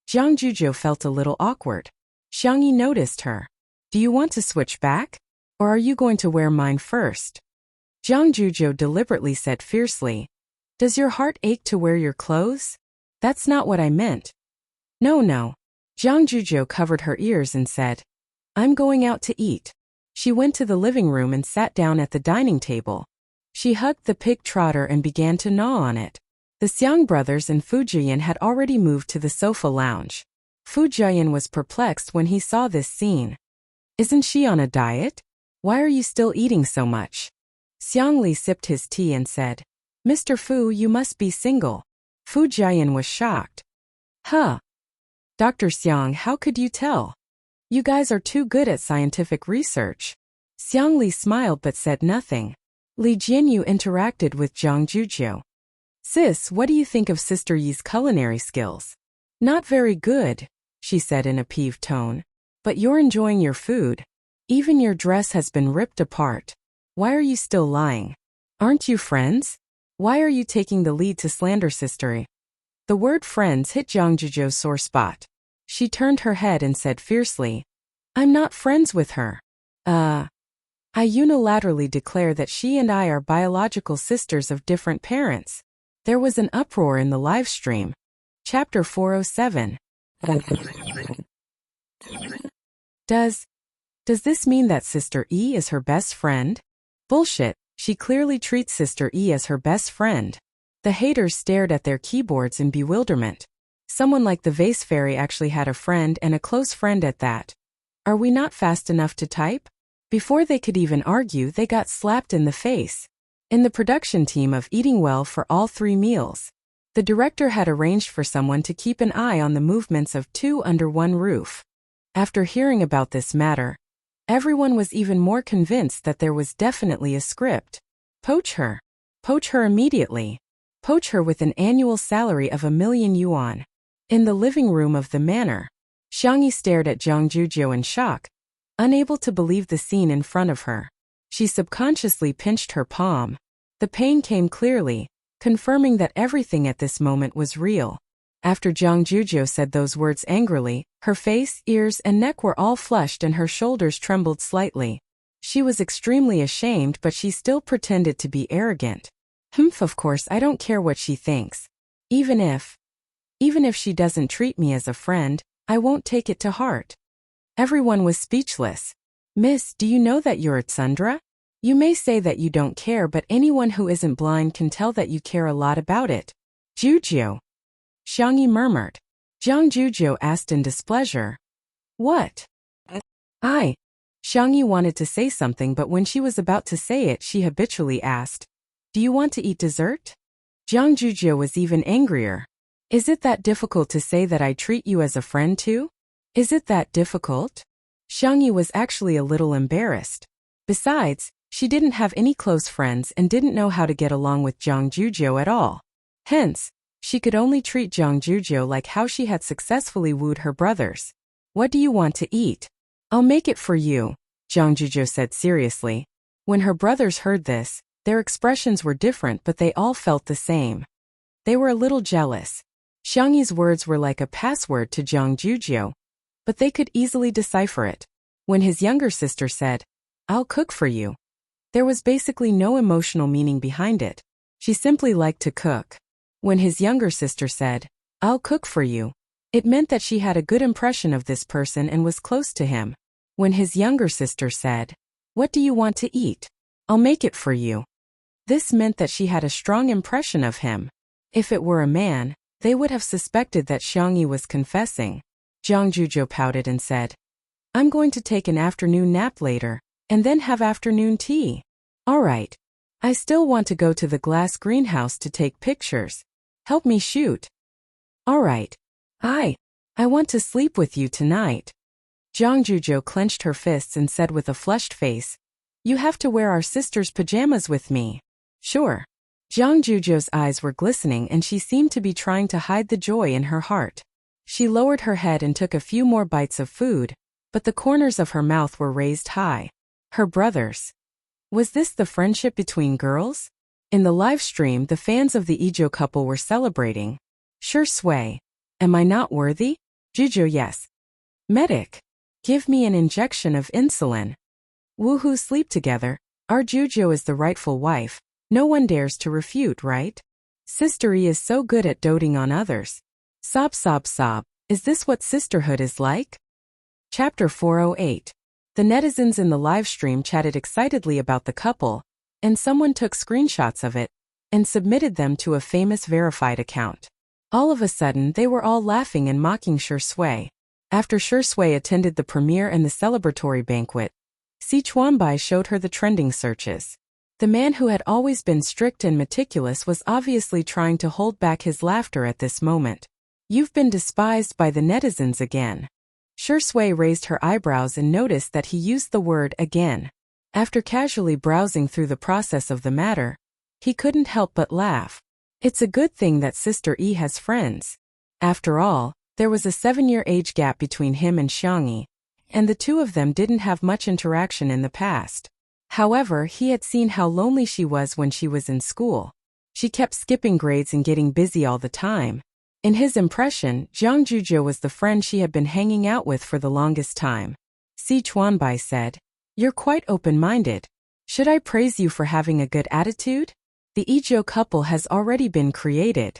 Jiang Zhuzhou felt a little awkward. Xiangyi noticed her. "Do you want to switch back? Or are you going to wear mine first?" Jiang Zhuzhou deliberately said fiercely, "Does your heart ache to wear your clothes? That's not what I meant." No. Jiang Zhuzhou covered her ears and said, "I'm going out to eat." She went to the living room and sat down at the dining table. She hugged the pig trotter and began to gnaw on it. The Xiang brothers and Fu Jian had already moved to the sofa lounge. Fu Jian was perplexed when he saw this scene. "Isn't she on a diet? Why are you still eating so much?" Xiang Li sipped his tea and said, "Mr. Fu, you must be single." Fu Jian was shocked. "Huh? Dr. Xiang, how could you tell? You guys are too good at scientific research." Xiang Li smiled but said nothing. Li Jianyu interacted with Zhang Juzhou. Sis, what do you think of Sister Yi's culinary skills? Not very good, she said in a peeved tone. But you're enjoying your food. Even your dress has been ripped apart. Why are you still lying? Aren't you friends? Why are you taking the lead to slander Sister Yi? The word friends hit Zhang Juzhou's sore spot. She turned her head and said fiercely, I'm not friends with her. I unilaterally declare that she and I are biological sisters of different parents. There was an uproar in the live stream. Chapter 407. Does this mean that Sister E is her best friend? Bullshit, she clearly treats Sister E as her best friend. The haters stared at their keyboards in bewilderment. Someone like the Vase Fairy actually had a friend, and a close friend at that. Are we not fast enough to type? Before they could even argue, they got slapped in the face. In the production team of Eating Well for all 3 meals, the director had arranged for someone to keep an eye on the movements of 2 under one roof. After hearing about this matter, everyone was even more convinced that there was definitely a script. Poach her. Poach her immediately. Poach her with an annual salary of 1,000,000 yuan. In the living room of the manor, Xiang Yi stared at Zhang Juzhou in shock, unable to believe the scene in front of her. She subconsciously pinched her palm. The pain came clearly, confirming that everything at this moment was real. After Zhang Juzhou said those words angrily, her face, ears, and neck were all flushed and her shoulders trembled slightly. She was extremely ashamed, but she still pretended to be arrogant. Of course I don't care what she thinks. Even if she doesn't treat me as a friend, I won't take it to heart. Everyone was speechless. Miss, do you know that you're a tsundere? You may say that you don't care, but anyone who isn't blind can tell that you care a lot about it. Juzhou. Xiang Yi murmured. Zhang Juzhou asked in displeasure. What? Xiang Yi wanted to say something, but when she was about to say it, she habitually asked, Do you want to eat dessert? Zhang Juzhou was even angrier. Is it that difficult to say that I treat you as a friend too? Is it that difficult? Xiang Yi was actually a little embarrassed. Besides, she didn't have any close friends and didn't know how to get along with Zhang Juzhou at all. Hence, she could only treat Zhang Juzhou like how she had successfully wooed her brothers. What do you want to eat? I'll make it for you, Zhang Juzhou said seriously. When her brothers heard this, their expressions were different, but they all felt the same. They were a little jealous. Xiang Yi's words were like a password to Zhang Juzhou, but they could easily decipher it. When his younger sister said, I'll cook for you, there was basically no emotional meaning behind it. She simply liked to cook. When his younger sister said, I'll cook for you, it meant that she had a good impression of this person and was close to him. When his younger sister said, What do you want to eat? I'll make it for you, this meant that she had a strong impression of him. If it were a man, they would have suspected that Xiang Yi was confessing. Zhang Juzhou pouted and said, I'm going to take an afternoon nap later, and then have afternoon tea. All right. I still want to go to the glass greenhouse to take pictures. Help me shoot. All right. I want to sleep with you tonight. Zhang Juzhou clenched her fists and said with a flushed face, You have to wear our sister's pajamas with me. Sure. Zhang Juzhou's eyes were glistening and she seemed to be trying to hide the joy in her heart. She lowered her head and took a few more bites of food, but the corners of her mouth were raised high. Her brothers. Was this the friendship between girls? In the live stream, the fans of the Ijo couple were celebrating. Sure Sui. Am I not worthy? Juzhou yes. Medic. Give me an injection of insulin. Woohoo, sleep together. Our Juzhou is the rightful wife. No one dares to refute, right? Sister E is so good at doting on others. Sob sob sob. Is this what sisterhood is like? Chapter 408. The netizens in the live stream chatted excitedly about the couple, and someone took screenshots of it and submitted them to a famous verified account. All of a sudden, they were all laughing and mocking Sure Sui. After Sure Sui attended the premiere and the celebratory banquet, Si Chuanbai showed her the trending searches. The man who had always been strict and meticulous was obviously trying to hold back his laughter at this moment. You've been despised by the netizens again. Sure Sui raised her eyebrows and noticed that he used the word again. After casually browsing through the process of the matter, he couldn't help but laugh. It's a good thing that Sister E has friends. After all, there was a 7-year age gap between him and Xiangyi, and the two of them didn't have much interaction in the past. However, he had seen how lonely she was when she was in school. She kept skipping grades and getting busy all the time. In his impression, Zhang Zhuzhou was the friend she had been hanging out with for the longest time. Si Chuanbai said, "You're quite open-minded. Should I praise you for having a good attitude? The Izhou couple has already been created."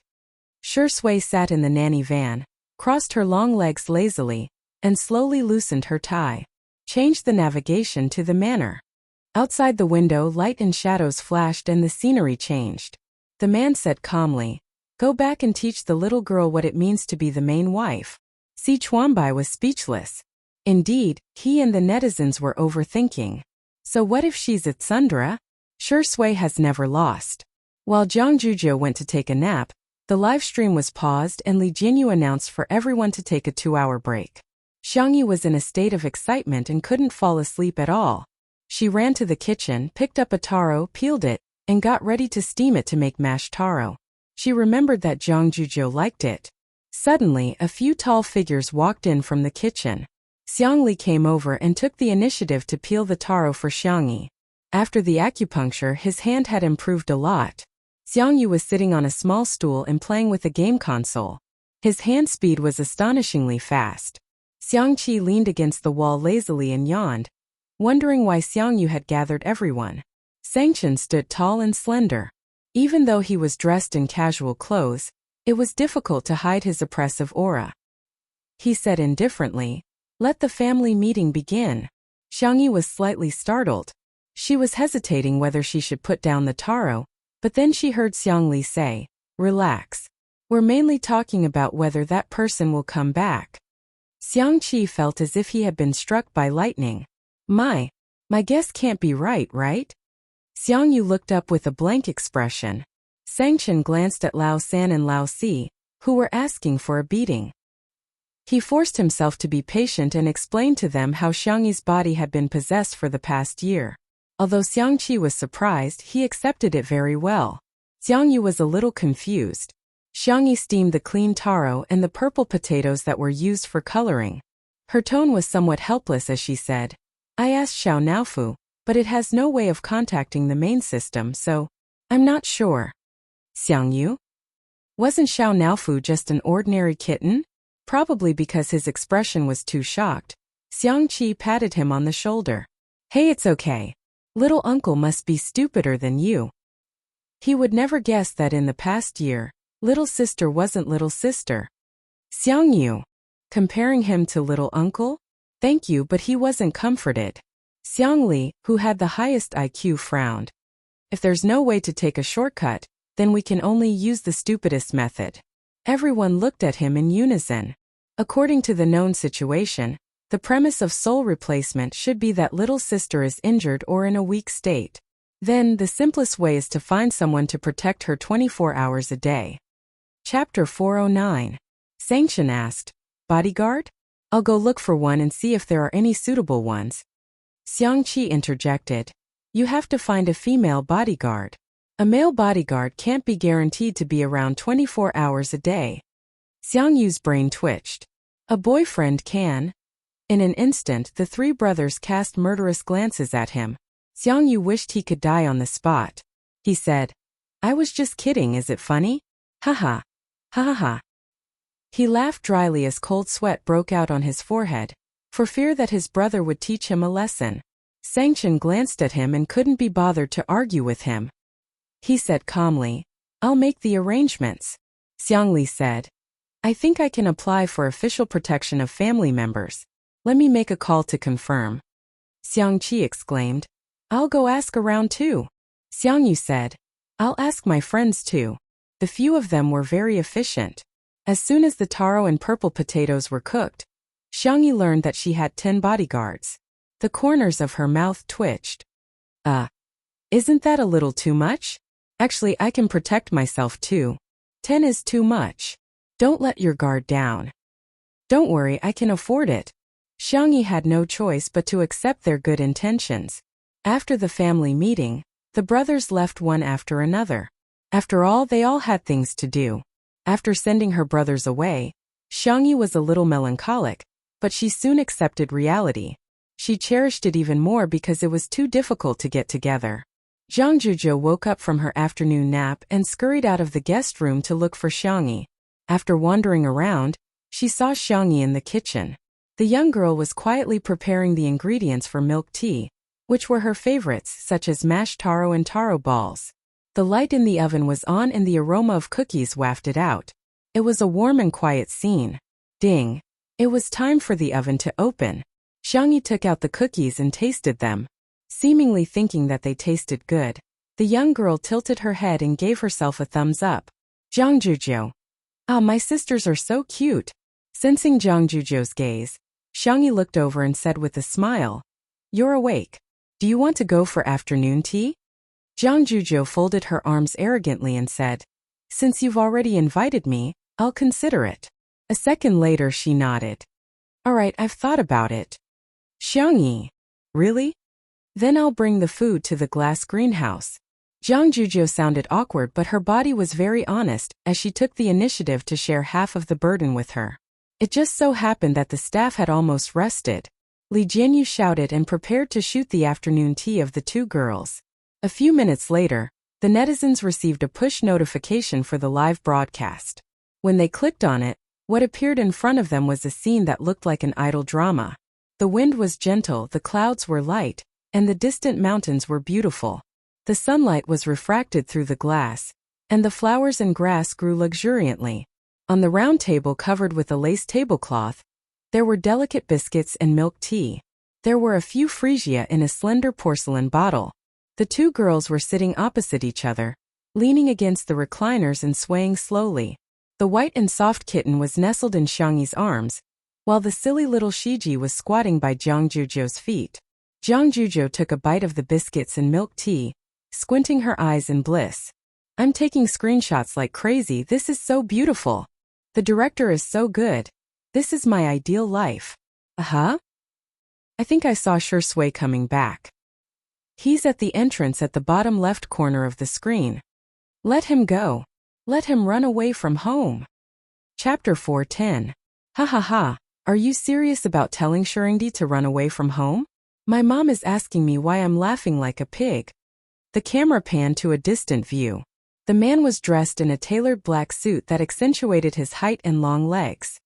Shi Sui sat in the nanny van, crossed her long legs lazily, and slowly loosened her tie. Changed the navigation to the manor. Outside the window, light and shadows flashed and the scenery changed. The man said calmly, "Go back and teach the little girl what it means to be the main wife." Si Chuanbai was speechless. Indeed, he and the netizens were overthinking. So what if she's at Sundra? Shi Sui has never lost. While Zhang Zhuzhou went to take a nap, the live stream was paused and Li Jinyu announced for everyone to take a 2-hour break. Xiangyi was in a state of excitement and couldn't fall asleep at all. She ran to the kitchen, picked up a taro, peeled it, and got ready to steam it to make mashed taro. She remembered that Zhang Zhuzhou liked it. Suddenly, a few tall figures walked in from the kitchen. Xiangli came over and took the initiative to peel the taro for Xiangyi. After the acupuncture, his hand had improved a lot. Xiangyi was sitting on a small stool and playing with a game console. His hand speed was astonishingly fast. Xiangqi leaned against the wall lazily and yawned, wondering why Xiangyu had gathered everyone. Sangchen stood tall and slender. Even though he was dressed in casual clothes, it was difficult to hide his oppressive aura. He said indifferently, "Let the family meeting begin." Xiangyi was slightly startled. She was hesitating whether she should put down the taro, but then she heard Xiangli say, "Relax. We're mainly talking about whether that person will come back." Xiangqi felt as if he had been struck by lightning. My guess can't be right? Xiangyu looked up with a blank expression. Sangchen glanced at Lao San and Lao Si, who were asking for a beating. He forced himself to be patient and explained to them how Xiangyi's body had been possessed for the past year. Although Xiangqi was surprised, he accepted it very well. Xiangyu was a little confused. Xiangyi steamed the clean taro and the purple potatoes that were used for coloring. Her tone was somewhat helpless as she said, "I asked Xiao Naofu, but it has no way of contacting the main system, so I'm not sure." Xiangyu? Wasn't Xiao Naofu just an ordinary kitten? Probably because his expression was too shocked. Xiangqi patted him on the shoulder. "Hey, it's okay. Little uncle must be stupider than you." He would never guess that in the past year, little sister wasn't little sister. Xiangyu. Comparing him to little uncle? Thank you, but he wasn't comforted. Xiangli, who had the highest IQ, frowned. "If there's no way to take a shortcut, then we can only use the stupidest method." Everyone looked at him in unison. According to the known situation, the premise of soul replacement should be that little sister is injured or in a weak state. Then, the simplest way is to find someone to protect her 24 hours a day. Chapter 409. Sangchen asked, "Bodyguard? I'll go look for one and see if there are any suitable ones." Xiangqi interjected, "You have to find a female bodyguard. A male bodyguard can't be guaranteed to be around 24 hours a day." Xiangyu's brain twitched. "A boyfriend can." In an instant, the three brothers cast murderous glances at him. Xiangyu wished he could die on the spot. He said, "I was just kidding, is it funny? Haha. Ha ha ha." He laughed dryly as cold sweat broke out on his forehead, for fear that his brother would teach him a lesson. Sangchen glanced at him and couldn't be bothered to argue with him. He said calmly, "I'll make the arrangements." Xiangli said, "I think I can apply for official protection of family members. Let me make a call to confirm." Xiangqi exclaimed, "I'll go ask around too." Xiangyu said, "I'll ask my friends too." The few of them were very efficient. As soon as the taro and purple potatoes were cooked, Xiangyu learned that she had 10 bodyguards. The corners of her mouth twitched. Isn't that a little too much? Actually, I can protect myself too. 10 is too much. Don't let your guard down. Don't worry, I can afford it." Xiangyi had no choice but to accept their good intentions. After the family meeting, the brothers left one after another. After all, they all had things to do. After sending her brothers away, Xiangyi was a little melancholic, but she soon accepted reality. She cherished it even more because it was too difficult to get together. Zhang Zhuzhou woke up from her afternoon nap and scurried out of the guest room to look for Xiangyi. After wandering around, she saw Xiangyi in the kitchen. The young girl was quietly preparing the ingredients for milk tea, which were her favorites, such as mashed taro and taro balls. The light in the oven was on and the aroma of cookies wafted out. It was a warm and quiet scene. Ding! It was time for the oven to open. Xiangyi took out the cookies and tasted them. Seemingly thinking that they tasted good, the young girl tilted her head and gave herself a thumbs up. Zhang Zhuzhou. Ah, my sisters are so cute. Sensing Zhang Zhuzhou's gaze, Xiangyi looked over and said with a smile, "You're awake. Do you want to go for afternoon tea?" Zhang Zhuzhou folded her arms arrogantly and said, "Since you've already invited me, I'll consider it." A second later she nodded. "All right, I've thought about it." Xiangyi. Really? Then I'll bring the food to the glass greenhouse. Zhang Zhuzhou sounded awkward, but her body was very honest as she took the initiative to share half of the burden with her. It just so happened that the staff had almost rested. Li Jianyu shouted and prepared to shoot the afternoon tea of the two girls. A few minutes later, the netizens received a push notification for the live broadcast. When they clicked on it, what appeared in front of them was a scene that looked like an idle drama. The wind was gentle, the clouds were light, and the distant mountains were beautiful. The sunlight was refracted through the glass, and the flowers and grass grew luxuriantly. On the round table covered with a lace tablecloth, there were delicate biscuits and milk tea. There were a few freesia in a slender porcelain bottle. The two girls were sitting opposite each other, leaning against the recliners and swaying slowly. The white and soft kitten was nestled in Xiangyi's arms, while the silly little Shiji was squatting by Zhang Zhuzhou's feet. Zhang Zhuzhou took a bite of the biscuits and milk tea, squinting her eyes in bliss. "I'm taking screenshots like crazy. This is so beautiful. The director is so good. This is my ideal life." Uh-huh. I think I saw Shui coming back. He's at the entrance at the bottom left corner of the screen. Let him go. Let him run away from home. Chapter 410. Ha ha ha. Are you serious about telling Shurindi to run away from home? My mom is asking me why I'm laughing like a pig. The camera panned to a distant view. The man was dressed in a tailored black suit that accentuated his height and long legs.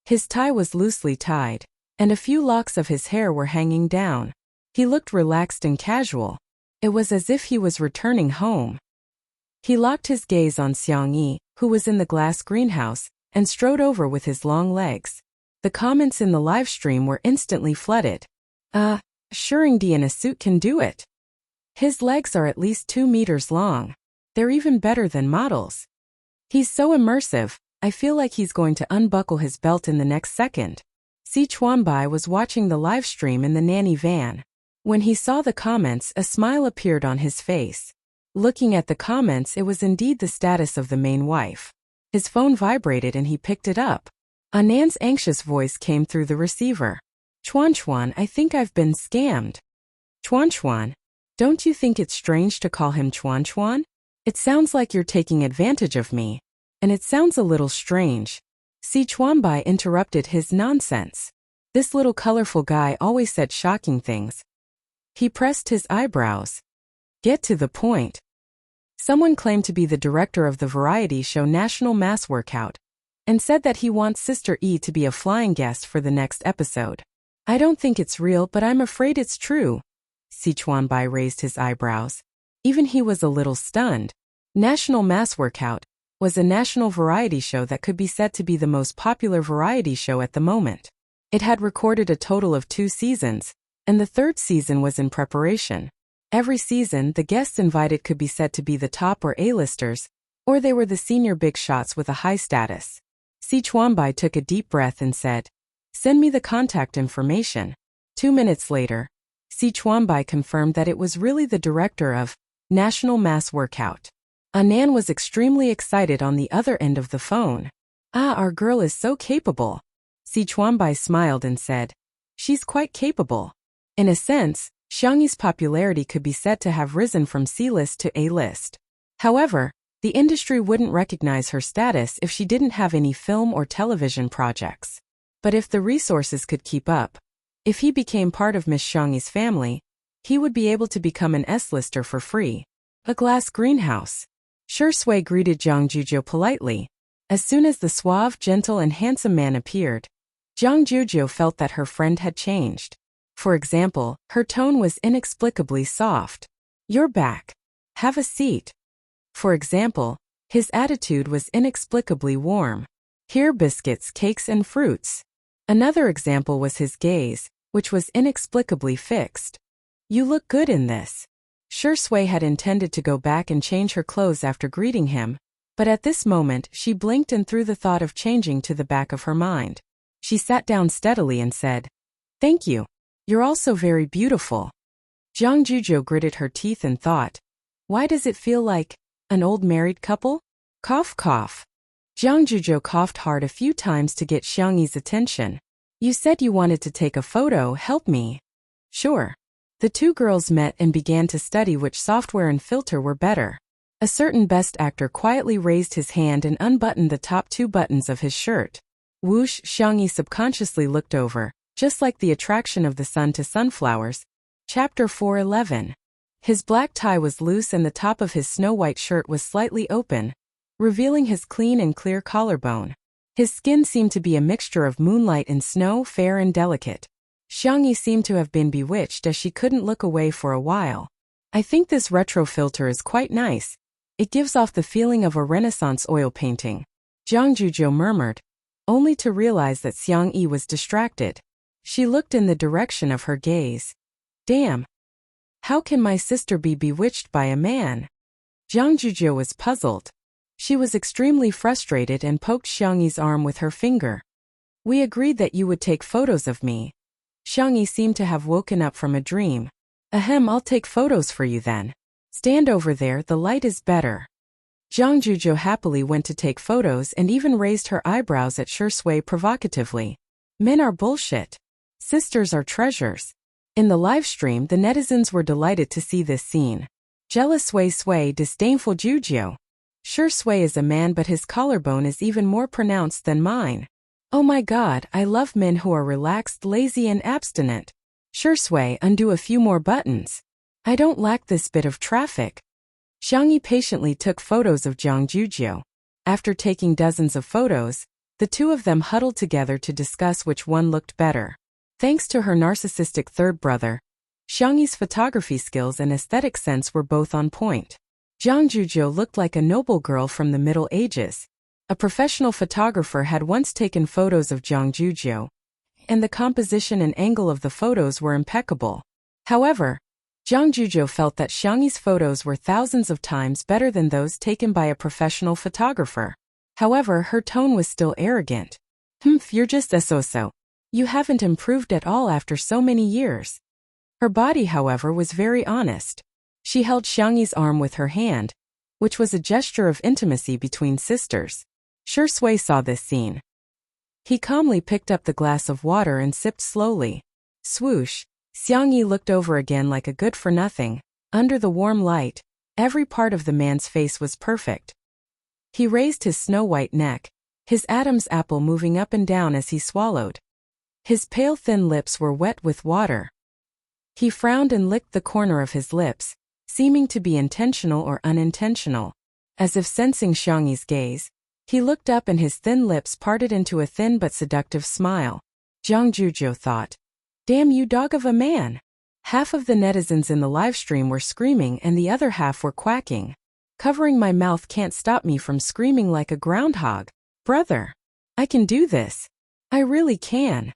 His tie was loosely tied, and a few locks of his hair were hanging down. He looked relaxed and casual. It was as if he was returning home. He locked his gaze on Xiangyi, who was in the glass greenhouse, and strode over with his long legs. The comments in the live stream were instantly flooded. Shurindi in a suit can do it. His legs are at least 2 meters long. They're even better than models. He's so immersive, I feel like he's going to unbuckle his belt in the next second. Si Chuanbai was watching the live stream in the nanny van. When he saw the comments, a smile appeared on his face. Looking at the comments, it was indeed the status of the main wife. His phone vibrated and he picked it up. Anan's anxious voice came through the receiver. "Chuan, I think I've been scammed." "Chuan, don't you think it's strange to call him Chuan? It sounds like you're taking advantage of me. And it sounds a little strange." Si Chuanbai interrupted his nonsense. This little colorful guy always said shocking things. He pressed his eyebrows. "Get to the point." Someone claimed to be the director of the variety show National Mass Workout, and said that he wants Sister E to be a flying guest for the next episode. "I don't think it's real, but I'm afraid it's true." Si Chuanbai raised his eyebrows. Even he was a little stunned. National Mass Workout was a national variety show that could be said to be the most popular variety show at the moment. It had recorded a total of 2 seasons, and the 3rd season was in preparation. Every season, the guests invited could be said to be the top or A-listers, or they were the senior big shots with a high status. Si Chuanbai took a deep breath and said, "Send me the contact information." 2 minutes later, Si Chuanbai confirmed that it was really the director of National Mass Workout. Anan was extremely excited on the other end of the phone. Our girl is so capable." Si Chuanbai smiled and said, "She's quite capable. In a sense, Xiangyi's popularity could be said to have risen from C-list to A-list. However, the industry wouldn't recognize her status if she didn't have any film or television projects. But if the resources could keep up, if he became part of Miss Xiangyi's family, he would be able to become an S-lister for free. A glass greenhouse. Shui greeted Zhang Juzhou politely. As soon as the suave, gentle and handsome man appeared, Zhang Juzhou felt that her friend had changed. For example, her tone was inexplicably soft. "You're back. Have a seat." For example, his attitude was inexplicably warm. "Here biscuits, cakes and fruits." Another example was his gaze, which was inexplicably fixed. "You look good in this." Shui had intended to go back and change her clothes after greeting him, but at this moment she blinked and threw the thought of changing to the back of her mind. She sat down steadily and said, "Thank you. You're also very beautiful." Zhang Juzhou gritted her teeth and thought, "Why does it feel like an old married couple?" Cough cough. Zhang Juzhou coughed hard a few times to get Xiangyi's attention. "You said you wanted to take a photo, help me." "Sure." The two girls met and began to study which software and filter were better. A certain best actor quietly raised his hand and unbuttoned the top two buttons of his shirt. Whoosh! Xiangyi subconsciously looked over, just like the attraction of the sun to sunflowers. Chapter 4:11. His black tie was loose and the top of his snow-white shirt was slightly open, revealing his clean and clear collarbone. His skin seemed to be a mixture of moonlight and snow, fair and delicate. Xiangyi seemed to have been bewitched as she couldn't look away for a while. "I think this retro filter is quite nice. It gives off the feeling of a Renaissance oil painting," Zhang Juzhou murmured, only to realize that Xiangyi was distracted. She looked in the direction of her gaze. "Damn. How can my sister be bewitched by a man?" Zhang Juzhou was puzzled. She was extremely frustrated and poked Xiangyi's arm with her finger. "We agreed that you would take photos of me." Xiangyi seemed to have woken up from a dream. "Ahem, I'll take photos for you then. Stand over there, the light is better." Zhang Juzhou happily went to take photos and even raised her eyebrows at Shui provocatively. "Men are bullshit. Sisters are treasures." In the live stream, the netizens were delighted to see this scene. "Jealous Sui, disdainful Juzhou. Shui is a man but his collarbone is even more pronounced than mine. Oh my god, I love men who are relaxed, lazy and abstinent. Shui, undo a few more buttons. I don't lack this bit of traffic." Xiangyi patiently took photos of Zhang Juzhou. After taking dozens of photos, the two of them huddled together to discuss which one looked better. Thanks to her narcissistic third brother, Xiangyi's photography skills and aesthetic sense were both on point. Zhang Juzhou looked like a noble girl from the Middle Ages. A professional photographer had once taken photos of Zhang Juzhou, and the composition and angle of the photos were impeccable. However, Zhang Juzhou felt that Xiangyi's photos were thousands of times better than those taken by a professional photographer. However, her tone was still arrogant. You're just a so-so. You haven't improved at all after so many years." Her body, however, was very honest. She held Xiangyi's arm with her hand, which was a gesture of intimacy between sisters. Shui saw this scene. He calmly picked up the glass of water and sipped slowly. Swoosh! Xiangyi looked over again like a good-for-nothing. Under the warm light, every part of the man's face was perfect. He raised his snow-white neck, his Adam's apple moving up and down as he swallowed. His pale thin lips were wet with water. He frowned and licked the corner of his lips, seeming to be intentional or unintentional. As if sensing Xiangyi's gaze, he looked up and his thin lips parted into a thin but seductive smile. Zhang Juzhou thought, "Damn you dog of a man." Half of the netizens in the livestream were screaming and the other half were quacking. "Covering my mouth can't stop me from screaming like a groundhog. Brother, I can do this. I really can."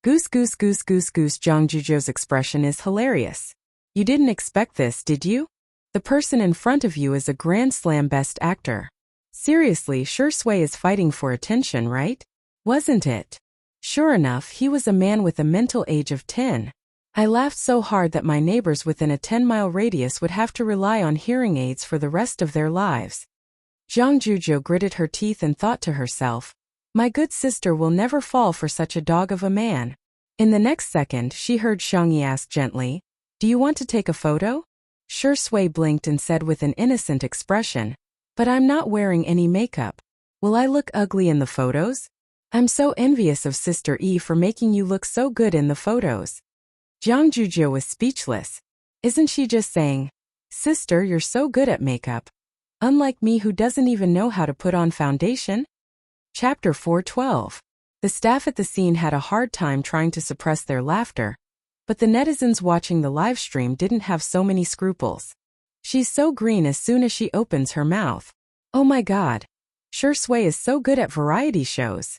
Goose goose goose goose goose. Zhang Juzhou's expression is hilarious. "You didn't expect this, did you? The person in front of you is a Grand Slam best actor. Seriously, Shui is fighting for attention, right? Wasn't it?" Sure enough, he was a man with a mental age of 10. I laughed so hard that my neighbors within a 10-mile radius would have to rely on hearing aids for the rest of their lives. Zhang Juzhou gritted her teeth and thought to herself, "My good sister will never fall for such a dog of a man." In the next second, she heard Xiangyi ask gently, Do you want to take a photo? Sure Sui blinked and said with an innocent expression, but I'm not wearing any makeup. Will I look ugly in the photos? I'm so envious of Sister E for making you look so good in the photos. Jiang Juzhou was speechless. Isn't she just saying, Sister, you're so good at makeup. Unlike me who doesn't even know how to put on foundation? Chapter 412. The staff at the scene had a hard time trying to suppress their laughter, but the netizens watching the live stream didn't have so many scruples. She's so green as soon as she opens her mouth. Oh my god. Sure Sui is so good at variety shows.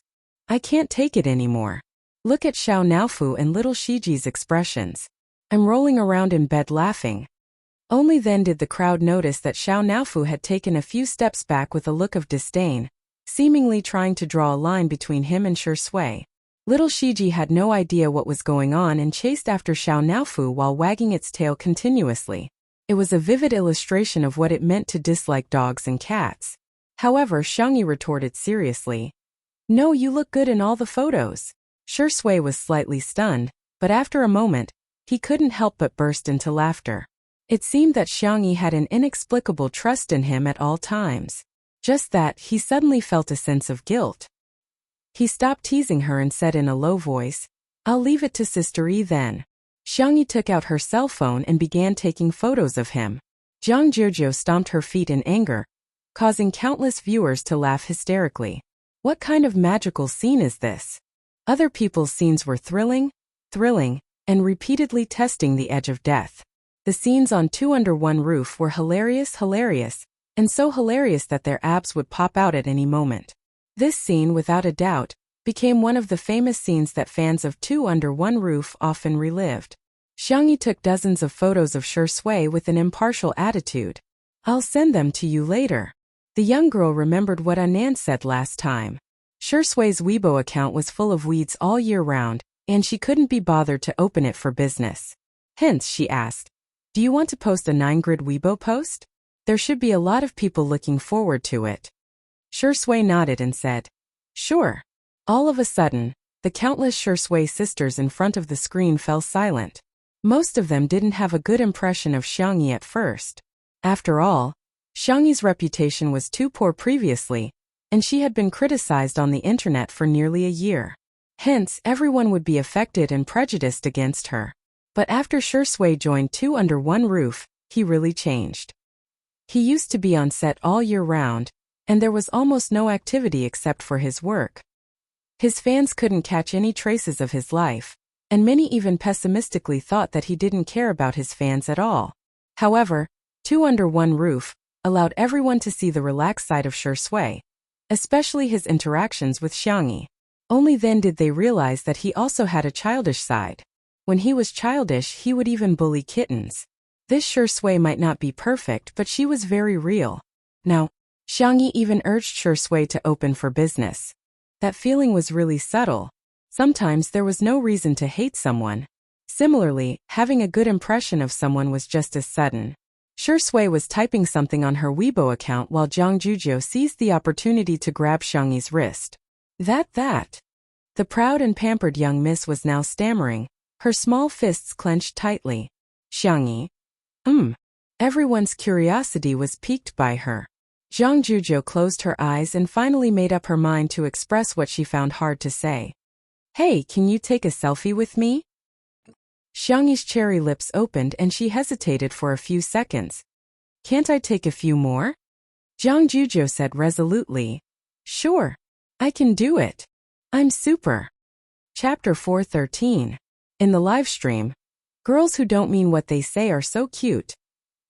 I can't take it anymore. Look at Xiao Naofu and little Shiji's expressions. I'm rolling around in bed laughing. Only then did the crowd notice that Xiao Naofu had taken a few steps back with a look of disdain, seemingly trying to draw a line between him and Sure Sui. Little Shiji had no idea what was going on and chased after Xiao Naofu while wagging its tail continuously. It was a vivid illustration of what it meant to dislike dogs and cats. However, Xiangyi retorted seriously. No, you look good in all the photos. Sure Sui was slightly stunned, but after a moment, he couldn't help but burst into laughter. It seemed that Xiangyi had an inexplicable trust in him at all times. Just that, he suddenly felt a sense of guilt. He stopped teasing her and said in a low voice, I'll leave it to Sister E then. Xiangyi took out her cell phone and began taking photos of him. Jiang Juzhou stomped her feet in anger, causing countless viewers to laugh hysterically. What kind of magical scene is this? Other people's scenes were thrilling, and repeatedly testing the edge of death. The scenes on Two Under One Roof were hilarious, and so hilarious that their abs would pop out at any moment. This scene, without a doubt, became one of the famous scenes that fans of Two Under One Roof often relived. Xiangyi took dozens of photos of Sure Sui with an impartial attitude. I'll send them to you later. The young girl remembered what Anand said last time. Sure Sui's Weibo account was full of weeds all year round, and she couldn't be bothered to open it for business. Hence, she asked, do you want to post a 9-grid Weibo post? There should be a lot of people looking forward to it. Sure Sui nodded and said, sure. All of a sudden, the countless Sure Sui sisters in front of the screen fell silent. Most of them didn't have a good impression of Xiangyi at first. After all, Xiangyi's reputation was too poor previously, and she had been criticized on the internet for nearly a year. Hence, everyone would be affected and prejudiced against her. But after Sure Sui joined Two Under One Roof, he really changed. He used to be on set all year round, and there was almost no activity except for his work. His fans couldn't catch any traces of his life, and many even pessimistically thought that he didn't care about his fans at all. However, Two Under One Roof allowed everyone to see the relaxed side of Sure Sui, especially his interactions with Xiangyi. Only then did they realize that he also had a childish side. When he was childish, he would even bully kittens. This Sure Sui might not be perfect, but she was very real. Now, Xiangyi even urged Sure Sui to open for business. That feeling was really subtle. Sometimes there was no reason to hate someone. Similarly, having a good impression of someone was just as sudden. Sure Sui was typing something on her Weibo account while Jiang Juzhou seized the opportunity to grab Xiangyi's wrist. That. The proud and pampered young miss was now stammering, her small fists clenched tightly. Xiangyi. Everyone's curiosity was piqued by her. Jiang Juzhou closed her eyes and finally made up her mind to express what she found hard to say. Hey, can you take a selfie with me? Xiangyi's cherry lips opened and she hesitated for a few seconds. Can't I take a few more? Jiang Juzhou said resolutely. Sure. I can do it. I'm super. Chapter 413. In the live stream, girls who don't mean what they say are so cute.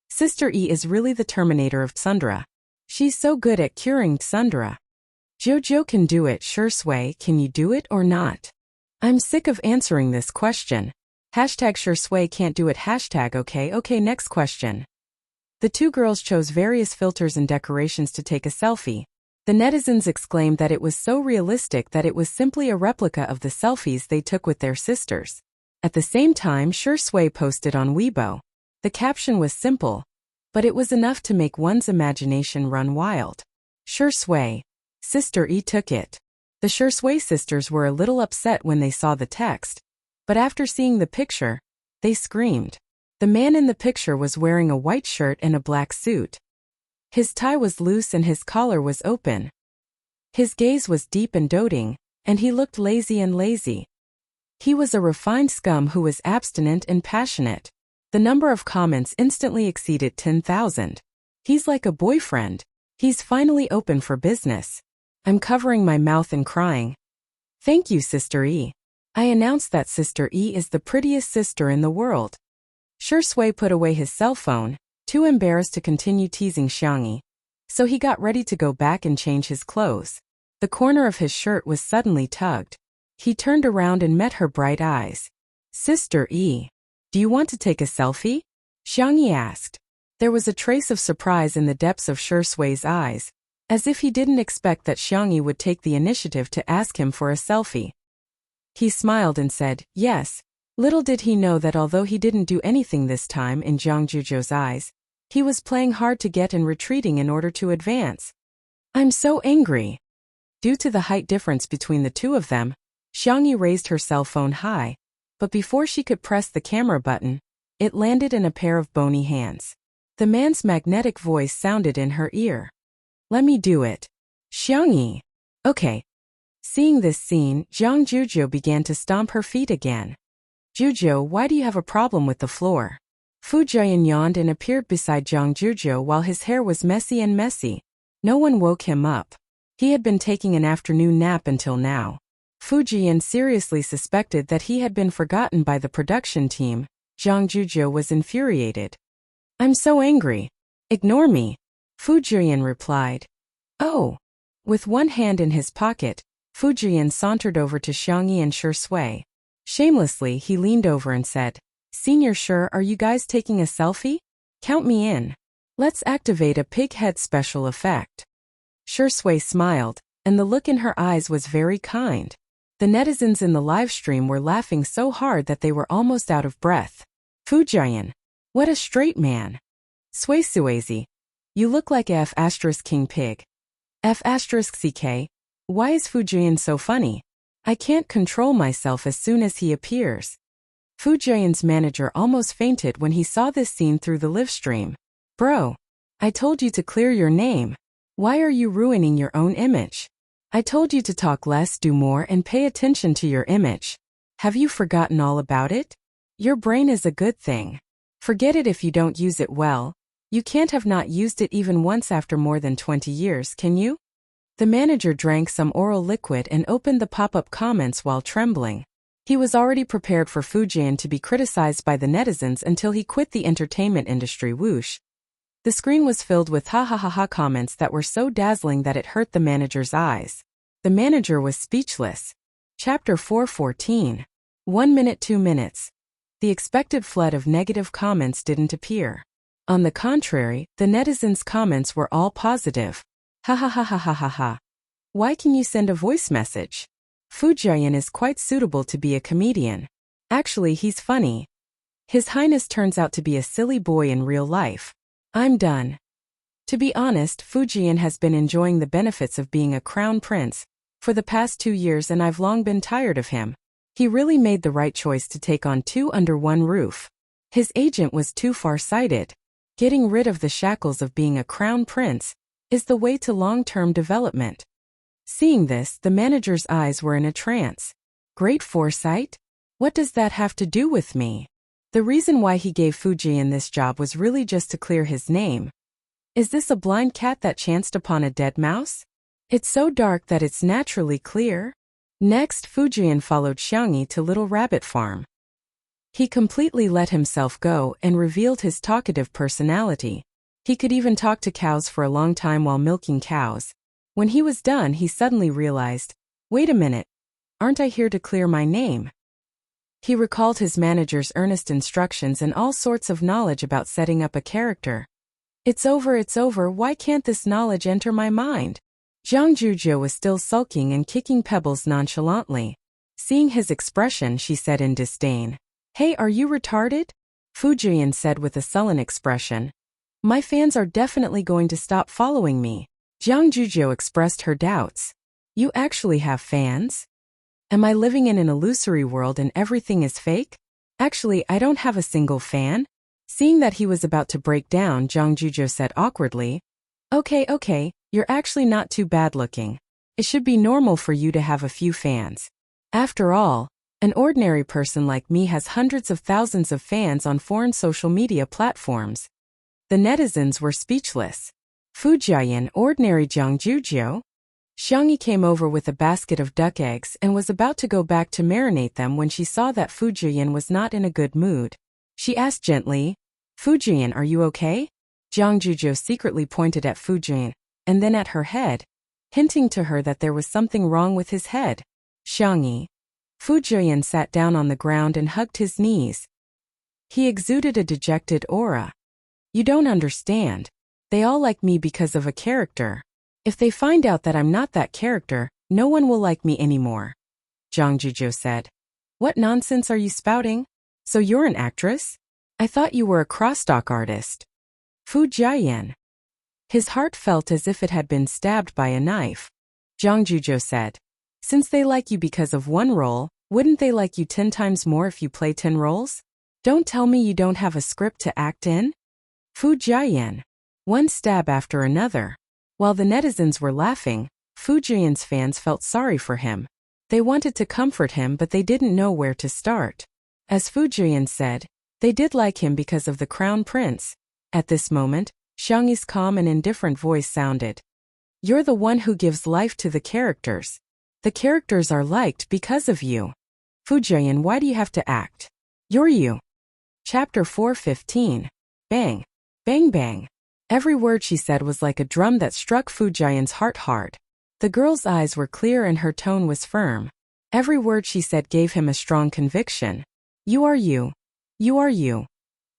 Sister E is really the Terminator of Tsundere. She's so good at curing Tsundere. Jojo can do it. Sure Sui, can you do it or not? I'm sick of answering this question. Hashtag Sure Sui can't do it. Hashtag okay, next question. The two girls chose various filters and decorations to take a selfie. The netizens exclaimed that it was so realistic that it was simply a replica of the selfies they took with their sisters. At the same time, Sure Sui posted on Weibo. The caption was simple, but it was enough to make one's imagination run wild. Sure Sui. Sister E took it. The Sure Sui sisters were a little upset when they saw the text, but after seeing the picture, they screamed. The man in the picture was wearing a white shirt and a black suit. His tie was loose and his collar was open. His gaze was deep and doting, and he looked lazy. He was a refined scum who was abstinent and passionate. The number of comments instantly exceeded 10,000. He's like a boyfriend. He's finally open for business. I'm covering my mouth and crying. Thank you, Sister E. I announced that Sister E is the prettiest sister in the world. Shui put away his cell phone, too embarrassed to continue teasing Xiangyi. So he got ready to go back and change his clothes. The corner of his shirt was suddenly tugged. He turned around and met her bright eyes. Sister E, do you want to take a selfie? Xiangyi asked. There was a trace of surprise in the depths of Shui's eyes, as if he didn't expect that Xiangyi would take the initiative to ask him for a selfie. He smiled and said, yes. Little did he know that although he didn't do anything this time in Zhang Zhuzhou's eyes, he was playing hard to get and retreating in order to advance. I'm so angry. Due to the height difference between the two of them, Xiangyi raised her cell phone high, but before she could press the camera button, it landed in a pair of bony hands. The man's magnetic voice sounded in her ear. Let me do it. Xiangyi. Okay. Seeing this scene, Zhang Zhuzhou began to stomp her feet again. Zhuzhou, why do you have a problem with the floor? Fu Jian yawned and appeared beside Zhang Zhuzhou while his hair was messy. No one woke him up. He had been taking an afternoon nap until now. Fu Jian seriously suspected that he had been forgotten by the production team. Zhang Zhuzhou was infuriated. I'm so angry. Ignore me. Fu Jian replied. Oh. With one hand in his pocket, Fu Jian sauntered over to Xiangyi and Shui. Shamelessly, he leaned over and said, Senior Shi, are you guys taking a selfie? Count me in. Let's activate a pig head special effect. Shui smiled, and the look in her eyes was very kind. The netizens in the live stream were laughing so hard that they were almost out of breath. Fu Jian. What a straight man. Suazi. You look like F** King Pig. F***ck. Why is Fu Jian so funny? I can't control myself as soon as he appears. Fu Jian's manager almost fainted when he saw this scene through the live stream. Bro. I told you to clear your name. Why are you ruining your own image? I told you to talk less, do more, and pay attention to your image. Have you forgotten all about it? Your brain is a good thing. Forget it if you don't use it well. You can't have not used it even once after more than 20 years, can you? The manager drank some oral liquid and opened the pop-up comments while trembling. He was already prepared for Fu Jian to be criticized by the netizens until he quit the entertainment industry. Whoosh. The screen was filled with ha ha ha ha comments that were so dazzling that it hurt the manager's eyes. The manager was speechless. Chapter 4:14. 1 minute 2 minutes. The expected flood of negative comments didn't appear. On the contrary, the netizens' comments were all positive. Ha ha ha ha ha ha ha. Why can you send a voice message? Fu Jian is quite suitable to be a comedian. Actually, he's funny. His Highness turns out to be a silly boy in real life. I'm done. To be honest, Fu Jian has been enjoying the benefits of being a crown prince for the past 2 years, and I've long been tired of him. He really made the right choice to take on 2 under one roof. His agent was too far-sighted. Getting rid of the shackles of being a crown prince is the way to long-term development. Seeing this, the manager's eyes were in a trance. Great foresight? What does that have to do with me? The reason why he gave Fu Jian this job was really just to clear his name. Is this a blind cat that chanced upon a dead mouse? It's so dark that it's naturally clear. Next, Fu Jian followed Xiangyi to Little Rabbit Farm. He completely let himself go and revealed his talkative personality. He could even talk to cows for a long time while milking cows. When he was done, he suddenly realized, wait a minute, aren't I here to clear my name? He recalled his manager's earnest instructions and all sorts of knowledge about setting up a character. It's over, why can't this knowledge enter my mind? Zhang Zhuzhou was still sulking and kicking pebbles nonchalantly. Seeing his expression, she said in disdain, Hey, are you retarded? Fu Jian said with a sullen expression. My fans are definitely going to stop following me. Zhang Zhuzhou expressed her doubts. You actually have fans? Am I living in an illusory world and everything is fake? Actually, I don't have a single fan. Seeing that he was about to break down, Zhang Juzhou said awkwardly, Okay, you're actually not too bad looking. It should be normal for you to have a few fans. After all, an ordinary person like me has hundreds of thousands of fans on foreign social media platforms. The netizens were speechless. Fu Jiayan, ordinary Zhang Juzhou? Xiangyi came over with a basket of duck eggs and was about to go back to marinate them when she saw that Fu Jiayan was not in a good mood. She asked gently, Fu Jiayan, are you okay? Zhang Juzhou secretly pointed at Fu Jiayan, and then at her head, hinting to her that there was something wrong with his head. Xiangyi. Fu Jiayan sat down on the ground and hugged his knees. He exuded a dejected aura. You don't understand. They all like me because of a character. If they find out that I'm not that character, no one will like me anymore. Zhang Juzhou said. What nonsense are you spouting? So you're an actress? I thought you were a crosstalk artist. Fu Jiayan. His heart felt as if it had been stabbed by a knife. Zhang Juzhou said. Since they like you because of one role, wouldn't they like you 10 times more if you play 10 roles? Don't tell me you don't have a script to act in? Fu Jiayan. One stab after another. While the netizens were laughing, Fu Jiayan's fans felt sorry for him. They wanted to comfort him, but they didn't know where to start. As Fu Jiayan said, they did like him because of the crown prince. At this moment, Xiangyi's calm and indifferent voice sounded. You're the one who gives life to the characters. The characters are liked because of you. Fu Jiayan, why do you have to act? You're you. Chapter 4:15. Bang. Bang bang. Every word she said was like a drum that struck Fu Jiayan's heart hard. The girl's eyes were clear and her tone was firm. Every word she said gave him a strong conviction. You are you. You are you.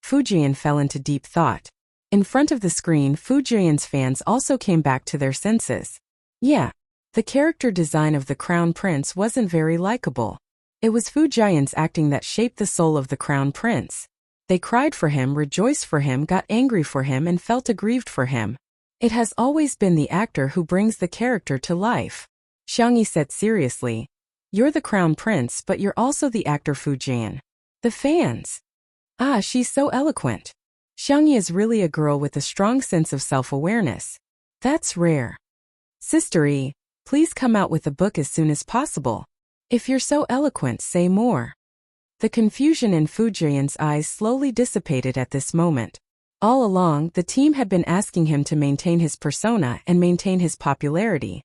Fu Jiayan fell into deep thought. In front of the screen, Fu Jiayan's fans also came back to their senses. Yeah, the character design of the Crown Prince wasn't very likable. It was Fu Jiayan's acting that shaped the soul of the Crown Prince. They cried for him, rejoiced for him, got angry for him, and felt aggrieved for him. It has always been the actor who brings the character to life. Xiangyi said seriously. You're the Crown Prince, but you're also the actor Fu Jiayan. The fans. Ah, she's so eloquent. Xiangyi is really a girl with a strong sense of self-awareness. That's rare. Sister E, please come out with a book as soon as possible. If you're so eloquent, say more. The confusion in Fu Jiayan's eyes slowly dissipated at this moment. All along, the team had been asking him to maintain his persona and maintain his popularity.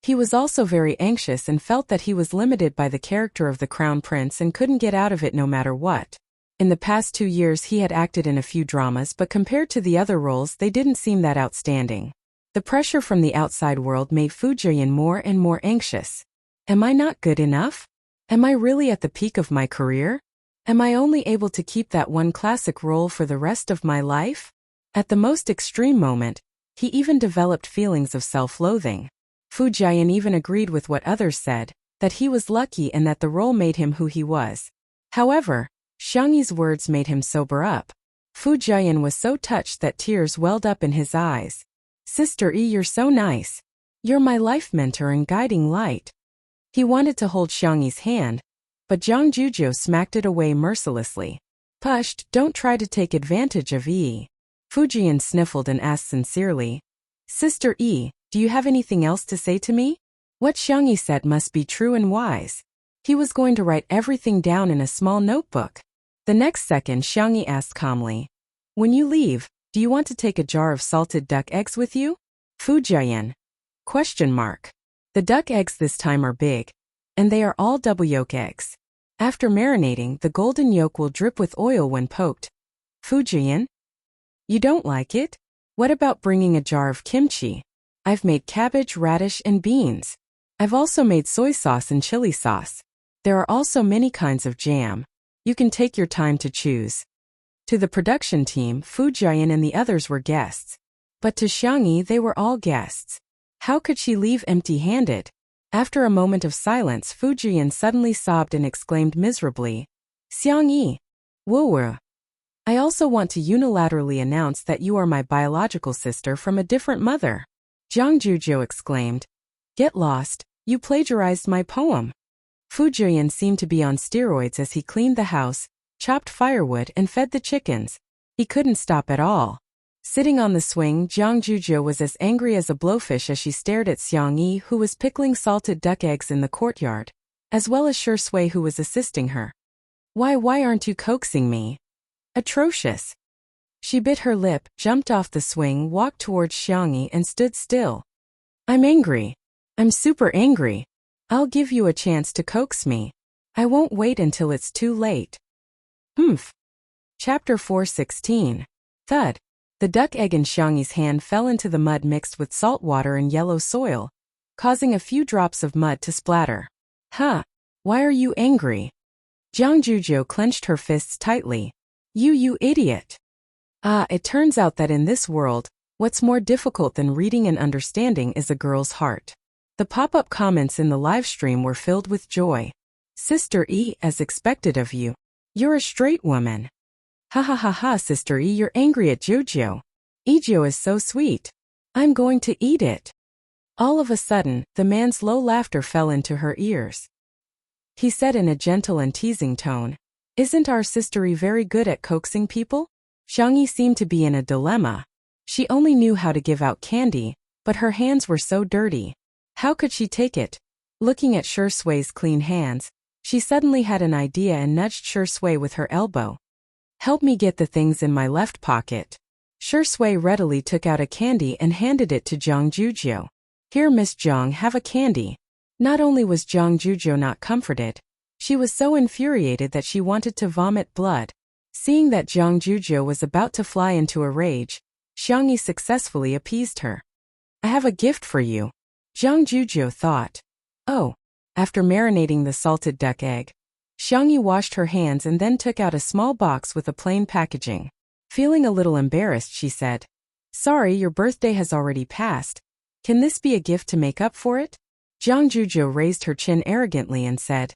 He was also very anxious and felt that he was limited by the character of the Crown Prince and couldn't get out of it no matter what. In the past 2 years he had acted in a few dramas, but compared to the other roles they didn't seem that outstanding. The pressure from the outside world made Fu Jiayan more and more anxious. Am I not good enough? Am I really at the peak of my career? Am I only able to keep that one classic role for the rest of my life? At the most extreme moment, he even developed feelings of self-loathing. Fu Jiayan even agreed with what others said, that he was lucky and that the role made him who he was. However, Xiangyi's words made him sober up. Fu Jiayan was so touched that tears welled up in his eyes. Sister E, you're so nice. You're my life mentor and guiding light. He wanted to hold Xiangyi's hand, but Zhang Juzhou smacked it away mercilessly. Pushed, don't try to take advantage of E. Fu Jiayan sniffled and asked sincerely, Sister E, do you have anything else to say to me? What Xiangyi said must be true and wise. He was going to write everything down in a small notebook. The next second Xiangyi asked calmly, when you leave, do you want to take a jar of salted duck eggs with you? Fu Jiayan. Question mark. The duck eggs this time are big, and they are all double yolk eggs. After marinating, the golden yolk will drip with oil when poked. Fu Jiayan? You don't like it? What about bringing a jar of kimchi? I've made cabbage, radish, and beans. I've also made soy sauce and chili sauce. There are also many kinds of jam. You can take your time to choose. To the production team, Fu Jiayan and the others were guests. But to Xiangyi, they were all guests. How could she leave empty-handed? After a moment of silence, Fu Jiayan suddenly sobbed and exclaimed miserably, Xiangyi, Wu. I also want to unilaterally announce that you are my biological sister from a different mother. Zhang Juzhou exclaimed, Get lost, you plagiarized my poem. Fu Jiayan seemed to be on steroids as he cleaned the house, chopped firewood and fed the chickens. He couldn't stop at all. Sitting on the swing, Jiang Jujiu was as angry as a blowfish as she stared at Xiang Yi, who was pickling salted duck eggs in the courtyard, as well as Shi Sui, who was assisting her. Why aren't you coaxing me? Atrocious. She bit her lip, jumped off the swing, walked towards Xiang Yi and stood still. I'm angry. I'm super angry. I'll give you a chance to coax me. I won't wait until it's too late. Humph. Chapter 4:16. Thud. The duck egg in Xiang Yi's hand fell into the mud mixed with salt water and yellow soil, causing a few drops of mud to splatter. Huh. Why are you angry? Jiang Jujiu clenched her fists tightly. You idiot. It turns out that in this world, what's more difficult than reading and understanding is a girl's heart. The pop-up comments in the live stream were filled with joy. Sister E, as expected of you. You're a straight woman. Ha ha ha ha, Sister E, you're angry at Jojo. Ejo is so sweet. I'm going to eat it. All of a sudden, the man's low laughter fell into her ears. He said in a gentle and teasing tone, Isn't our Sister E very good at coaxing people? Xiang Yi seemed to be in a dilemma. She only knew how to give out candy, but her hands were so dirty. How could she take it? Looking at Shi Sui's clean hands, she suddenly had an idea and nudged Shi Sui with her elbow. Help me get the things in my left pocket. Shi Sui readily took out a candy and handed it to Jiang Jujiu. Here, Miss Jiang, have a candy. Not only was Jiang Jujiu not comforted, she was so infuriated that she wanted to vomit blood. Seeing that Jiang Jujiu was about to fly into a rage, Xiang Yi successfully appeased her. I have a gift for you. Jiang Jujiu thought. Oh. After marinating the salted duck egg, Xiang Yi washed her hands and then took out a small box with a plain packaging. Feeling a little embarrassed, she said, Sorry, your birthday has already passed. Can this be a gift to make up for it? Jiang Jujiu raised her chin arrogantly and said,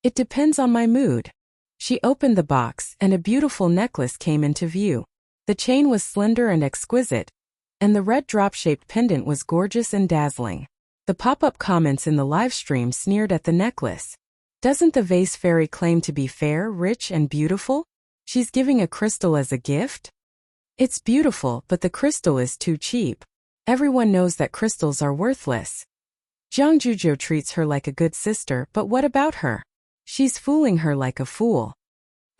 It depends on my mood. She opened the box and a beautiful necklace came into view. The chain was slender and exquisite, and the red drop-shaped pendant was gorgeous and dazzling. The pop-up comments in the live stream sneered at the necklace. Doesn't the vase fairy claim to be fair, rich, and beautiful? She's giving a crystal as a gift? It's beautiful, but the crystal is too cheap. Everyone knows that crystals are worthless. Jiang Jujiu treats her like a good sister, but what about her? She's fooling her like a fool.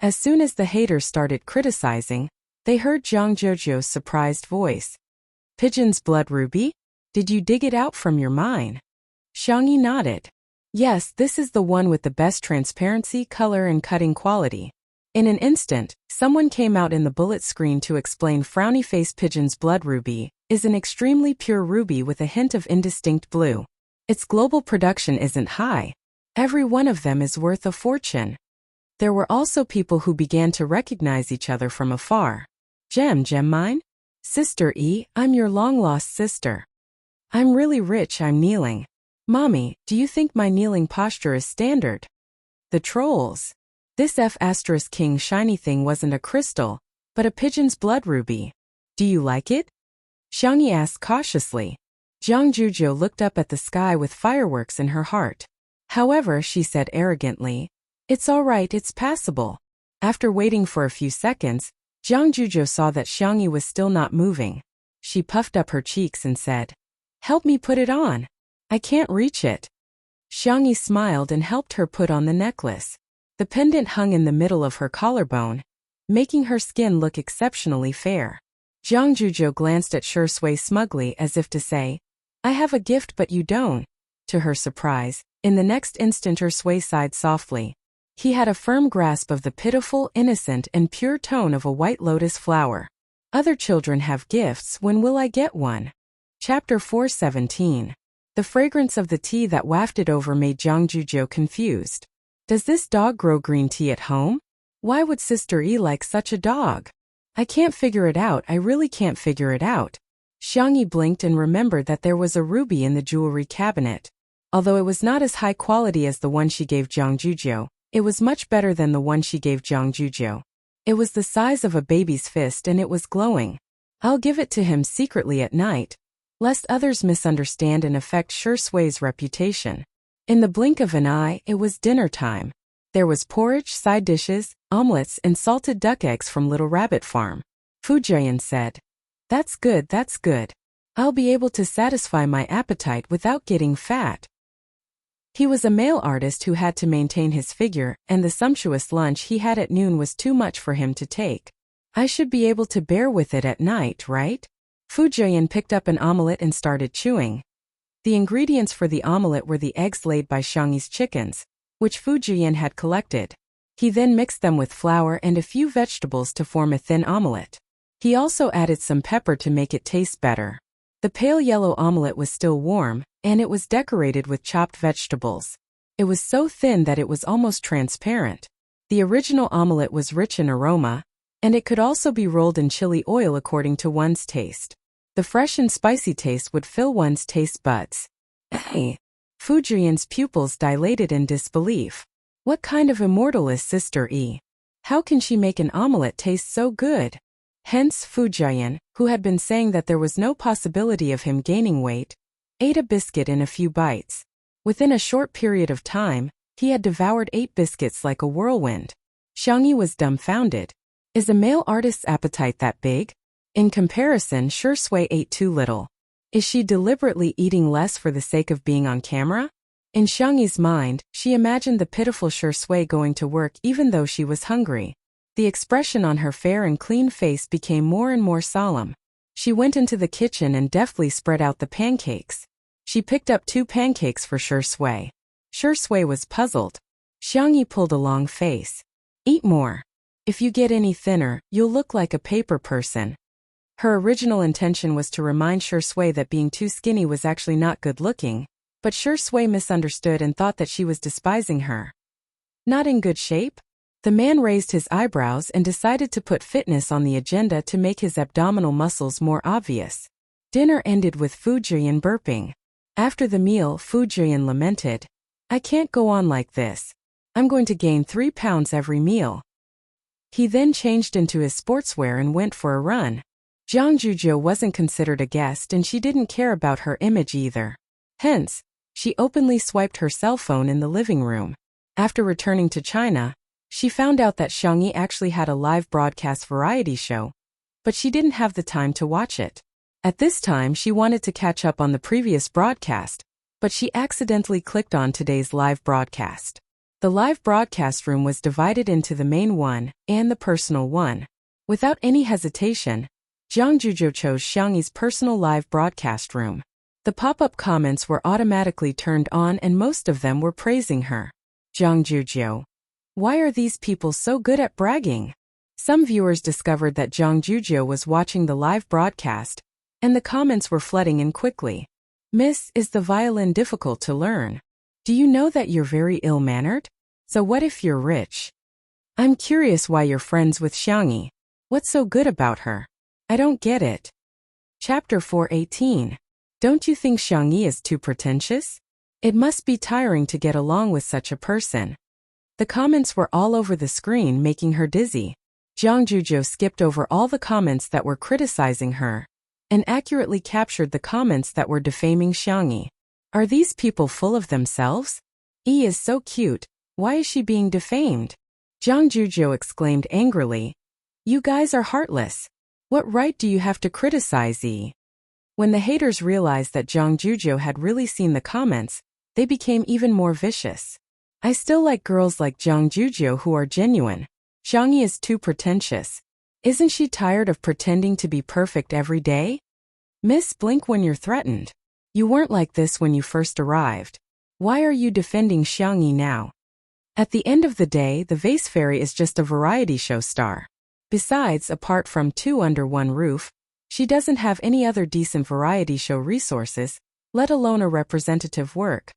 As soon as the haters started criticizing, they heard Jiang Jujiu's surprised voice. Pigeon's blood ruby? Did you dig it out from your mine? Xiang Yi nodded. Yes, this is the one with the best transparency, color, and cutting quality. In an instant, someone came out in the bullet screen to explain frowny face. Pigeon's blood ruby is an extremely pure ruby with a hint of indistinct blue. Its global production isn't high. Every one of them is worth a fortune. There were also people who began to recognize each other from afar. Gem mine? Sister E, I'm your long-lost sister. I'm really rich, I'm kneeling. Mommy, do you think my kneeling posture is standard? The trolls. This F*King shiny thing wasn't a crystal, but a pigeon's blood ruby. Do you like it? Xiang Yi asked cautiously. Jiang Jujiu looked up at the sky with fireworks in her heart. However, she said arrogantly, It's all right, it's passable. After waiting for a few seconds, Jiang Jujiu saw that Xiang Yi was still not moving. She puffed up her cheeks and said, Help me put it on. I can't reach it. Xiang Yi smiled and helped her put on the necklace. The pendant hung in the middle of her collarbone, making her skin look exceptionally fair. Jiang Jujiu glanced at Shi Sui smugly as if to say, I have a gift but you don't. To her surprise, in the next instant Shi Sui sighed softly. He had a firm grasp of the pitiful, innocent, and pure tone of a white lotus flower. Other children have gifts, when will I get one? Chapter 4:17. The fragrance of the tea that wafted over made Jiang Jujiu confused. Does this dog grow green tea at home? Why would Sister E like such a dog? I can't figure it out, I really can't figure it out. Xiang Yi blinked and remembered that there was a ruby in the jewelry cabinet. Although it was not as high quality as the one she gave Jiang Jujiu, it was much better than the one she gave Jiang Jujiu. It was the size of a baby's fist and it was glowing. I'll give it to him secretly at night, lest others misunderstand and affect Shi Sui's reputation. In the blink of an eye, it was dinner time. There was porridge, side dishes, omelets, and salted duck eggs from Little Rabbit Farm. Fu Jian said. That's good, that's good. I'll be able to satisfy my appetite without getting fat. He was a male artist who had to maintain his figure, and the sumptuous lunch he had at noon was too much for him to take. I should be able to bear with it at night, right? Fu Jian picked up an omelette and started chewing. The ingredients for the omelette were the eggs laid by Xiangyi's chickens, which Fu Jian had collected. He then mixed them with flour and a few vegetables to form a thin omelette. He also added some pepper to make it taste better. The pale yellow omelette was still warm, and it was decorated with chopped vegetables. It was so thin that it was almost transparent. The original omelette was rich in aroma, and it could also be rolled in chili oil according to one's taste. The fresh and spicy taste would fill one's taste buds. Hey! Fu Jian's pupils dilated in disbelief. What kind of immortal is Sister Yi? How can she make an omelette taste so good? Hence Fu Jian, who had been saying that there was no possibility of him gaining weight, ate a biscuit in a few bites. Within a short period of time, he had devoured 8 biscuits like a whirlwind. Xiangyi was dumbfounded. Is a male artist's appetite that big? In comparison, Shui ate too little. Is she deliberately eating less for the sake of being on camera? In Xiangyi's mind, she imagined the pitiful Shui going to work even though she was hungry. The expression on her fair and clean face became more and more solemn. She went into the kitchen and deftly spread out the pancakes. She picked up 2 pancakes for Shui. Shui was puzzled. Xiangyi pulled a long face. Eat more. If you get any thinner, you'll look like a paper person. Her original intention was to remind Shui that being too skinny was actually not good looking, but Shui misunderstood and thought that she was despising her. Not in good shape? The man raised his eyebrows and decided to put fitness on the agenda to make his abdominal muscles more obvious. Dinner ended with Fu Jian burping. After the meal, Fu Jian lamented, I can't go on like this. I'm going to gain 3 pounds every meal. He then changed into his sportswear and went for a run. Zhang Zhuzhou wasn't considered a guest and she didn't care about her image either. Hence, she openly swiped her cell phone in the living room. After returning to China, she found out that Xiangyi actually had a live broadcast variety show, but she didn't have the time to watch it. At this time, she wanted to catch up on the previous broadcast, but she accidentally clicked on today's live broadcast. The live broadcast room was divided into the main one and the personal one. Without any hesitation, Zhang Zhuzhou chose Xiangyi's personal live broadcast room. The pop-up comments were automatically turned on and most of them were praising her. Zhang Zhuzhou. Why are these people so good at bragging? Some viewers discovered that Zhang Zhuzhou was watching the live broadcast, and the comments were flooding in quickly. Miss, is the violin difficult to learn? Do you know that you're very ill-mannered? So what if you're rich? I'm curious why you're friends with Xiangyi. What's so good about her? I don't get it. Chapter 418. Don't you think Xiangyi is too pretentious? It must be tiring to get along with such a person. The comments were all over the screen, making her dizzy. Zhang Zhuzhou skipped over all the comments that were criticizing her and accurately captured the comments that were defaming Xiangyi. Are these people full of themselves? Yi is so cute, why is she being defamed? Zhang Zhuzhou exclaimed angrily. You guys are heartless. What right do you have to criticize Yi? When the haters realized that Zhang Zhuzhou had really seen the comments, they became even more vicious. I still like girls like Zhang Zhuzhou who are genuine. Xiangyi is too pretentious. Isn't she tired of pretending to be perfect every day? Miss, blink when you're threatened. You weren't like this when you first arrived. Why are you defending Xiangyi now? At the end of the day, the Vase Fairy is just a variety show star. Besides, apart from 2 Under One Roof, she doesn't have any other decent variety show resources, let alone a representative work.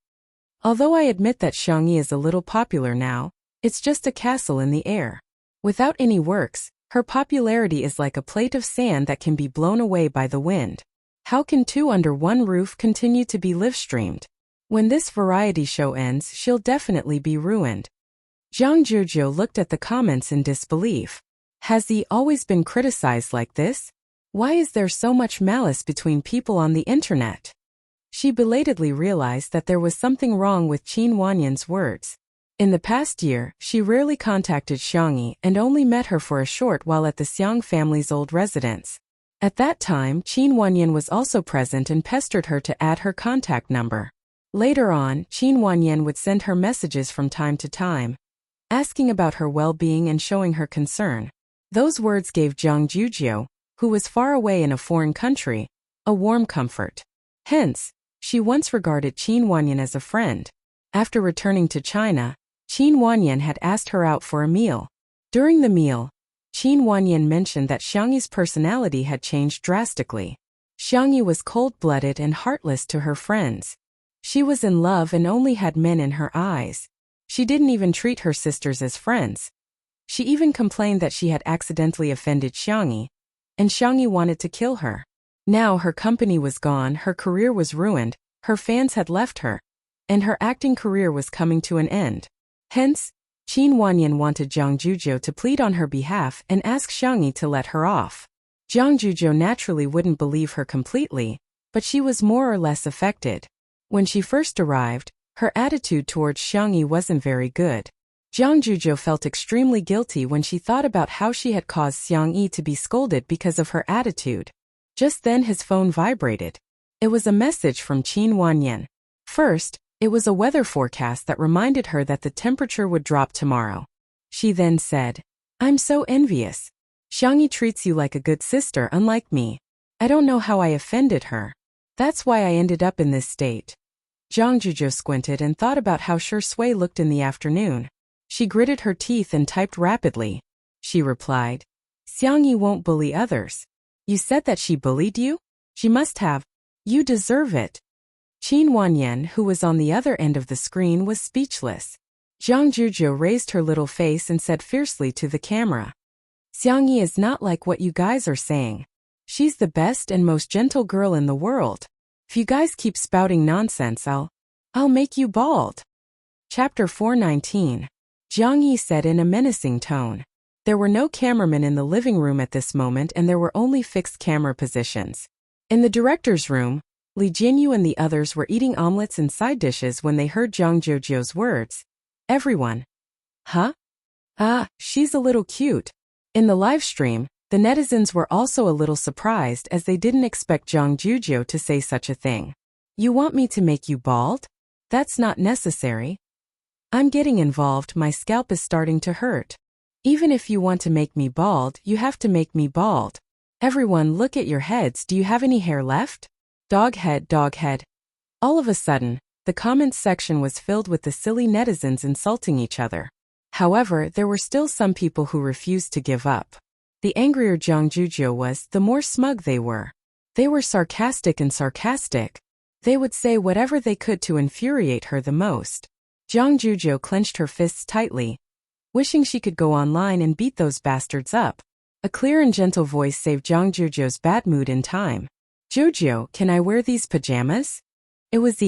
Although I admit that Xiangyi is a little popular now, it's just a castle in the air. Without any works, her popularity is like a plate of sand that can be blown away by the wind. How can 2 Under One Roof continue to be live-streamed? When this variety show ends, she'll definitely be ruined. Zhang Zhuzhou looked at the comments in disbelief. Has he always been criticized like this? Why is there so much malice between people on the internet? She belatedly realized that there was something wrong with Qin Wanyan's words. In the past year, she rarely contacted Xiangyi and only met her for a short while at the Xiang family's old residence. At that time, Qin Wanyan was also present and pestered her to add her contact number. Later on, Qin Wanyan would send her messages from time to time, asking about her well-being and showing her concern. Those words gave Zhang Juzhou, who was far away in a foreign country, a warm comfort. Hence, she once regarded Qin Wanyan as a friend. After returning to China, Qin Wanyan had asked her out for a meal. During the meal, Qin Wanyan mentioned that Xiangyi's personality had changed drastically. Xiangyi was cold-blooded and heartless to her friends. She was in love and only had men in her eyes. She didn't even treat her sisters as friends. She even complained that she had accidentally offended Xiangyi, and Xiangyi wanted to kill her. Now her company was gone, her career was ruined, her fans had left her, and her acting career was coming to an end. Hence, Qin Wanyan wanted Zhang Juzhou to plead on her behalf and ask Xiangyi to let her off. Zhang Juzhou naturally wouldn't believe her completely, but she was more or less affected. When she first arrived, her attitude towards Xiangyi wasn't very good. Zhang Juzhou felt extremely guilty when she thought about how she had caused Xiangyi to be scolded because of her attitude. Just then his phone vibrated. It was a message from Qin Wanyan. First, it was a weather forecast that reminded her that the temperature would drop tomorrow. She then said, "I'm so envious. Xiangyi treats you like a good sister unlike me. I don't know how I offended her. That's why I ended up in this state." Zhang Juzhou squinted and thought about how Shi Sui looked in the afternoon. She gritted her teeth and typed rapidly. She replied, "Xiangyi won't bully others. You said that she bullied you? She must have. You deserve it." Qin Wanyan, who was on the other end of the screen, was speechless. Zhang Juzhou raised her little face and said fiercely to the camera, "Xiangyi is not like what you guys are saying. She's the best and most gentle girl in the world. If you guys keep spouting nonsense, I'll make you bald." Chapter 419. Jiang Yi said in a menacing tone. There were no cameramen in the living room at this moment and there were only fixed camera positions. In the director's room, Li Jinyu and the others were eating omelets and side dishes when they heard Zhang Juzhou's words. Everyone. Huh? Ah, she's a little cute. In the live stream, the netizens were also a little surprised as they didn't expect Zhang Juzhou to say such a thing. You want me to make you bald? That's not necessary. I'm getting involved, my scalp is starting to hurt. Even if you want to make me bald, you have to make me bald. Everyone look at your heads, do you have any hair left? Dog head, dog head. All of a sudden, the comments section was filled with the silly netizens insulting each other. However, there were still some people who refused to give up. The angrier Zhang Juzhou was, the more smug they were. They were sarcastic and sarcastic. They would say whatever they could to infuriate her the most. Zhang Juzhou clenched her fists tightly, wishing she could go online and beat those bastards up. A clear and gentle voice saved Zhang Juzhou's bad mood in time. "Juzhou, can I wear these pajamas?" It was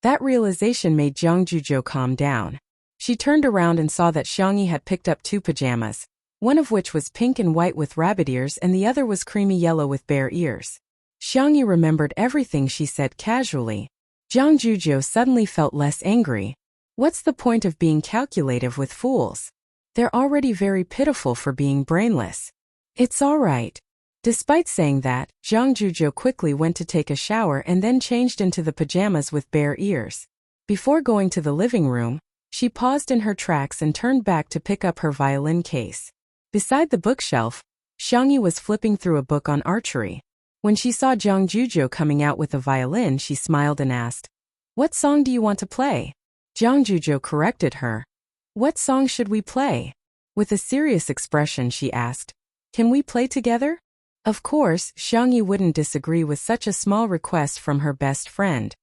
That realization made Zhang Juzhou calm down. She turned around and saw that Xiangyi had picked up two pajamas, one of which was pink and white with rabbit ears and the other was creamy yellow with bear ears. Xiangyi remembered everything she said casually. Zhang Juzhou suddenly felt less angry. What's the point of being calculative with fools? They're already very pitiful for being brainless. It's all right. Despite saying that, Zhang Juzhou quickly went to take a shower and then changed into the pajamas with bear ears. Before going to the living room, she paused in her tracks and turned back to pick up her violin case. Beside the bookshelf, Xiangyi was flipping through a book on archery. When she saw Zhang Juzhou coming out with a violin, she smiled and asked, "What song do you want to play?" Zhang Juzhou corrected her. "What song should we play?" With a serious expression she asked, "Can we play together?" Of course, Xiangyi wouldn't disagree with such a small request from her best friend.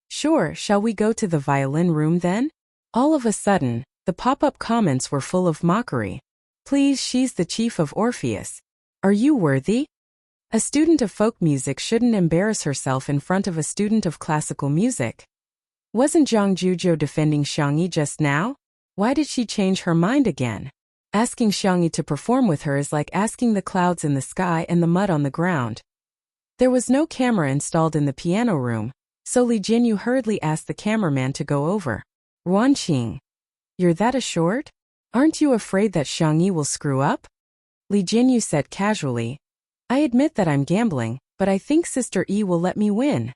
"Sure, shall we go to the violin room then?" All of a sudden, the pop-up comments were full of mockery. "Please, she's the chief of Orpheus. Are you worthy? A student of folk music shouldn't embarrass herself in front of a student of classical music." Wasn't Zhang Juzhou defending Xiangyi just now? Why did she change her mind again? Asking Xiangyi to perform with her is like asking the clouds in the sky and the mud on the ground. There was no camera installed in the piano room, so Li Jinyu hurriedly asked the cameraman to go over. "Ruanqing, You're that assured? Aren't you afraid that Xiangyi will screw up? Li Jinyu said casually. I admit that I'm gambling, but I think Sister Yi will let me win.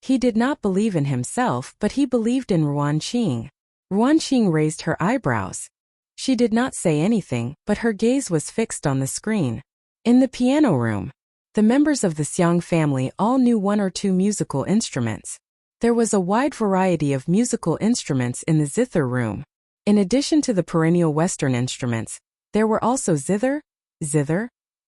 He did not believe in himself, but he believed in Ruanqing. Ruanqing raised her eyebrows. She did not say anything, but her gaze was fixed on the screen. In the piano room, the members of the Xiang family all knew one or two musical instruments. There was a wide variety of musical instruments in the zither room. In addition to the perennial Western instruments, there were also zither,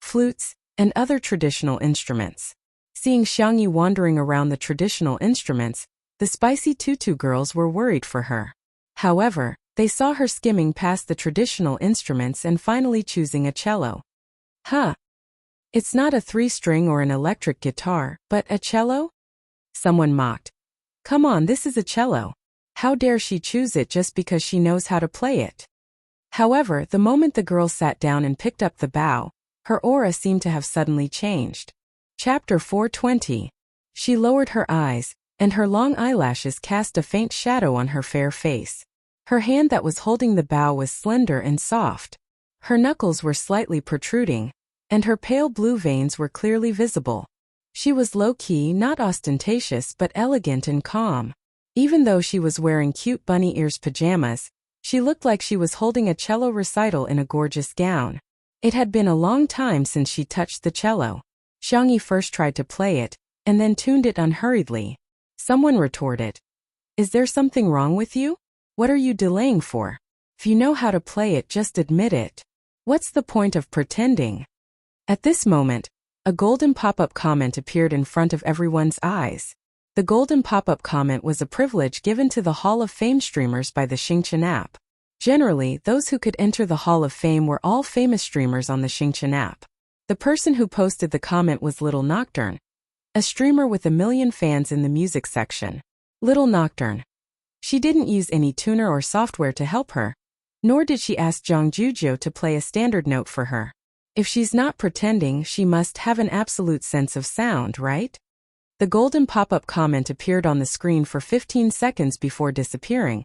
flutes, and other traditional instruments. Seeing Xiangyi wandering around the traditional instruments, the spicy tutu girls were worried for her. However, they saw her skimming past the traditional instruments and finally choosing a cello. Huh. It's not a 3-string or an electric guitar, but a cello? Someone mocked. Come on, this is a cello. How dare she choose it just because she knows how to play it? However, the moment the girl sat down and picked up the bow, her aura seemed to have suddenly changed. Chapter 420. She lowered her eyes, and her long eyelashes cast a faint shadow on her fair face. Her hand that was holding the bow was slender and soft. Her knuckles were slightly protruding, and her pale blue veins were clearly visible. She was low-key, not ostentatious but elegant and calm. Even though she was wearing cute bunny ears pajamas, she looked like she was holding a cello recital in a gorgeous gown. It had been a long time since she touched the cello. Xiangyi first tried to play it, and then tuned it unhurriedly. Someone retorted. Is there something wrong with you? What are you delaying for? If you know how to play it, just admit it. What's the point of pretending? At this moment, a golden pop-up comment appeared in front of everyone's eyes. The golden pop-up comment was a privilege given to the Hall of Fame streamers by the Xingqian app. Generally, those who could enter the Hall of Fame were all famous streamers on the Xingqian app. The person who posted the comment was Little Nocturne, a streamer with 1 million fans in the music section. Little Nocturne. She didn't use any tuner or software to help her, nor did she ask Zhang Juzhou to play a standard note for her. If she's not pretending, she must have an absolute sense of sound, right? The golden pop-up comment appeared on the screen for 15 seconds before disappearing.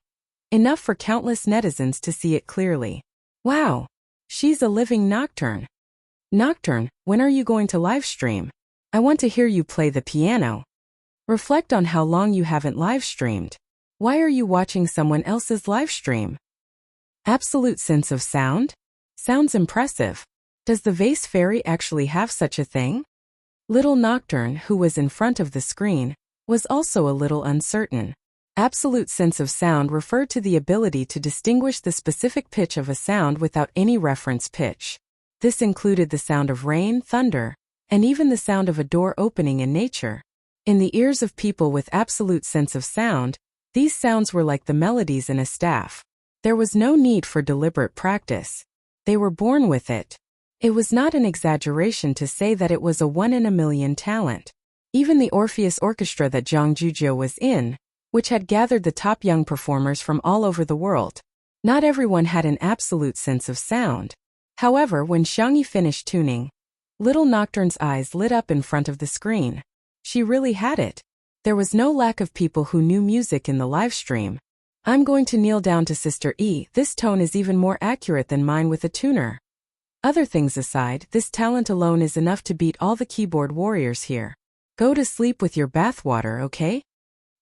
Enough for countless netizens to see it clearly. Wow! She's a living Nocturne. Nocturne, when are you going to live stream? I want to hear you play the piano. Reflect on how long you haven't live streamed. Why are you watching someone else's live stream? Absolute sense of sound? Sounds impressive. Does the vase fairy actually have such a thing? Little Nocturne, who was in front of the screen, was also a little uncertain. Absolute sense of sound referred to the ability to distinguish the specific pitch of a sound without any reference pitch. This included the sound of rain, thunder, and even the sound of a door opening in nature. In the ears of people with absolute sense of sound, these sounds were like the melodies in a staff. There was no need for deliberate practice. They were born with it. It was not an exaggeration to say that it was a 1 in a million talent. Even the Orpheus Orchestra that Zhang Juzhou was in, which had gathered the top young performers from all over the world. Not everyone had an absolute sense of sound. However, when Xiangyi finished tuning, Little Nocturne's eyes lit up in front of the screen. She really had it. There was no lack of people who knew music in the live stream. I'm going to kneel down to Sister E. This tone is even more accurate than mine with a tuner. Other things aside, this talent alone is enough to beat all the keyboard warriors here. Go to sleep with your bathwater, okay?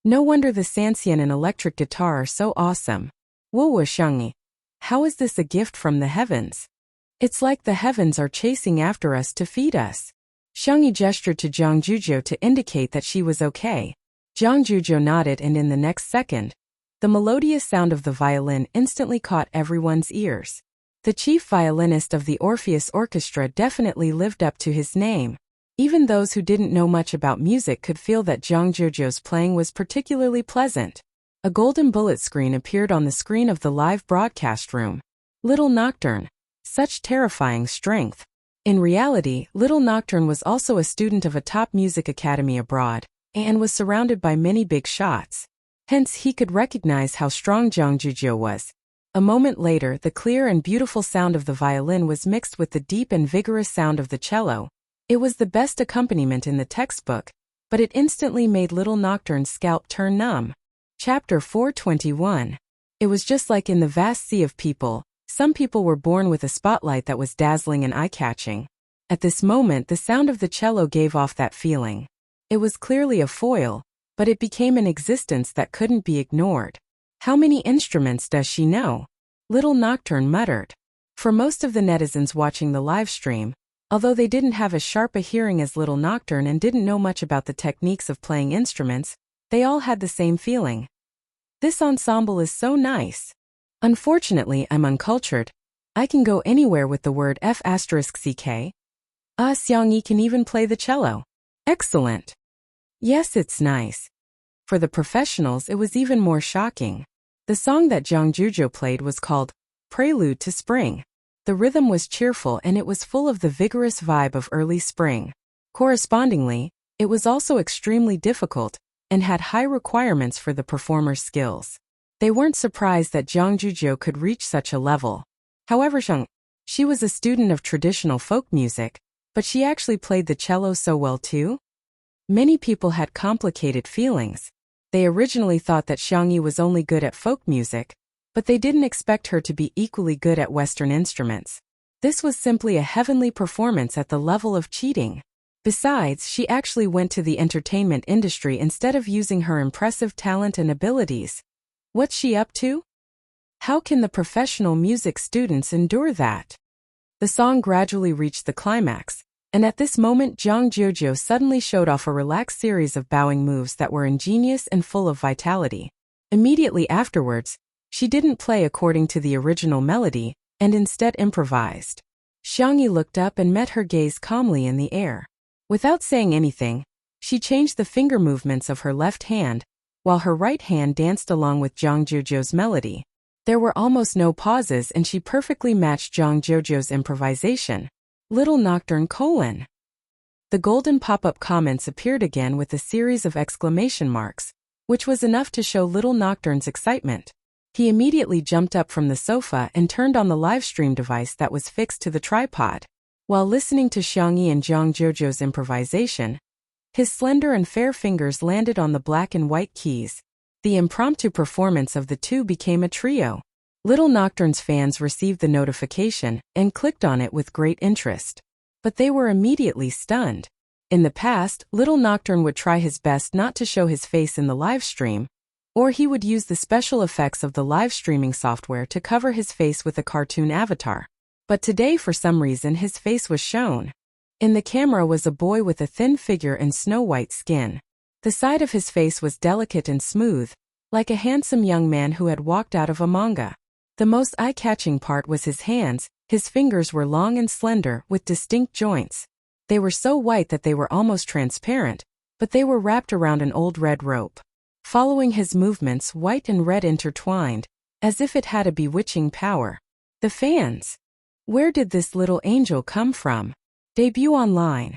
No wonder the Sanxian and electric guitar are so awesome. Wuxia Xiangyi. How is this a gift from the heavens? It's like the heavens are chasing after us to feed us. Xiangyi gestured to Zhang Juzhou to indicate that she was okay. Zhang Juzhou nodded, and in the next second, the melodious sound of the violin instantly caught everyone's ears. The chief violinist of the Orpheus Orchestra definitely lived up to his name. Even those who didn't know much about music could feel that Zhang Juzhou's playing was particularly pleasant. A golden bullet screen appeared on the screen of the live broadcast room. Little Nocturne. Such terrifying strength. In reality, Little Nocturne was also a student of a top music academy abroad, and was surrounded by many big shots. Hence he could recognize how strong Zhang Juzhou was. A moment later, the clear and beautiful sound of the violin was mixed with the deep and vigorous sound of the cello. It was the best accompaniment in the textbook, but it instantly made Little Nocturne's scalp turn numb. Chapter 421. It was just like in the vast sea of people, some people were born with a spotlight that was dazzling and eye-catching. At this moment, the sound of the cello gave off that feeling. It was clearly a foil, but it became an existence that couldn't be ignored. How many instruments does she know? Little Nocturne muttered. For most of the netizens watching the live stream, although they didn't have as sharp a hearing as Little Nocturne and didn't know much about the techniques of playing instruments, they all had the same feeling. This ensemble is so nice. Unfortunately, I'm uncultured. I can go anywhere with the word F*ck. Xiangyi can even play the cello. Excellent. Yes, it's nice. For the professionals, it was even more shocking. The song that Zhang Jujo played was called Prelude to Spring. The rhythm was cheerful and it was full of the vigorous vibe of early spring. Correspondingly, it was also extremely difficult and had high requirements for the performer's skills. They weren't surprised that Zhang Jujo could reach such a level. However, she was a student of traditional folk music, but she actually played the cello so well too. Many people had complicated feelings. They originally thought that Xiangyi was only good at folk music, but they didn't expect her to be equally good at Western instruments. This was simply a heavenly performance at the level of cheating. Besides, she actually went to the entertainment industry instead of using her impressive talent and abilities. What's she up to? How can the professional music students endure that? The song gradually reached the climax, and at this moment Zhang Jujo suddenly showed off a relaxed series of bowing moves that were ingenious and full of vitality. Immediately afterwards, she didn't play according to the original melody, and instead improvised. Xiangyi looked up and met her gaze calmly in the air. Without saying anything, she changed the finger movements of her left hand, while her right hand danced along with Zhang Jujo's melody. There were almost no pauses and she perfectly matched Zhang Jujo's improvisation. Little Nocturne : The golden pop-up comments appeared again with a series of exclamation marks, which was enough to show Little Nocturne's excitement. He immediately jumped up from the sofa and turned on the live stream device that was fixed to the tripod. While listening to Xiangyi and Zhang Jujo's improvisation, his slender and fair fingers landed on the black and white keys. The impromptu performance of the two became a trio. Little Nocturne's fans received the notification and clicked on it with great interest. But they were immediately stunned. In the past, Little Nocturne would try his best not to show his face in the live stream, or he would use the special effects of the live streaming software to cover his face with a cartoon avatar. But today, for some reason, his face was shown. In the camera was a boy with a thin figure and snow-white skin. The side of his face was delicate and smooth, like a handsome young man who had walked out of a manga. The most eye-catching part was his hands. His fingers were long and slender, with distinct joints. They were so white that they were almost transparent, but they were wrapped around an old red rope. Following his movements, white and red intertwined, as if it had a bewitching power. The fans. Where did this little angel come from? Debut online.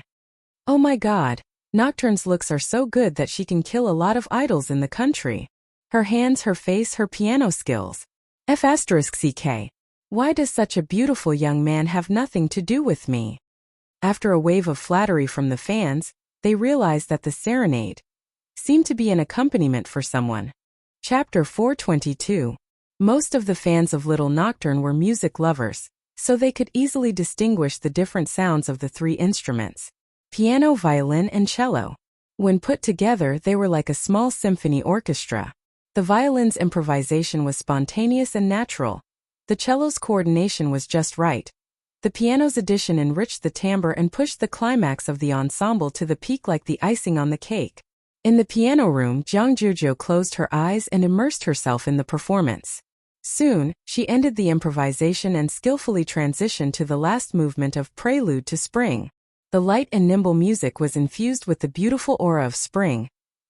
Oh my god, Nocturne's looks are so good that she can kill a lot of idols in the country. Her hands, her face, her piano skills. F*ck. Why does such a beautiful young man have nothing to do with me? After a wave of flattery from the fans, they realized that the serenade seemed to be an accompaniment for someone. Chapter 422. Most of the fans of Little Nocturne were music lovers, so they could easily distinguish the different sounds of the three instruments: piano, violin, and cello. When put together, they were like a small symphony orchestra. The violin's improvisation was spontaneous and natural. The cello's coordination was just right. The piano's addition enriched the timbre and pushed the climax of the ensemble to the peak like the icing on the cake. In the piano room, Zhang Jujo closed her eyes and immersed herself in the performance. Soon, she ended the improvisation and skillfully transitioned to the last movement of Prelude to Spring. The light and nimble music was infused with the beautiful aura of spring,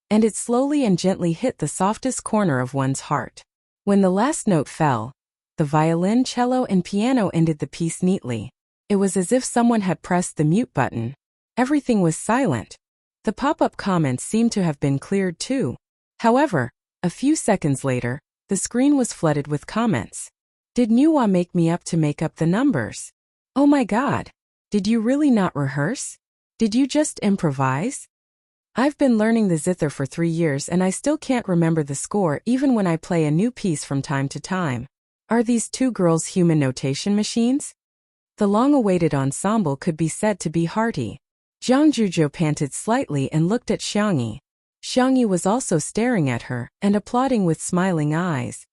and it slowly and gently hit the softest corner of one's heart. When the last note fell, the violin, cello, and piano ended the piece neatly. It was as if someone had pressed the mute button. Everything was silent. The pop-up comments seemed to have been cleared too. However, a few seconds later, the screen was flooded with comments. Did Nuwa make me up to make up the numbers? Oh my god. Did you really not rehearse? Did you just improvise? I've been learning the zither for 3 years and I still can't remember the score even when I play a new piece from time to time. Are these two girls human notation machines? The long-awaited ensemble could be said to be hearty. Zhang Zhuzhou panted slightly and looked at Xiangyi. Xiangyi was also staring at her and applauding with smiling eyes.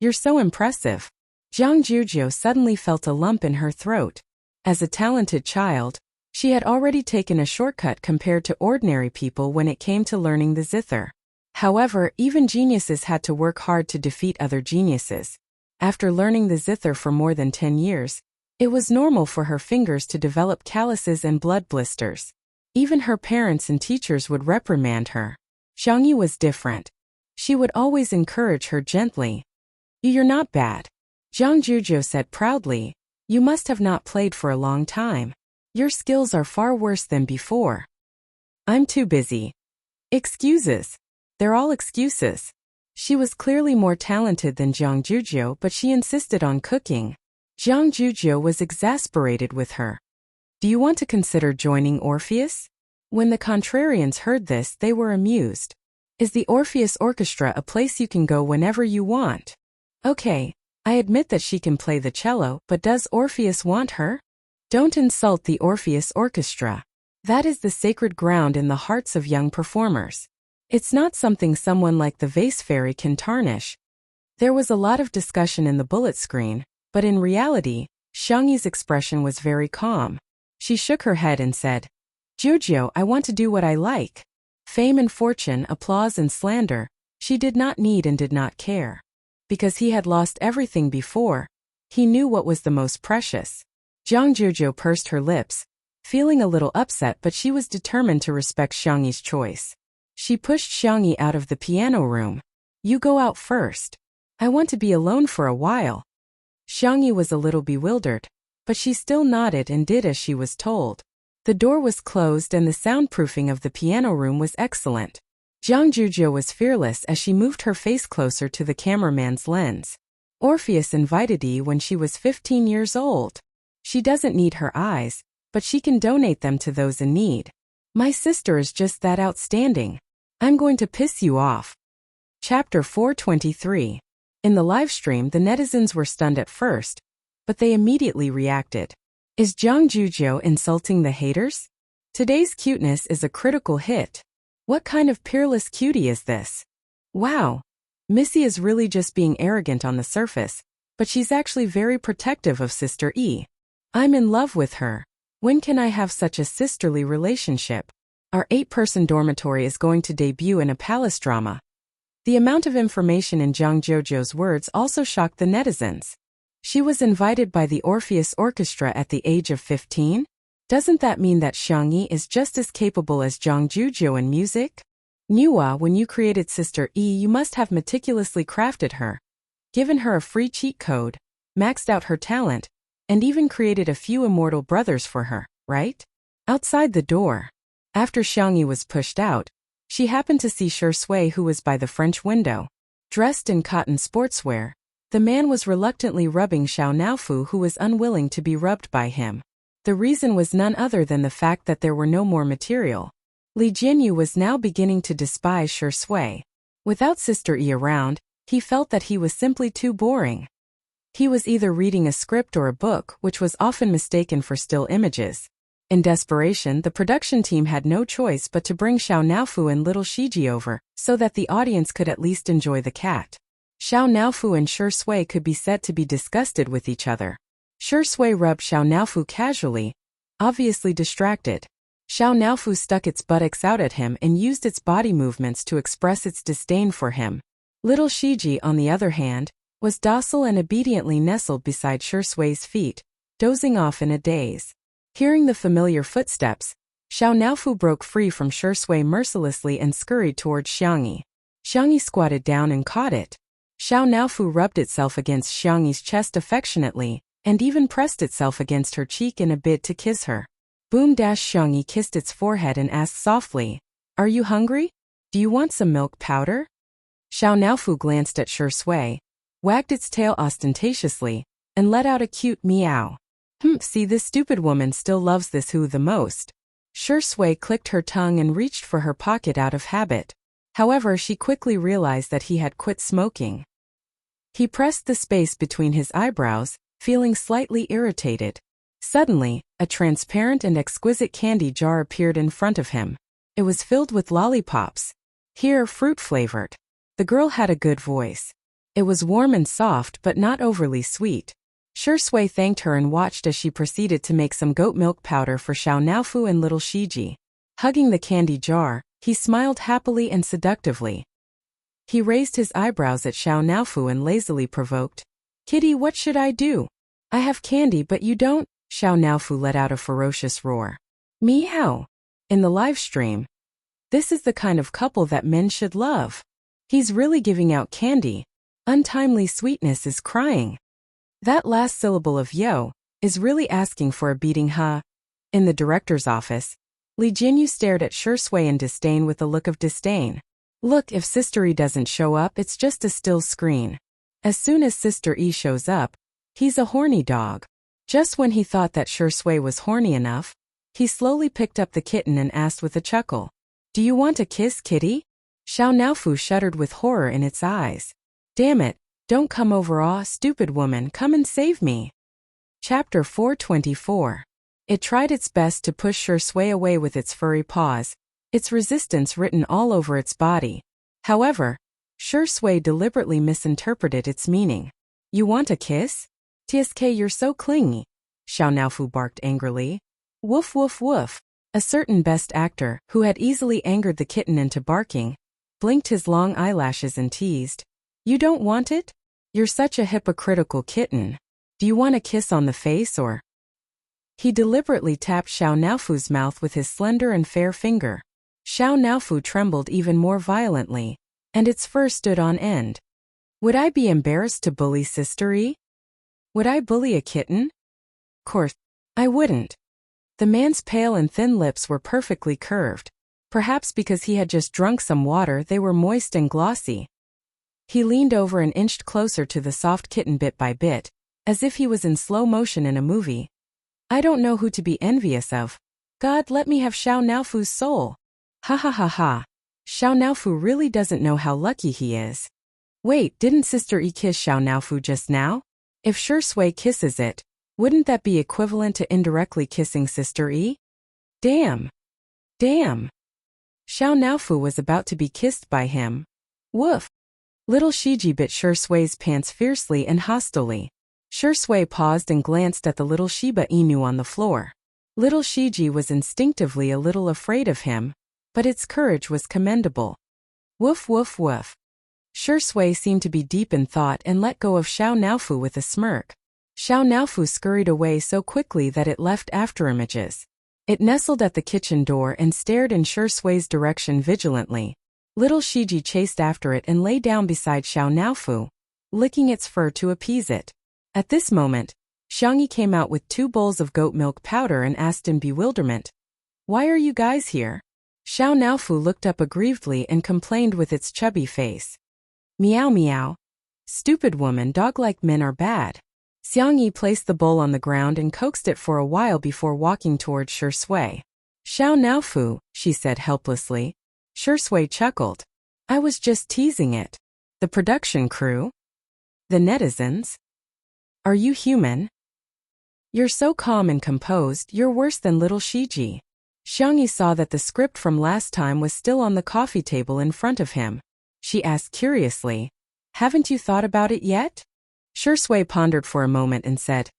You're so impressive. Zhang Zhuzhou suddenly felt a lump in her throat. As a talented child, she had already taken a shortcut compared to ordinary people when it came to learning the zither. However, even geniuses had to work hard to defeat other geniuses. After learning the zither for more than 10 years, it was normal for her fingers to develop calluses and blood blisters. Even her parents and teachers would reprimand her. Xiangyi was different. She would always encourage her gently. You're not bad. Zhang Zhuzhou said proudly. You must have not played for a long time. Your skills are far worse than before. I'm too busy. Excuses. They're all excuses. She was clearly more talented than Zhang Zhuzhou, but she insisted on cooking. Zhang Zhuzhou was exasperated with her. Do you want to consider joining Orpheus? When the contrarians heard this, they were amused. Is the Orpheus Orchestra a place you can go whenever you want? Okay, I admit that she can play the cello, but does Orpheus want her? Don't insult the Orpheus Orchestra. That is the sacred ground in the hearts of young performers. It's not something someone like the vase fairy can tarnish. There was a lot of discussion in the bullet screen, but in reality, Xiangyi's expression was very calm. She shook her head and said, Zhuzhou, I want to do what I like. Fame and fortune, applause and slander, she did not need and did not care. Because he had lost everything before, he knew what was the most precious. Zhang Zhuzhou pursed her lips, feeling a little upset, but she was determined to respect Xiangyi's choice. She pushed Xiangyi out of the piano room. You go out first. I want to be alone for a while. Xiangyi was a little bewildered, but she still nodded and did as she was told. The door was closed and the soundproofing of the piano room was excellent. Zhang Zhuzhou was fearless as she moved her face closer to the cameraman's lens. Orpheus invited E when she was 15 years old. She doesn't need her eyes, but she can donate them to those in need. My sister is just that outstanding. I'm going to piss you off. Chapter 423. In the livestream, the netizens were stunned at first, but they immediately reacted. Is Zhang Zhuzhou insulting the haters? Today's cuteness is a critical hit. What kind of peerless cutie is this? Wow. Missy is really just being arrogant on the surface, but she's actually very protective of Sister E. I'm in love with her. When can I have such a sisterly relationship? Our 8-person dormitory is going to debut in a palace drama. The amount of information in Zhang Zhuzhou's words also shocked the netizens. She was invited by the Orpheus Orchestra at the age of 15? Doesn't that mean that Xiangyi is just as capable as Zhang Zhuzhou in music? Nuwa, when you created Sister E, you must have meticulously crafted her, given her a free cheat code, maxed out her talent, and even created a few immortal brothers for her, right? Outside the door, after Xiangyi was pushed out, she happened to see Shui, who was by the French window. Dressed in cotton sportswear, the man was reluctantly rubbing Xiao Naofu, who was unwilling to be rubbed by him. The reason was none other than the fact that there were no more material. Li Jinyu was now beginning to despise Shui. Without Sister E around, he felt that he was simply too boring. He was either reading a script or a book, which was often mistaken for still images. In desperation, the production team had no choice but to bring Xiao Naofu and little Shiji over, so that the audience could at least enjoy the cat. Xiao Naofu and Shui could be said to be disgusted with each other. Shui rubbed Xiao Naofu casually, obviously distracted. Xiao Naofu stuck its buttocks out at him and used its body movements to express its disdain for him. Little Shiji, on the other hand, was docile and obediently nestled beside Shui's feet, dozing off in a daze. Hearing the familiar footsteps, Xiao Naofu broke free from Shui mercilessly and scurried towards Xiangyi. Xiangyi squatted down and caught it. Xiao Naofu rubbed itself against Xiangyi's chest affectionately, and even pressed itself against her cheek in a bid to kiss her. Xiangyi kissed its forehead and asked softly, Are you hungry? Do you want some milk powder? Xiao Naofu glanced at Shui, wagged its tail ostentatiously, and let out a cute meow. See, this stupid woman still loves this Hu the most. Shui clicked her tongue and reached for her pocket out of habit. However, she quickly realized that he had quit smoking. He pressed the space between his eyebrows, feeling slightly irritated. Suddenly, a transparent and exquisite candy jar appeared in front of him. It was filled with lollipops. Here, fruit-flavored. The girl had a good voice. It was warm and soft but not overly sweet. Shui thanked her and watched as she proceeded to make some goat milk powder for Xiao Naofu and little Shiji. Hugging the candy jar, he smiled happily and seductively. He raised his eyebrows at Xiao Naofu and lazily provoked. "Kitty, what should I do? I have candy but you don't?" Xiao Naofu let out a ferocious roar. Meow. In the live stream. This is the kind of couple that men should love. He's really giving out candy. Untimely sweetness is crying. That last syllable of yo is really asking for a beating, huh? In the director's office, Li Jinyu stared at Shui in disdain with a look of disdain. Look, if Sister E doesn't show up, it's just a still screen. As soon as Sister E shows up, he's a horny dog. Just when he thought that Shui was horny enough, he slowly picked up the kitten and asked with a chuckle, "Do you want a kiss, kitty?" Xiao Naofu shuddered with horror in its eyes. Damn it. Don't come over, stupid woman, come and save me. Chapter 424. It tried its best to push Shui away with its furry paws, its resistance written all over its body. However, Shui deliberately misinterpreted its meaning. You want a kiss? Tsk, you're so clingy. Xiao Naofu barked angrily. Woof woof woof. A certain best actor, who had easily angered the kitten into barking, blinked his long eyelashes and teased. You don't want it? You're such a hypocritical kitten. Do you want a kiss on the face or? He deliberately tapped Xiao Naofu's mouth with his slender and fair finger. Xiao Naofu trembled even more violently, and its fur stood on end. Would I be embarrassed to bully Sister E? Would I bully a kitten? Course, I wouldn't. The man's pale and thin lips were perfectly curved. Perhaps because he had just drunk some water, they were moist and glossy. He leaned over and inched closer to the soft kitten bit by bit, as if he was in slow motion in a movie. I don't know who to be envious of. God, let me have Xiao Naofu's soul. Ha ha ha ha. Xiao Naofu really doesn't know how lucky he is. Wait, didn't Sister E kiss Xiao Naofu just now? If Shui kisses it, wouldn't that be equivalent to indirectly kissing Sister E? Damn. Damn. Xiao Naofu was about to be kissed by him. Woof. Little Shiji bit Shui's pants fiercely and hostilely. Shui paused and glanced at the little Shiba Inu on the floor. Little Shiji was instinctively a little afraid of him, but its courage was commendable. Woof woof woof. Shui seemed to be deep in thought and let go of Xiao Naofu with a smirk. Xiao Naofu scurried away so quickly that it left afterimages. It nestled at the kitchen door and stared in Shui's direction vigilantly. Little Shiji chased after it and lay down beside Xiao Naofu, licking its fur to appease it. At this moment, Xiangyi came out with 2 bowls of goat milk powder and asked in bewilderment, "Why are you guys here?" Xiao Naofu looked up aggrievedly and complained with its chubby face. Meow meow. Stupid woman, dog-like men are bad. Xiangyi placed the bowl on the ground and coaxed it for a while before walking towards Shui. Xiao Naofu, she said helplessly. Shui chuckled. I was just teasing it. The production crew? The netizens? Are you human? You're so calm and composed, you're worse than little Shiji. Xiangyi saw that the script from last time was still on the coffee table in front of him. She asked curiously, Haven't you thought about it yet? Shui pondered for a moment and said,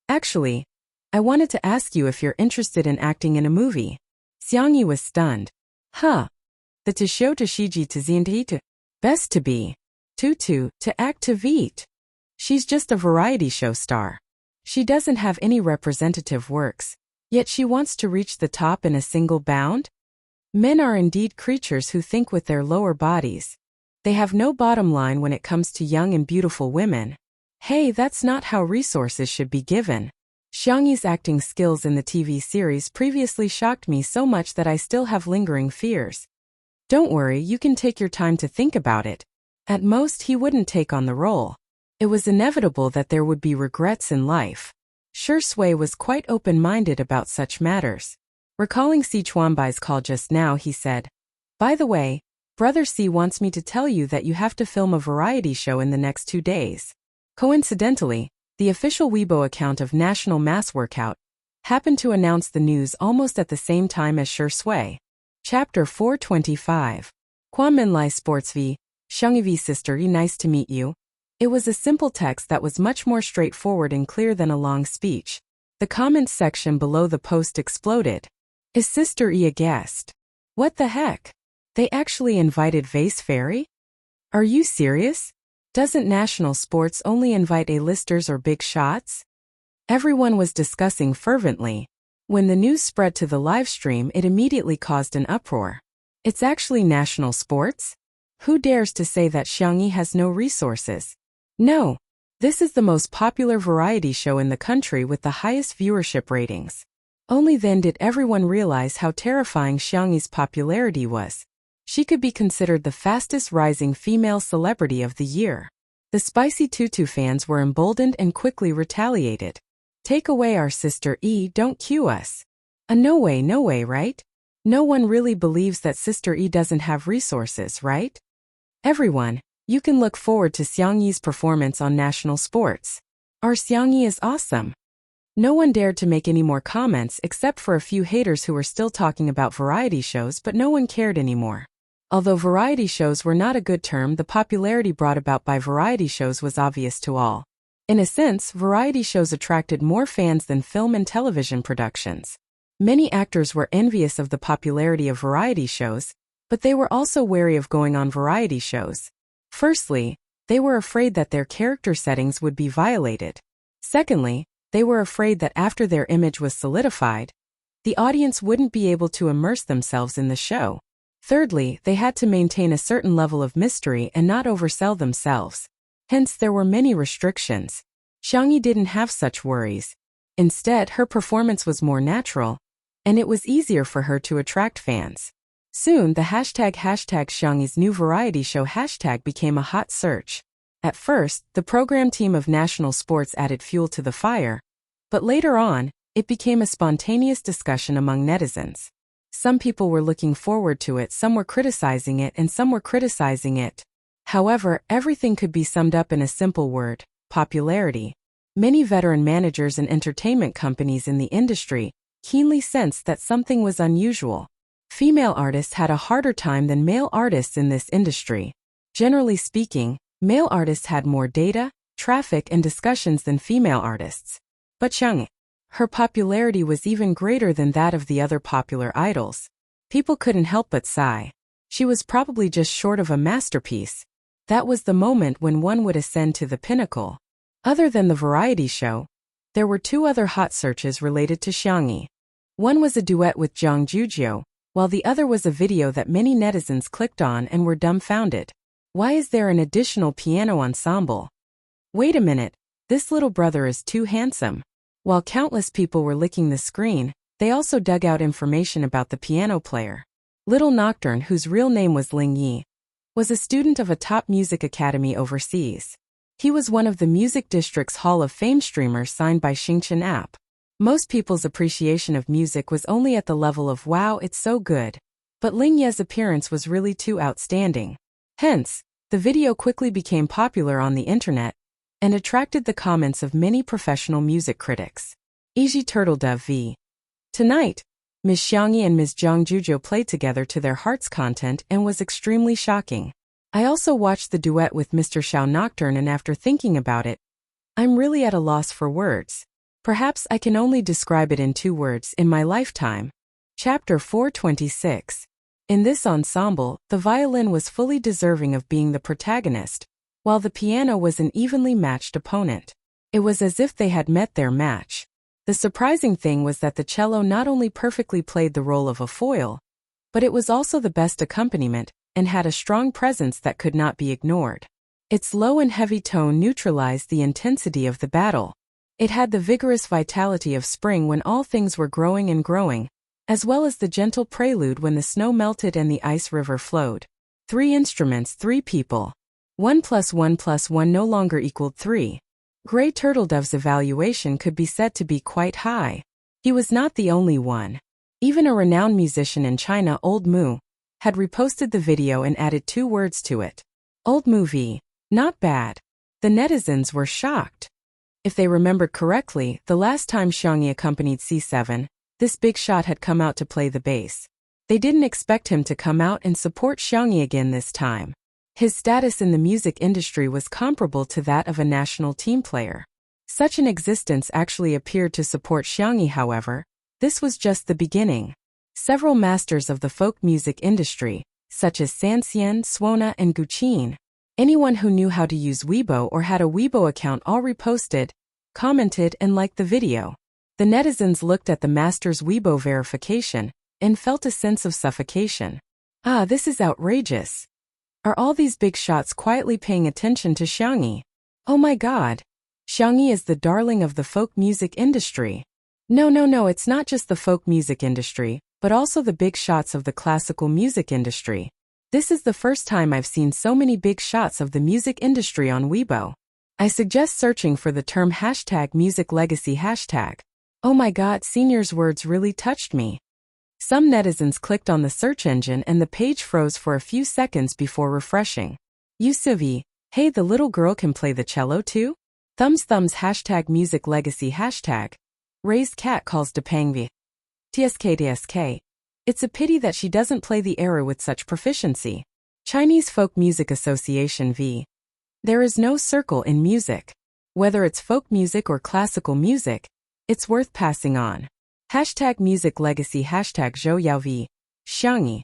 Actually, I wanted to ask you if you're interested in acting in a movie. Xiangyi was stunned. Huh. The to show to Shiji to Zinti to best to be. To act to Veet. She's just a variety show star. She doesn't have any representative works, yet she wants to reach the top in a single bound? Men are indeed creatures who think with their lower bodies. They have no bottom line when it comes to young and beautiful women. Hey, that's not how resources should be given. Xiangyi's acting skills in the TV series previously shocked me so much that I still have lingering fears. Don't worry, you can take your time to think about it. At most, he wouldn't take on the role. It was inevitable that there would be regrets in life. Shui was quite open-minded about such matters. Recalling Si Chuanbai's call just now, he said, "By the way, Brother Si wants me to tell you that you have to film a variety show in the next 2 days." Coincidentally, the official Weibo account of National Mass Workout happened to announce the news almost at the same time as Shi Sui. Chapter 425. Kwon Lai Sports V. Xiangyi V sister, nice to meet you. It was a simple text that was much more straightforward and clear than a long speech. The comments section below the post exploded. Is Sister E a guest? What the heck? They actually invited Vase Fairy? Are you serious? Doesn't National Sports only invite A-listers or big shots? Everyone was discussing fervently. When the news spread to the live stream, it immediately caused an uproar. It's actually National Sports? Who dares to say that Xiangyi has no resources? No. This is the most popular variety show in the country with the highest viewership ratings. Only then did everyone realize how terrifying Xiangyi's popularity was. She could be considered the fastest rising female celebrity of the year. The Spicy Tutu fans were emboldened and quickly retaliated. Take away our Sister E, don't cue us. No way, right? No one really believes that Sister E doesn't have resources, right? Everyone, you can look forward to Xiangyi's performance on National Sports. Our Xiangyi is awesome. No one dared to make any more comments except for a few haters who were still talking about variety shows, but no one cared anymore. Although variety shows were not a good term, the popularity brought about by variety shows was obvious to all. In a sense, variety shows attracted more fans than film and television productions. Many actors were envious of the popularity of variety shows, but they were also wary of going on variety shows. Firstly, they were afraid that their character settings would be violated. Secondly, they were afraid that after their image was solidified, the audience wouldn't be able to immerse themselves in the show. Thirdly, they had to maintain a certain level of mystery and not oversell themselves. Hence, there were many restrictions. Xiangyi didn't have such worries. Instead, her performance was more natural, and it was easier for her to attract fans. Soon, the hashtag Xiangyi's new variety show hashtag became a hot search. At first, the program team of National Sports added fuel to the fire, but later on, it became a spontaneous discussion among netizens. Some people were looking forward to it, some were criticizing it, and some were criticizing it. However, everything could be summed up in a simple word: popularity. Many veteran managers and entertainment companies in the industry keenly sensed that something was unusual. Female artists had a harder time than male artists in this industry. Generally speaking, male artists had more data, traffic, and discussions than female artists. But Xiangyi, her popularity was even greater than that of the other popular idols. People couldn't help but sigh. She was probably just short of a masterpiece. That was the moment when one would ascend to the pinnacle. Other than the variety show, there were 2 other hot searches related to Xiangyi. One was a duet with Zhang Juzhou, while the other was a video that many netizens clicked on and were dumbfounded. Why is there an additional piano ensemble? Wait a minute, this little brother is too handsome. While countless people were licking the screen, they also dug out information about the piano player. Little Nocturne, whose real name was Ling Yi, was a student of a top music academy overseas. He was one of the Music District's Hall of Fame streamers signed by Xingchen app. Most people's appreciation of music was only at the level of "wow, it's so good." But Ling Yi's appearance was really too outstanding. Hence, the video quickly became popular on the internet and attracted the comments of many professional music critics. E.g. Turtledove v. Tonight, Ms. Xiangyi and Ms. Zhang Juzhou played together to their heart's content and was extremely shocking. I also watched the duet with Mr. Xiao Nocturne, and after thinking about it, I'm really at a loss for words. Perhaps I can only describe it in 2 words: in my lifetime. Chapter 426. In this ensemble, the violin was fully deserving of being the protagonist, while the piano was an evenly matched opponent. It was as if they had met their match. The surprising thing was that the cello not only perfectly played the role of a foil, but it was also the best accompaniment and had a strong presence that could not be ignored. Its low and heavy tone neutralized the intensity of the battle. It had the vigorous vitality of spring when all things were growing and growing, as well as the gentle prelude when the snow melted and the ice river flowed. 3 instruments, 3 people. 1 + 1 + 1 no longer equaled 3. Grey Turtledove's evaluation could be said to be quite high. He was not the only one. Even a renowned musician in China, Old Mu, had reposted the video and added 2 words to it. Old movie. Not bad. The netizens were shocked. If they remembered correctly, the last time Xiangyi accompanied C7, this big shot had come out to play the bass. They didn't expect him to come out and support Xiangyi again this time. His status in the music industry was comparable to that of a national team player. Such an existence actually appeared to support Xiangyi, however. This was just the beginning. Several masters of the folk music industry, such as Sanxian, Suona, and Guqin, anyone who knew how to use Weibo or had a Weibo account, all reposted, commented, and liked the video. The netizens looked at the master's Weibo verification and felt a sense of suffocation. Ah, this is outrageous. Are all these big shots quietly paying attention to Xiangyi? Oh my god. Xiangyi is the darling of the folk music industry. No, it's not just the folk music industry, but also the big shots of the classical music industry. This is the first time I've seen so many big shots of the music industry on Weibo. I suggest searching for the term #MusicLegacy#. Oh my god, senior's words really touched me. Some netizens clicked on the search engine and the page froze for a few seconds before refreshing. Yusuvi, hey, the little girl can play the cello too? Thumbs #MusicLegacy#. Raised cat calls Depangvi. TSK. It's a pity that she doesn't play the era with such proficiency. Chinese Folk Music Association v. There is no circle in music. Whether it's folk music or classical music, it's worth passing on. #MusicLegacy #ZhouYaoV. Xiangyi.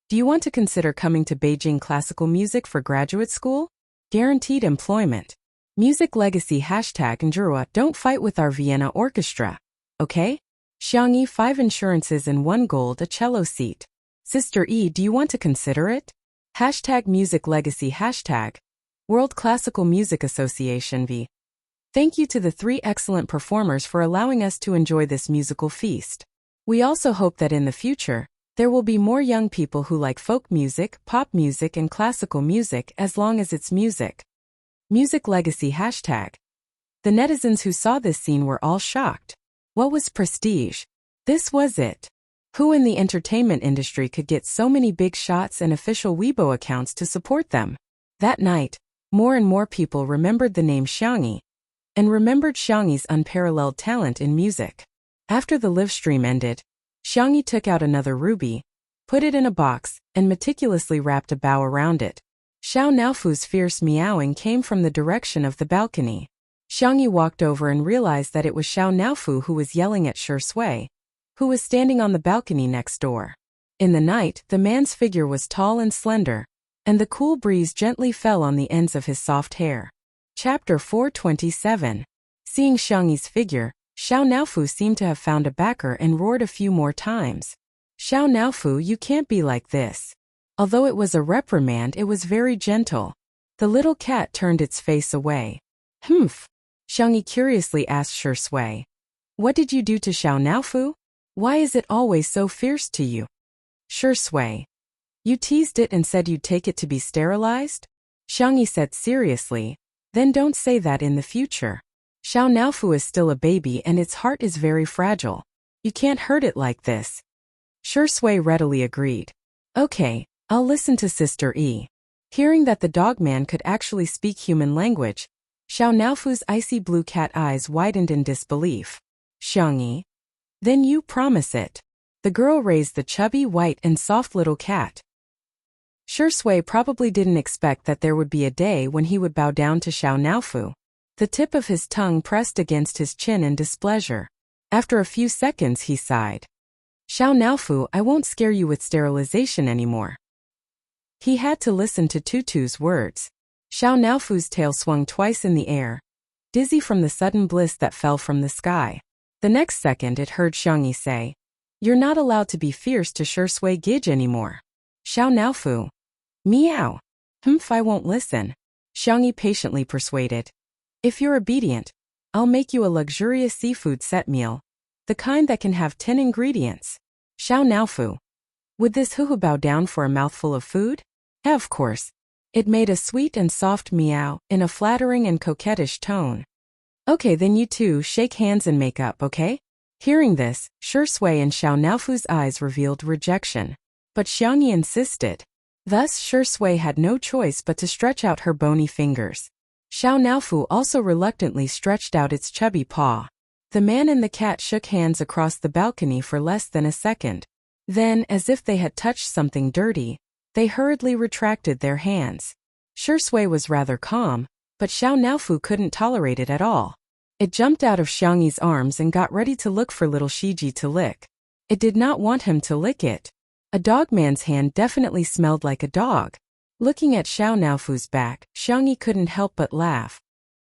Do you want to consider coming to Beijing Classical Music for graduate school? Guaranteed employment. Music Legacy #Njurua. Don't fight with our Vienna Orchestra. Okay? Xiangyi, 5 insurances and 1 gold, a cello seat. Sister E, do you want to consider it? #Music Legacy World Classical Music Association v. Thank you to the 3 excellent performers for allowing us to enjoy this musical feast. We also hope that in the future, there will be more young people who like folk music, pop music, and classical music as long as it's music. Music Legacy #. The netizens who saw this scene were all shocked. What was prestige? This was it. Who in the entertainment industry could get so many big shots and official Weibo accounts to support them? That night, more and more people remembered the name Xiangyi, and remembered Xiangyi's unparalleled talent in music. After the live stream ended, Xiangyi took out another ruby, put it in a box, and meticulously wrapped a bow around it. Xiao Naofu's fierce meowing came from the direction of the balcony. Xiangyi walked over and realized that it was Xiao Naofu who was yelling at Shi Sui, who was standing on the balcony next door. In the night, the man's figure was tall and slender, and the cool breeze gently fell on the ends of his soft hair. Chapter 427. Seeing Xiangyi's figure, Xiao Naofu seemed to have found a backer and roared a few more times. Xiao Naofu, you can't be like this. Although it was a reprimand, it was very gentle. The little cat turned its face away. Humph. Xiangyi curiously asked Shi Sui. What did you do to Xiao Naofu? Why is it always so fierce to you? Shi Sui. You teased it and said you'd take it to be sterilized? Xiangyi said seriously. Then don't say that in the future. Xiao Naofu is still a baby and its heart is very fragile. You can't hurt it like this. Shi Sui readily agreed. Okay, I'll listen to Sister E. Hearing that the dogman could actually speak human language, Xiao Naofu's icy blue cat eyes widened in disbelief. Xiangyi? Then you promise it. The girl raised the chubby, white, and soft little cat. Shi Sui probably didn't expect that there would be a day when he would bow down to Xiao Naofu. The tip of his tongue pressed against his chin in displeasure. After a few seconds, he sighed. Xiao Naofu, I won't scare you with sterilization anymore. He had to listen to Tutu's words. Xiao Naofu's tail swung twice in the air, dizzy from the sudden bliss that fell from the sky. The next second it heard Xiangyi say, You're not allowed to be fierce to Shi Sui Gij anymore. Xiao Naofu. Meow. Humph, I won't listen. Xiangyi patiently persuaded. If you're obedient, I'll make you a luxurious seafood set meal, the kind that can have 10 ingredients. Xiao Naofu. Would this huhu bow down for a mouthful of food? Of course. It made a sweet and soft meow in a flattering and coquettish tone. Okay, then you two shake hands and make up, okay? Hearing this, Shui and Xiao Naofu's eyes revealed rejection. But Xiangyi insisted. Thus Shui had no choice but to stretch out her bony fingers. Xiao Naofu also reluctantly stretched out its chubby paw. The man and the cat shook hands across the balcony for less than a second. Then, as if they had touched something dirty, they hurriedly retracted their hands. Shui was rather calm, but Xiao Naofu couldn't tolerate it at all. It jumped out of Xiangyi's arms and got ready to look for little Shiji to lick. It did not want him to lick it. A dogman's hand definitely smelled like a dog. Looking at Xiao Naofu's back, Xiangyi couldn't help but laugh.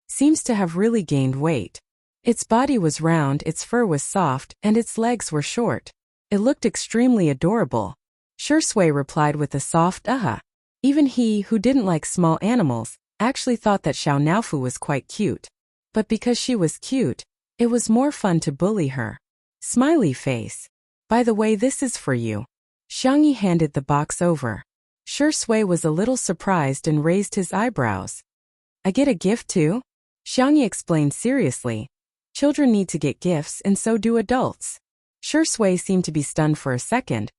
Seems to have really gained weight. Its body was round, its fur was soft, and its legs were short. It looked extremely adorable. Shui replied with a soft aha. Even he, who didn't like small animals, actually thought that Xiao Naofu was quite cute. But because she was cute, it was more fun to bully her. Smiley face. By the way, this is for you. Xiangyi handed the box over. Shui was a little surprised and raised his eyebrows. I get a gift too? Xiangyi explained seriously. Children need to get gifts and so do adults. Shui seemed to be stunned for a second.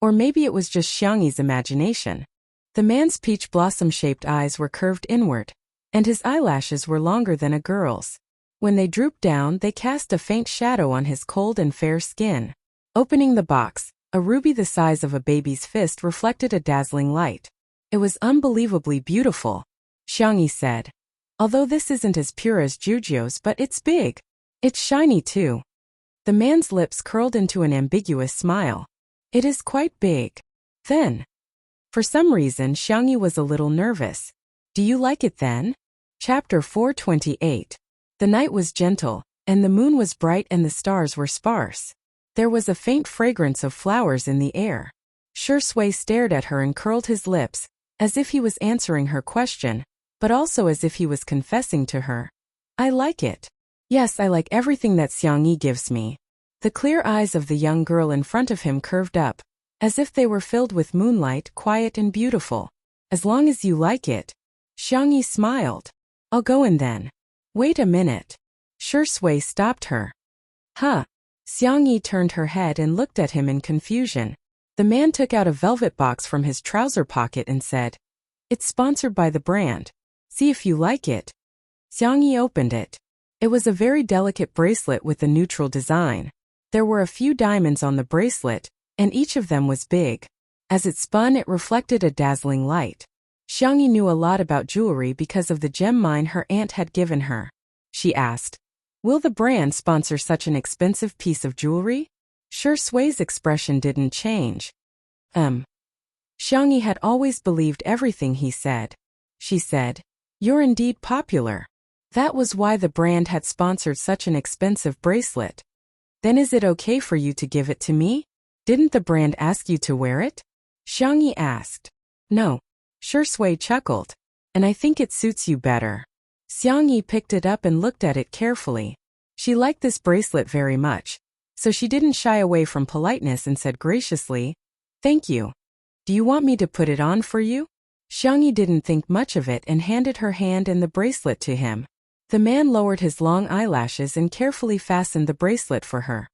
Or maybe it was just Xiangyi's imagination. The man's peach blossom-shaped eyes were curved inward, and his eyelashes were longer than a girl's. When they drooped down, they cast a faint shadow on his cold and fair skin. Opening the box, a ruby the size of a baby's fist reflected a dazzling light. It was unbelievably beautiful, Xiangyi said. Although this isn't as pure as Jujio's, but it's big. It's shiny too. The man's lips curled into an ambiguous smile. It is quite big. Then, for some reason, Xiangyi was a little nervous. Do you like it then? Chapter 428. The night was gentle, and the moon was bright and the stars were sparse. There was a faint fragrance of flowers in the air. Shui stared at her and curled his lips, as if he was answering her question, but also as if he was confessing to her. I like it. Yes, I like everything that Xiangyi gives me. The clear eyes of the young girl in front of him curved up, as if they were filled with moonlight, quiet and beautiful. As long as you like it. Xiangyi smiled. I'll go in then. Wait a minute. Shui stopped her. Huh? Xiangyi turned her head and looked at him in confusion. The man took out a velvet box from his trouser pocket and said, It's sponsored by the brand. See if you like it. Xiangyi opened it. It was a very delicate bracelet with a neutral design. There were a few diamonds on the bracelet, and each of them was big. As it spun, it reflected a dazzling light. Xiangyi knew a lot about jewelry because of the gem mine her aunt had given her. She asked, Will the brand sponsor such an expensive piece of jewelry? Shui's expression didn't change. Xiangyi had always believed everything he said. She said, You're indeed popular. That was why the brand had sponsored such an expensive bracelet. Then is it okay for you to give it to me? Didn't the brand ask you to wear it? Xiangyi asked. No. Shui chuckled. And I think it suits you better. Xiangyi picked it up and looked at it carefully. She liked this bracelet very much, so she didn't shy away from politeness and said graciously, Thank you. Do you want me to put it on for you? Xiangyi didn't think much of it and handed her hand and the bracelet to him. The man lowered his long eyelashes and carefully fastened the bracelet for her.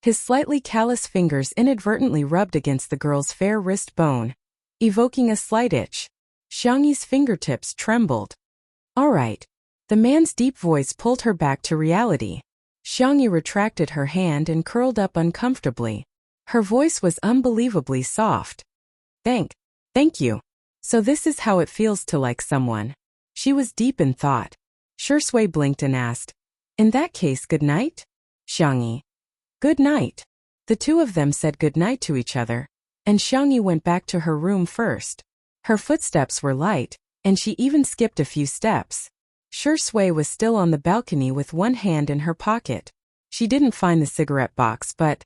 His slightly callous fingers inadvertently rubbed against the girl's fair wrist bone, evoking a slight itch. Xiangyi's fingertips trembled. All right. The man's deep voice pulled her back to reality. Xiangyi retracted her hand and curled up uncomfortably. Her voice was unbelievably soft. Thank you. So this is how it feels to like someone. She was deep in thought. Shui blinked and asked, In that case, good night? Xiangyi. Good night. The two of them said good night to each other, and Xiangyi went back to her room first. Her footsteps were light, and she even skipped a few steps. Shui was still on the balcony with one hand in her pocket. She didn't find the cigarette box but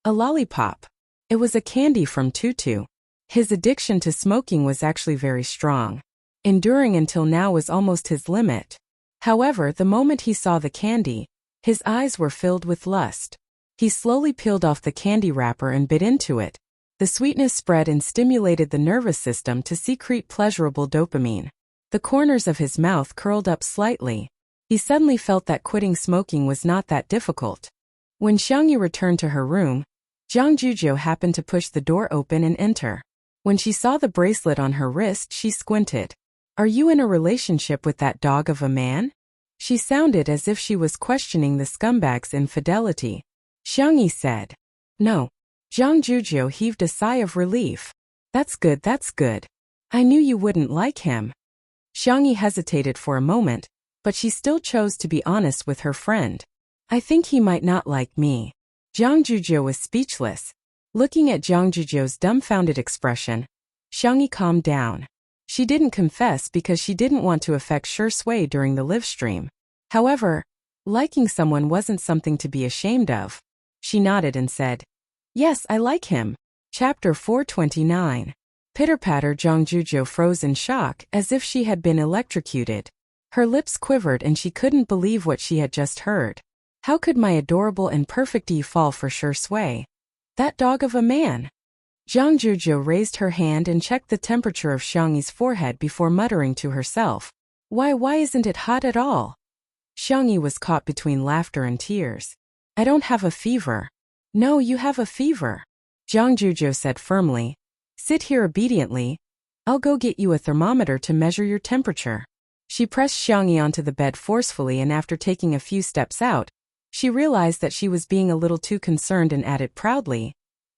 a lollipop. It was a candy from Tutu. His addiction to smoking was actually very strong. Enduring until now was almost his limit. However, the moment he saw the candy, his eyes were filled with lust. He slowly peeled off the candy wrapper and bit into it. The sweetness spread and stimulated the nervous system to secrete pleasurable dopamine. The corners of his mouth curled up slightly. He suddenly felt that quitting smoking was not that difficult. When Xiangyi returned to her room, Zhang Juzhou happened to push the door open and enter. When she saw the bracelet on her wrist, she squinted. "Are you in a relationship with that dog of a man?" She sounded as if she was questioning the scumbag's infidelity. Xiangyi said, "No." Zhang Juzhou heaved a sigh of relief. That's good, that's good. I knew you wouldn't like him." Xiangyi hesitated for a moment, but she still chose to be honest with her friend. "I think he might not like me." Zhang Juzhou was speechless. Looking at Zhang Juzhou's dumbfounded expression, Xiangyi calmed down. She didn't confess because she didn't want to affect Sure Sui during the live stream. However, liking someone wasn't something to be ashamed of. She nodded and said, "Yes, I like him." Chapter 429. Pitter-patter. Zhang Juzhou froze in shock as if she had been electrocuted. Her lips quivered and she couldn't believe what she had just heard. How could my adorable and perfect Yi fall for Sure Sui? That dog of a man. Zhang Juzhou raised her hand and checked the temperature of Xiangyi's forehead before muttering to herself, Why isn't it hot at all?" Xiangyi was caught between laughter and tears. "I don't have a fever." "No, you have a fever," Zhang Juzhou said firmly. "Sit here obediently. I'll go get you a thermometer to measure your temperature." She pressed Xiangyi onto the bed forcefully, and after taking a few steps out, she realized that she was being a little too concerned and added proudly,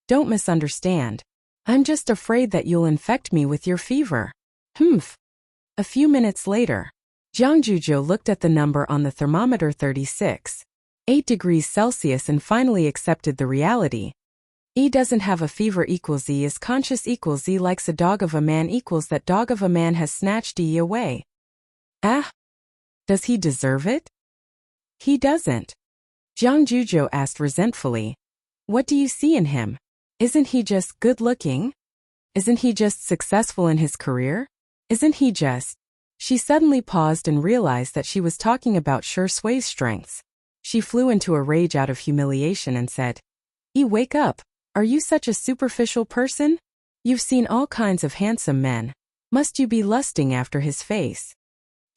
"Don't misunderstand. I'm just afraid that you'll infect me with your fever." Humph. A few minutes later, Zhang Juzhou looked at the number on the thermometer, 36.8 degrees Celsius, and finally accepted the reality. E doesn't have a fever equals E is conscious equals E likes a dog of a man equals that dog of a man has snatched E away. Ah? Does he deserve it? He doesn't. Zhang Juzhou asked resentfully. What do you see in him? Isn't he just good-looking? Isn't he just successful in his career? Isn't he just... She suddenly paused and realized that she was talking about Sure Sui's strengths. She flew into a rage out of humiliation and said, Wake up. Are you such a superficial person? You've seen all kinds of handsome men. Must you be lusting after his face?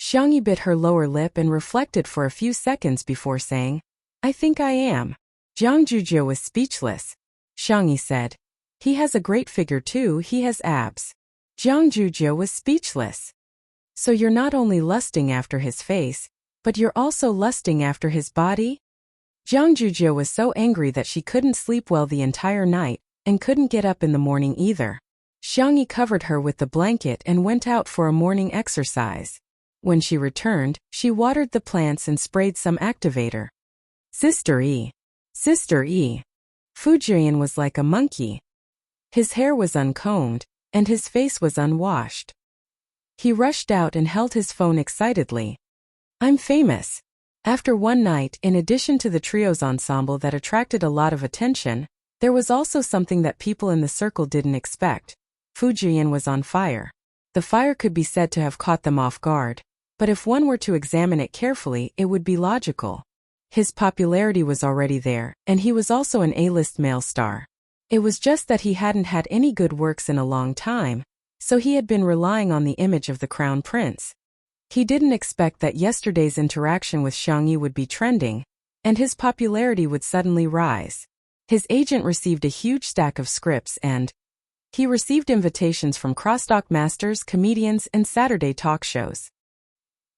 Xiangyi bit her lower lip and reflected for a few seconds before saying, I think I am. Zhang Juzhou was speechless. Xiangyi said, He has a great figure too, he has abs. Zhang Juzhou was speechless. So you're not only lusting after his face, but you're also lusting after his body? Zhang Juzhou was so angry that she couldn't sleep well the entire night, and couldn't get up in the morning either. Xiangyi covered her with the blanket and went out for a morning exercise. When she returned, she watered the plants and sprayed some activator. Sister E. Fujian was like a monkey. His hair was uncombed, and his face was unwashed. He rushed out and held his phone excitedly. I'm famous. After one night, in addition to the trio's ensemble that attracted a lot of attention, there was also something that people in the circle didn't expect. Fujian was on fire. The fire could be said to have caught them off guard, but if one were to examine it carefully, it would be logical. His popularity was already there, and he was also an A-list male star. It was just that he hadn't had any good works in a long time, so he had been relying on the image of the crown prince. He didn't expect that yesterday's interaction with Xiangyi would be trending, and his popularity would suddenly rise. His agent received a huge stack of scripts and he received invitations from crosstalk masters, comedians, and Saturday talk shows.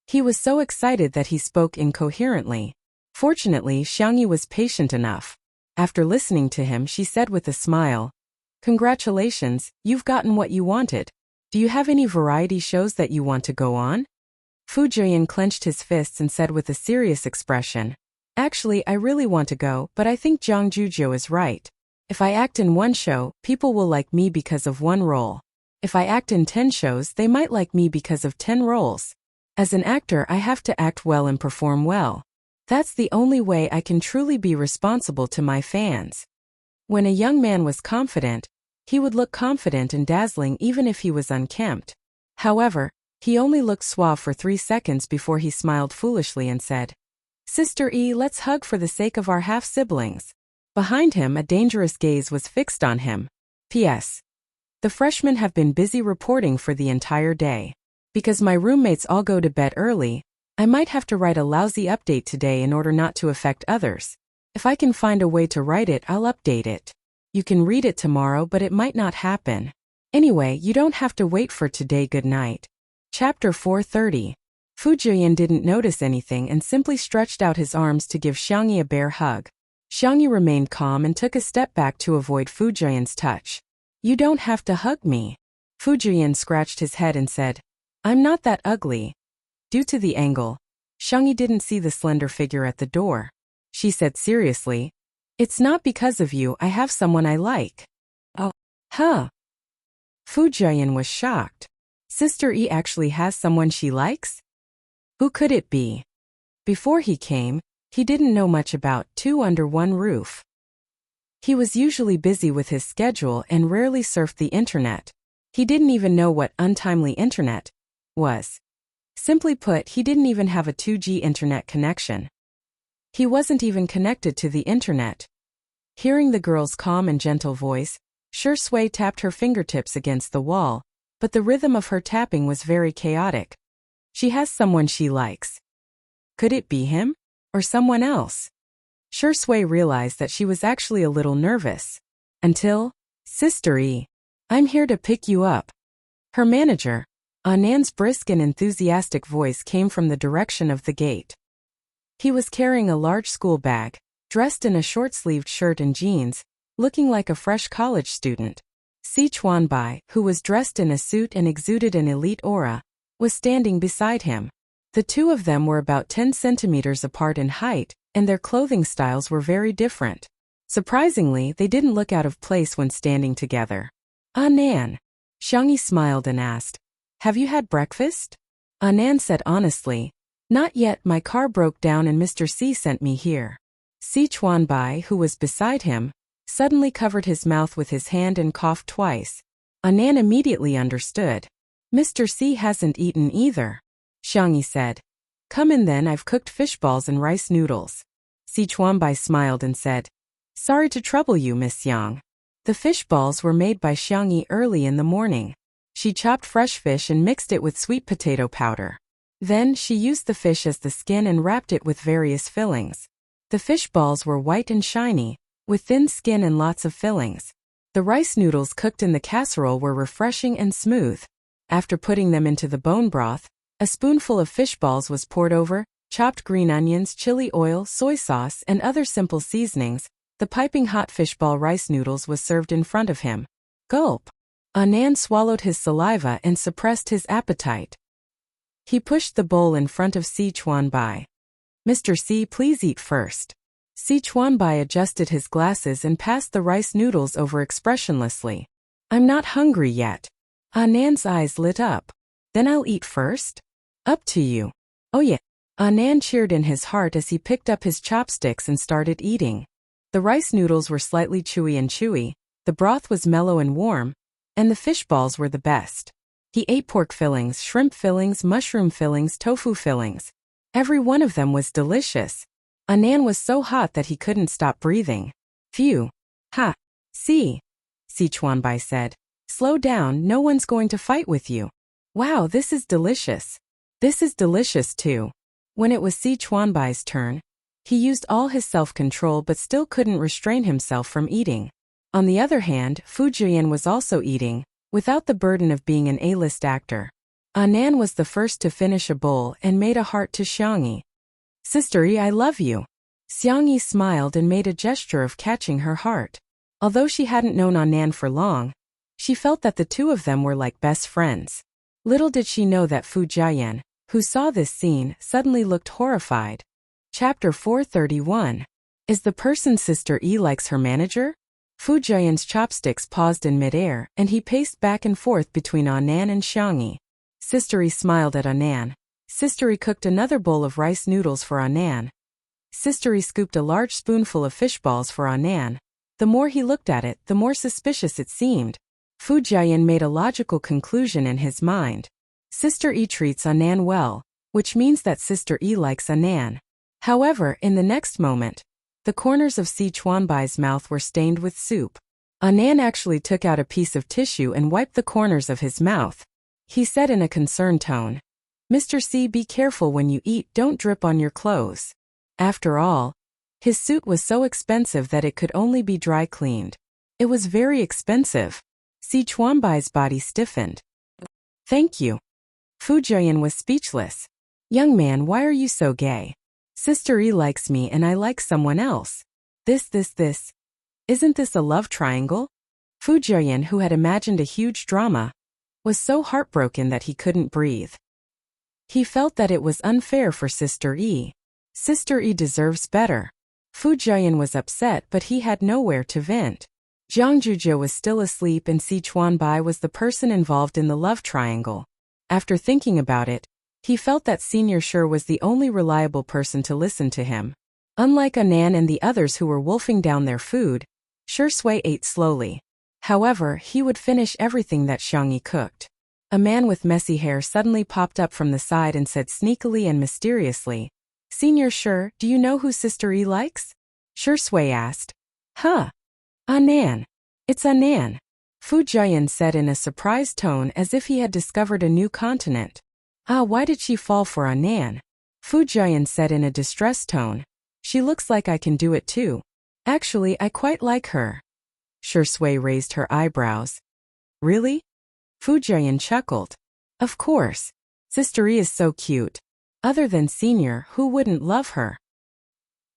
He was so excited that he spoke incoherently. Fortunately, Xiangyi was patient enough. After listening to him, she said with a smile, Congratulations, you've gotten what you wanted. Do you have any variety shows that you want to go on? Fujian clenched his fists and said with a serious expression, Actually, I really want to go, but I think Zhang Juzhou is right. If I act in one show, people will like me because of one role. If I act in 10 shows, they might like me because of 10 roles. As an actor, I have to act well and perform well. That's the only way I can truly be responsible to my fans. When a young man was confident, he would look confident and dazzling even if he was unkempt. However, he only looked suave for 3 seconds before he smiled foolishly and said, Sister E, let's hug for the sake of our half-siblings. Behind him, a dangerous gaze was fixed on him. P.S. The freshmen have been busy reporting for the entire day. Because my roommates all go to bed early, I might have to write a lousy update today in order not to affect others. If I can find a way to write it, I'll update it. You can read it tomorrow, but it might not happen. Anyway, you don't have to wait for today. Good night. Chapter 430. Fu Jian didn't notice anything and simply stretched out his arms to give Xiangyi a bear hug. Xiangyi remained calm and took a step back to avoid Fu Jian's touch. You don't have to hug me. Fu Jian scratched his head and said, I'm not that ugly. Due to the angle, Xiangyi didn't see the slender figure at the door. She said seriously, It's not because of you. I have someone I like. Oh, huh. Fu Jian was shocked. Sister E actually has someone she likes? Who could it be? Before he came, he didn't know much about two under one roof. He was usually busy with his schedule and rarely surfed the internet. He didn't even know what untimely internet was. Simply put, he didn't even have a 2G internet connection. He wasn't even connected to the internet. Hearing the girl's calm and gentle voice, Shui tapped her fingertips against the wall, but the rhythm of her tapping was very chaotic. She has someone she likes. Could it be him? Or someone else? Shui realized that she was actually a little nervous. Until, Sister E, I'm here to pick you up. Her manager, Anan's brisk and enthusiastic voice came from the direction of the gate. He was carrying a large school bag, dressed in a short-sleeved shirt and jeans, looking like a fresh college student. Si Chuanbai, who was dressed in a suit and exuded an elite aura, was standing beside him. The two of them were about 10 centimeters apart in height, and their clothing styles were very different. Surprisingly, they didn't look out of place when standing together. Anan. Xiangyi smiled and asked, Have you had breakfast? Anan said honestly, Not yet. My car broke down and Mr. C sent me here. Si Chuanbai, who was beside him, suddenly covered his mouth with his hand and coughed twice. Anan immediately understood. Mr. C hasn't eaten either. Xiangyi said, Come in then, I've cooked fish balls and rice noodles. Si Chuanbai smiled and said, Sorry to trouble you, Miss Yang. The fish balls were made by Xiangyi early in the morning. She chopped fresh fish and mixed it with sweet potato powder. Then she used the fish as the skin and wrapped it with various fillings. The fish balls were white and shiny, with thin skin and lots of fillings. The rice noodles cooked in the casserole were refreshing and smooth. After putting them into the bone broth, a spoonful of fish balls was poured over, chopped green onions, chili oil, soy sauce, and other simple seasonings. The piping hot fishball rice noodles was served in front of him. Gulp. Anan swallowed his saliva and suppressed his appetite. He pushed the bowl in front of Si Chuanbai. Mr. C, please eat first. Si Chuanbai adjusted his glasses and passed the rice noodles over expressionlessly. I'm not hungry yet. Anan's eyes lit up. Then I'll eat first? Up to you. Oh yeah. Anan cheered in his heart as he picked up his chopsticks and started eating. The rice noodles were slightly chewy, the broth was mellow and warm, and the fish balls were the best. He ate pork fillings, shrimp fillings, mushroom fillings, tofu fillings. Every one of them was delicious. Anan was so hot that he couldn't stop breathing. Phew. Ha. Si Chuanbai said. Slow down, no one's going to fight with you. Wow, this is delicious. This is delicious too. When it was Si Chuanbai's turn, he used all his self-control but still couldn't restrain himself from eating. On the other hand, Fu Jian was also eating, without the burden of being an A-list actor. Anan was the first to finish a bowl and made a heart to Xiangyi. Sister E, I love you. Xiangyi smiled and made a gesture of catching her heart. Although she hadn't known Anan for long, she felt that the two of them were like best friends. Little did she know that Fu Jian, who saw this scene, suddenly looked horrified. Chapter 431. Is the person Sister E likes her manager? Fu Jian's chopsticks paused in midair, and he paced back and forth between Anan and Xiangyi. Sister E smiled at Anan. Sister E cooked another bowl of rice noodles for Anan. Sister E scooped a large spoonful of fish balls for Anan. The more he looked at it, the more suspicious it seemed. Fu Jian made a logical conclusion in his mind. Sister E treats Anan well, which means that Sister E likes Anan. However, in the next moment, the corners of Si Chuanbai's mouth were stained with soup. Anan actually took out a piece of tissue and wiped the corners of his mouth. He said in a concerned tone, Mr. C, be careful when you eat, don't drip on your clothes. After all, His suit was so expensive that it could only be dry cleaned. It was very expensive. Si Chuanbai's body stiffened. Thank you. Fu Jian was speechless. Young man, why are you so gay? Sister E likes me and I like someone else. This. Isn't this a love triangle? Fu Jian, who had imagined a huge drama, was so heartbroken that he couldn't breathe. He felt that it was unfair for Sister E. Sister E deserves better. Fu Jian was upset, but he had nowhere to vent. Jiang Zhuzhe was still asleep and Si Chuanbai was the person involved in the love triangle. After thinking about it, he felt that Senior Shi was the only reliable person to listen to him. Unlike Anan and the others who were wolfing down their food, Shi Sui ate slowly. However, he would finish everything that Xiangyi cooked. A man with messy hair suddenly popped up from the side and said sneakily and mysteriously, Senior Shi, do you know who Sister E likes? Shi Sui asked. Huh? Anan. It's Anan. Fu Jian said in a surprised tone as if he had discovered a new continent. Ah, why did she fall for Anan? Fu Jian said in a distressed tone. She looks like I can do it too. Actually, I quite like her. Shi Sui raised her eyebrows. Really? Fu Jian chuckled. Of course. Sister E is so cute. Other than Senior, who wouldn't love her?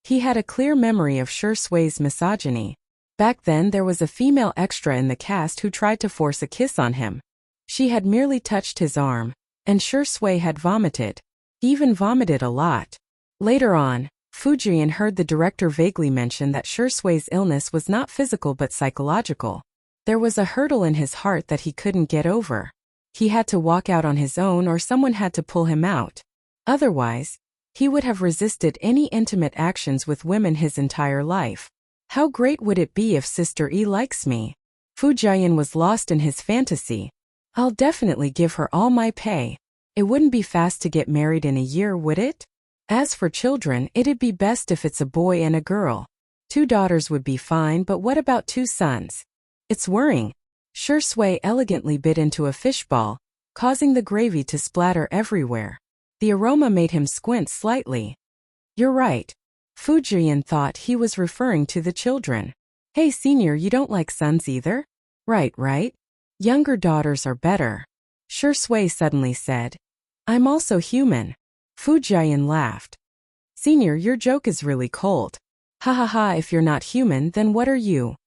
He had a clear memory of Shi Sui's misogyny. Back then there was a female extra in the cast who tried to force a kiss on him. She had merely touched his arm, and Shi Sui had vomited. He even vomited a lot. Later on, Fu Jian heard the director vaguely mention that Shi Sui's illness was not physical but psychological. There was a hurdle in his heart that he couldn't get over. He had to walk out on his own or someone had to pull him out. Otherwise, he would have resisted any intimate actions with women his entire life. How great would it be if Sister E likes me? Fu Jian was lost in his fantasy. I'll definitely give her all my pay. It wouldn't be fast to get married in a year, would it? As for children, it'd be best if it's a boy and a girl. 2 daughters would be fine, but what about 2 sons? It's worrying. Shi Sui elegantly bit into a fishball, causing the gravy to splatter everywhere. The aroma made him squint slightly. You're right. Fu Jian thought he was referring to the children. Hey Senior, you don't like sons either? Right. Younger daughters are better. Shi Sui suddenly said. I'm also human. Fu Jian laughed. Senior, your joke is really cold. Ha ha ha, if you're not human, then what are you?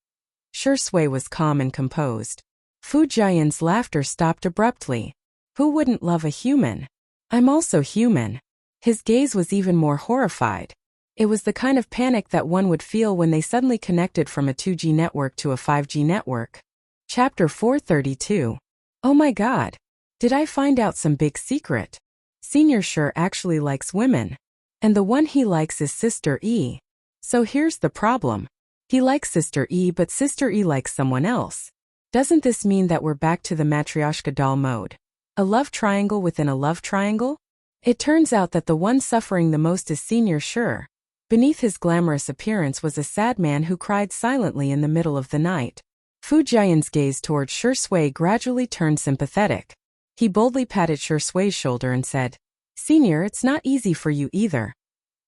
Shi Sui was calm and composed. Fu Jian's laughter stopped abruptly. Who wouldn't love a human? I'm also human. His gaze was even more horrified. It was the kind of panic that one would feel when they suddenly connected from a 2G network to a 5G network. Chapter 432. Oh my god. Did I find out some big secret? Senior Shi actually likes women. And the one he likes is Sister E. So here's the problem. He likes Sister E, but Sister E likes someone else. Doesn't this mean that we're back to the Matryoshka doll mode? A love triangle within a love triangle? It turns out that the one suffering the most is Senior Shi. Beneath his glamorous appearance was a sad man who cried silently in the middle of the night. Fu Jian's gaze toward Shi Sui gradually turned sympathetic. He boldly patted Shi Sui's shoulder and said, Senior, it's not easy for you either.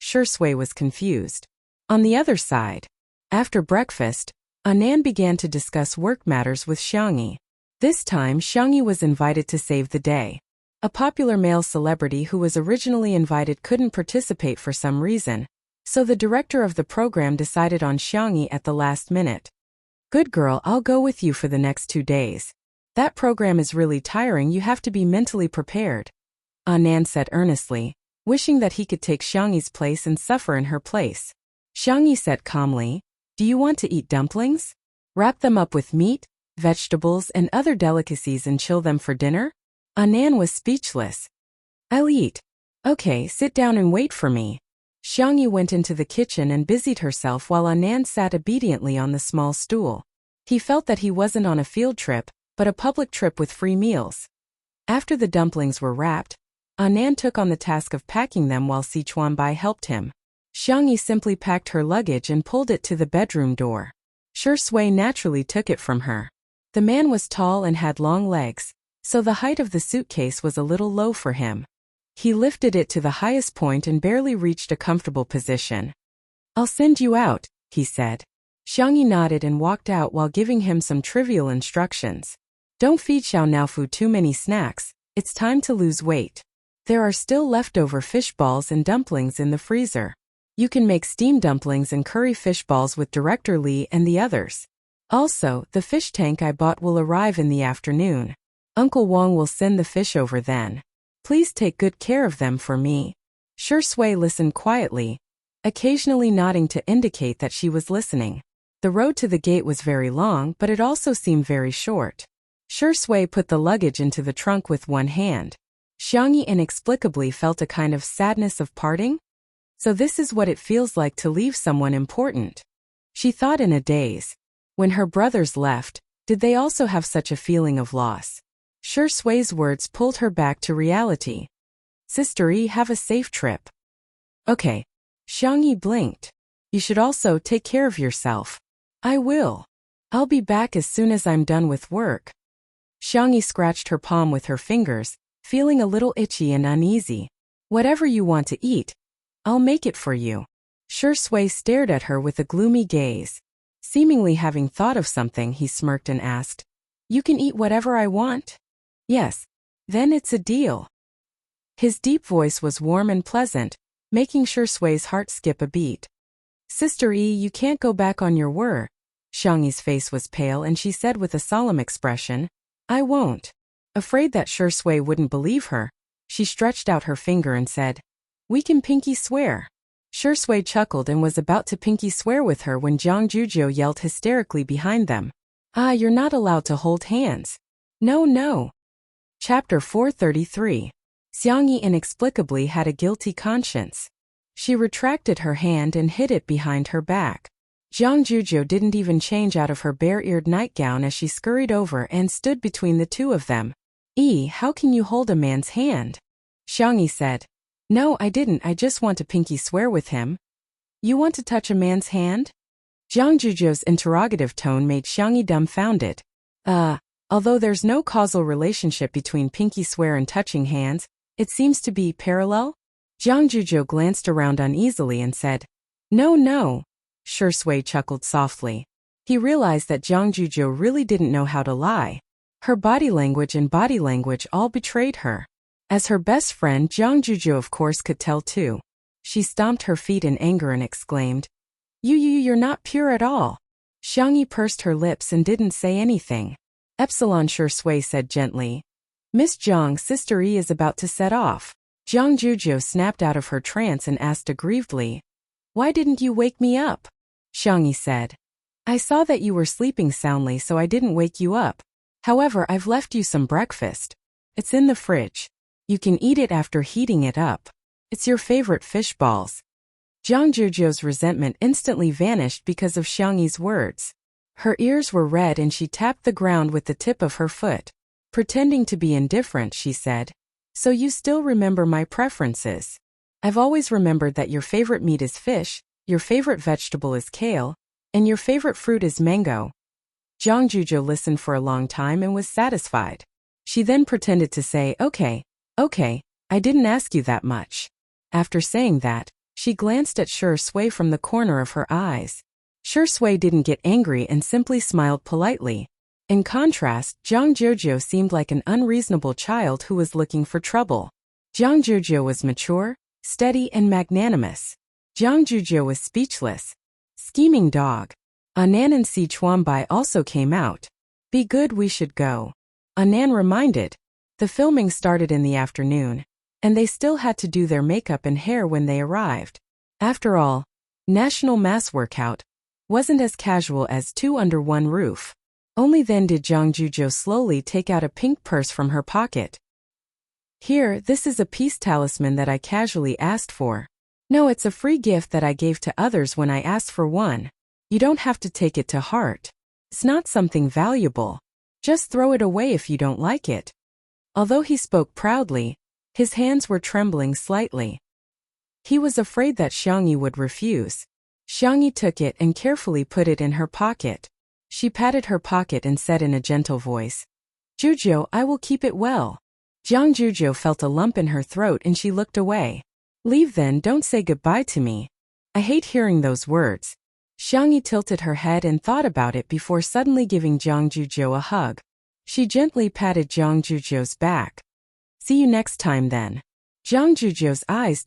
Shi Sui was confused. On the other side, after breakfast, Anan began to discuss work matters with Xiangyi. This time Xiangyi was invited to save the day. A popular male celebrity who was originally invited couldn't participate for some reason, so the director of the program decided on Xiangyi at the last minute. Good girl, I'll go with you for the next 2 days. That program is really tiring, you have to be mentally prepared. Anan said earnestly, wishing that he could take Xiangyi's place and suffer in her place. Xiangyi said calmly, do you want to eat dumplings? Wrap them up with meat, vegetables, and other delicacies and chill them for dinner? Anan was speechless. I'll eat. Okay, sit down and wait for me. Xiangyi went into the kitchen and busied herself while Anan sat obediently on the small stool. He felt that he wasn't on a field trip, but a public trip with free meals. After the dumplings were wrapped, Anan took on the task of packing them while Si Chuanbai helped him. Xiangyi simply packed her luggage and pulled it to the bedroom door. Shi Sui naturally took it from her. The man was tall and had long legs, so the height of the suitcase was a little low for him. He lifted it to the highest point and barely reached a comfortable position. I'll send you out, he said. Xiangyi nodded and walked out while giving him some trivial instructions. Don't feed Xiao Naofu too many snacks, it's time to lose weight. There are still leftover fish balls and dumplings in the freezer. You can make steamed dumplings and curry fish balls with Director Li and the others. Also, the fish tank I bought will arrive in the afternoon. Uncle Wang will send the fish over then. Please take good care of them for me. Shi Sui listened quietly, occasionally nodding to indicate that she was listening. The road to the gate was very long, but it also seemed very short. Shi Sui put the luggage into the trunk with one hand. Xiangyi inexplicably felt a kind of sadness of parting. So this is what it feels like to leave someone important. She thought in a daze. When her brothers left, did they also have such a feeling of loss? Shi Sui's words pulled her back to reality. Sister Yi, have a safe trip. Okay. Xiangyi blinked. You should also take care of yourself. I will. I'll be back as soon as I'm done with work. Xiangyi scratched her palm with her fingers, feeling a little itchy and uneasy. Whatever you want to eat, I'll make it for you. Shi Sui stared at her with a gloomy gaze. Seemingly having thought of something, he smirked and asked, You can eat whatever I want? Yes. Then it's a deal. His deep voice was warm and pleasant, making Shi Sui's heart skip a beat. Sister Yi, you can't go back on your word. Xiangyi's face was pale and she said with a solemn expression, I won't. Afraid that Shi Sui wouldn't believe her, she stretched out her finger and said, We can pinky swear. Shi Sui chuckled and was about to pinky swear with her when Jiang Zhuzhou yelled hysterically behind them. You're not allowed to hold hands. No. Chapter 433. Xiangyi inexplicably had a guilty conscience. She retracted her hand and hid it behind her back. Jiang Zhuzhou didn't even change out of her bare-eared nightgown as she scurried over and stood between the two of them. How can you hold a man's hand? Xiangyi said. No, I didn't, I just want to pinky swear with him. You want to touch a man's hand? Jiang Zhuzhou's interrogative tone made Xiangyi dumbfounded. Although there's no causal relationship between pinky swear and touching hands, it seems to be parallel? Jiang Zhuzhou glanced around uneasily and said, No. Shi Sui chuckled softly. He realized that Jiang Zhuzhou really didn't know how to lie. Her body language all betrayed her. As her best friend, Jiang Zhuzhou of course could tell too. She stomped her feet in anger and exclaimed, You're not pure at all. Xiangyi pursed her lips and didn't say anything. Epsilon, Shi Sui said gently. Miss Jiang, Sister Yi is about to set off. Jiang Zhuzhou snapped out of her trance and asked aggrievedly, Why didn't you wake me up? Xiangyi said. I saw that you were sleeping soundly, so I didn't wake you up. However, I've left you some breakfast. It's in the fridge. You can eat it after heating it up. It's your favorite fish balls. Jiang Zhuzhou's resentment instantly vanished because of Xiangyi's words. Her ears were red and she tapped the ground with the tip of her foot. Pretending to be indifferent, she said, So you still remember my preferences. I've always remembered that your favorite meat is fish, your favorite vegetable is kale, and your favorite fruit is mango. Jiang Zhuzhou listened for a long time and was satisfied. She then pretended to say, Okay, I didn't ask you that much. After saying that, she glanced at Shi Sui from the corner of her eyes. Shi Sui didn't get angry and simply smiled politely. In contrast, Jiang Zhuzhou seemed like an unreasonable child who was looking for trouble. Jiang Zhuzhou was mature, steady, and magnanimous. Jiang Zhuzhou was speechless. Scheming dog. Anan and Si Chuanbai also came out. Be good, we should go. Anan reminded. The filming started in the afternoon, and they still had to do their makeup and hair when they arrived. After all, National Mass Workout wasn't as casual as two under one roof. Only then did Jiang Zhuzhou slowly take out a pink purse from her pocket. Here, this is a peace talisman that I casually asked for. No, it's a free gift that I gave to others when I asked for one. You don't have to take it to heart. It's not something valuable. Just throw it away if you don't like it. Although he spoke proudly, his hands were trembling slightly. He was afraid that Xiangyi would refuse. Xiangyi took it and carefully put it in her pocket. She patted her pocket and said in a gentle voice, Zhuzhou, I will keep it well. Jiang Zhuzhou felt a lump in her throat and she looked away. Leave then, don't say goodbye to me. I hate hearing those words. Xiangyi tilted her head and thought about it before suddenly giving Jiang Zhuzhou a hug. She gently patted Jiang Zhuzhou's back. See you next time then. Jiang Zhuzhou's eyes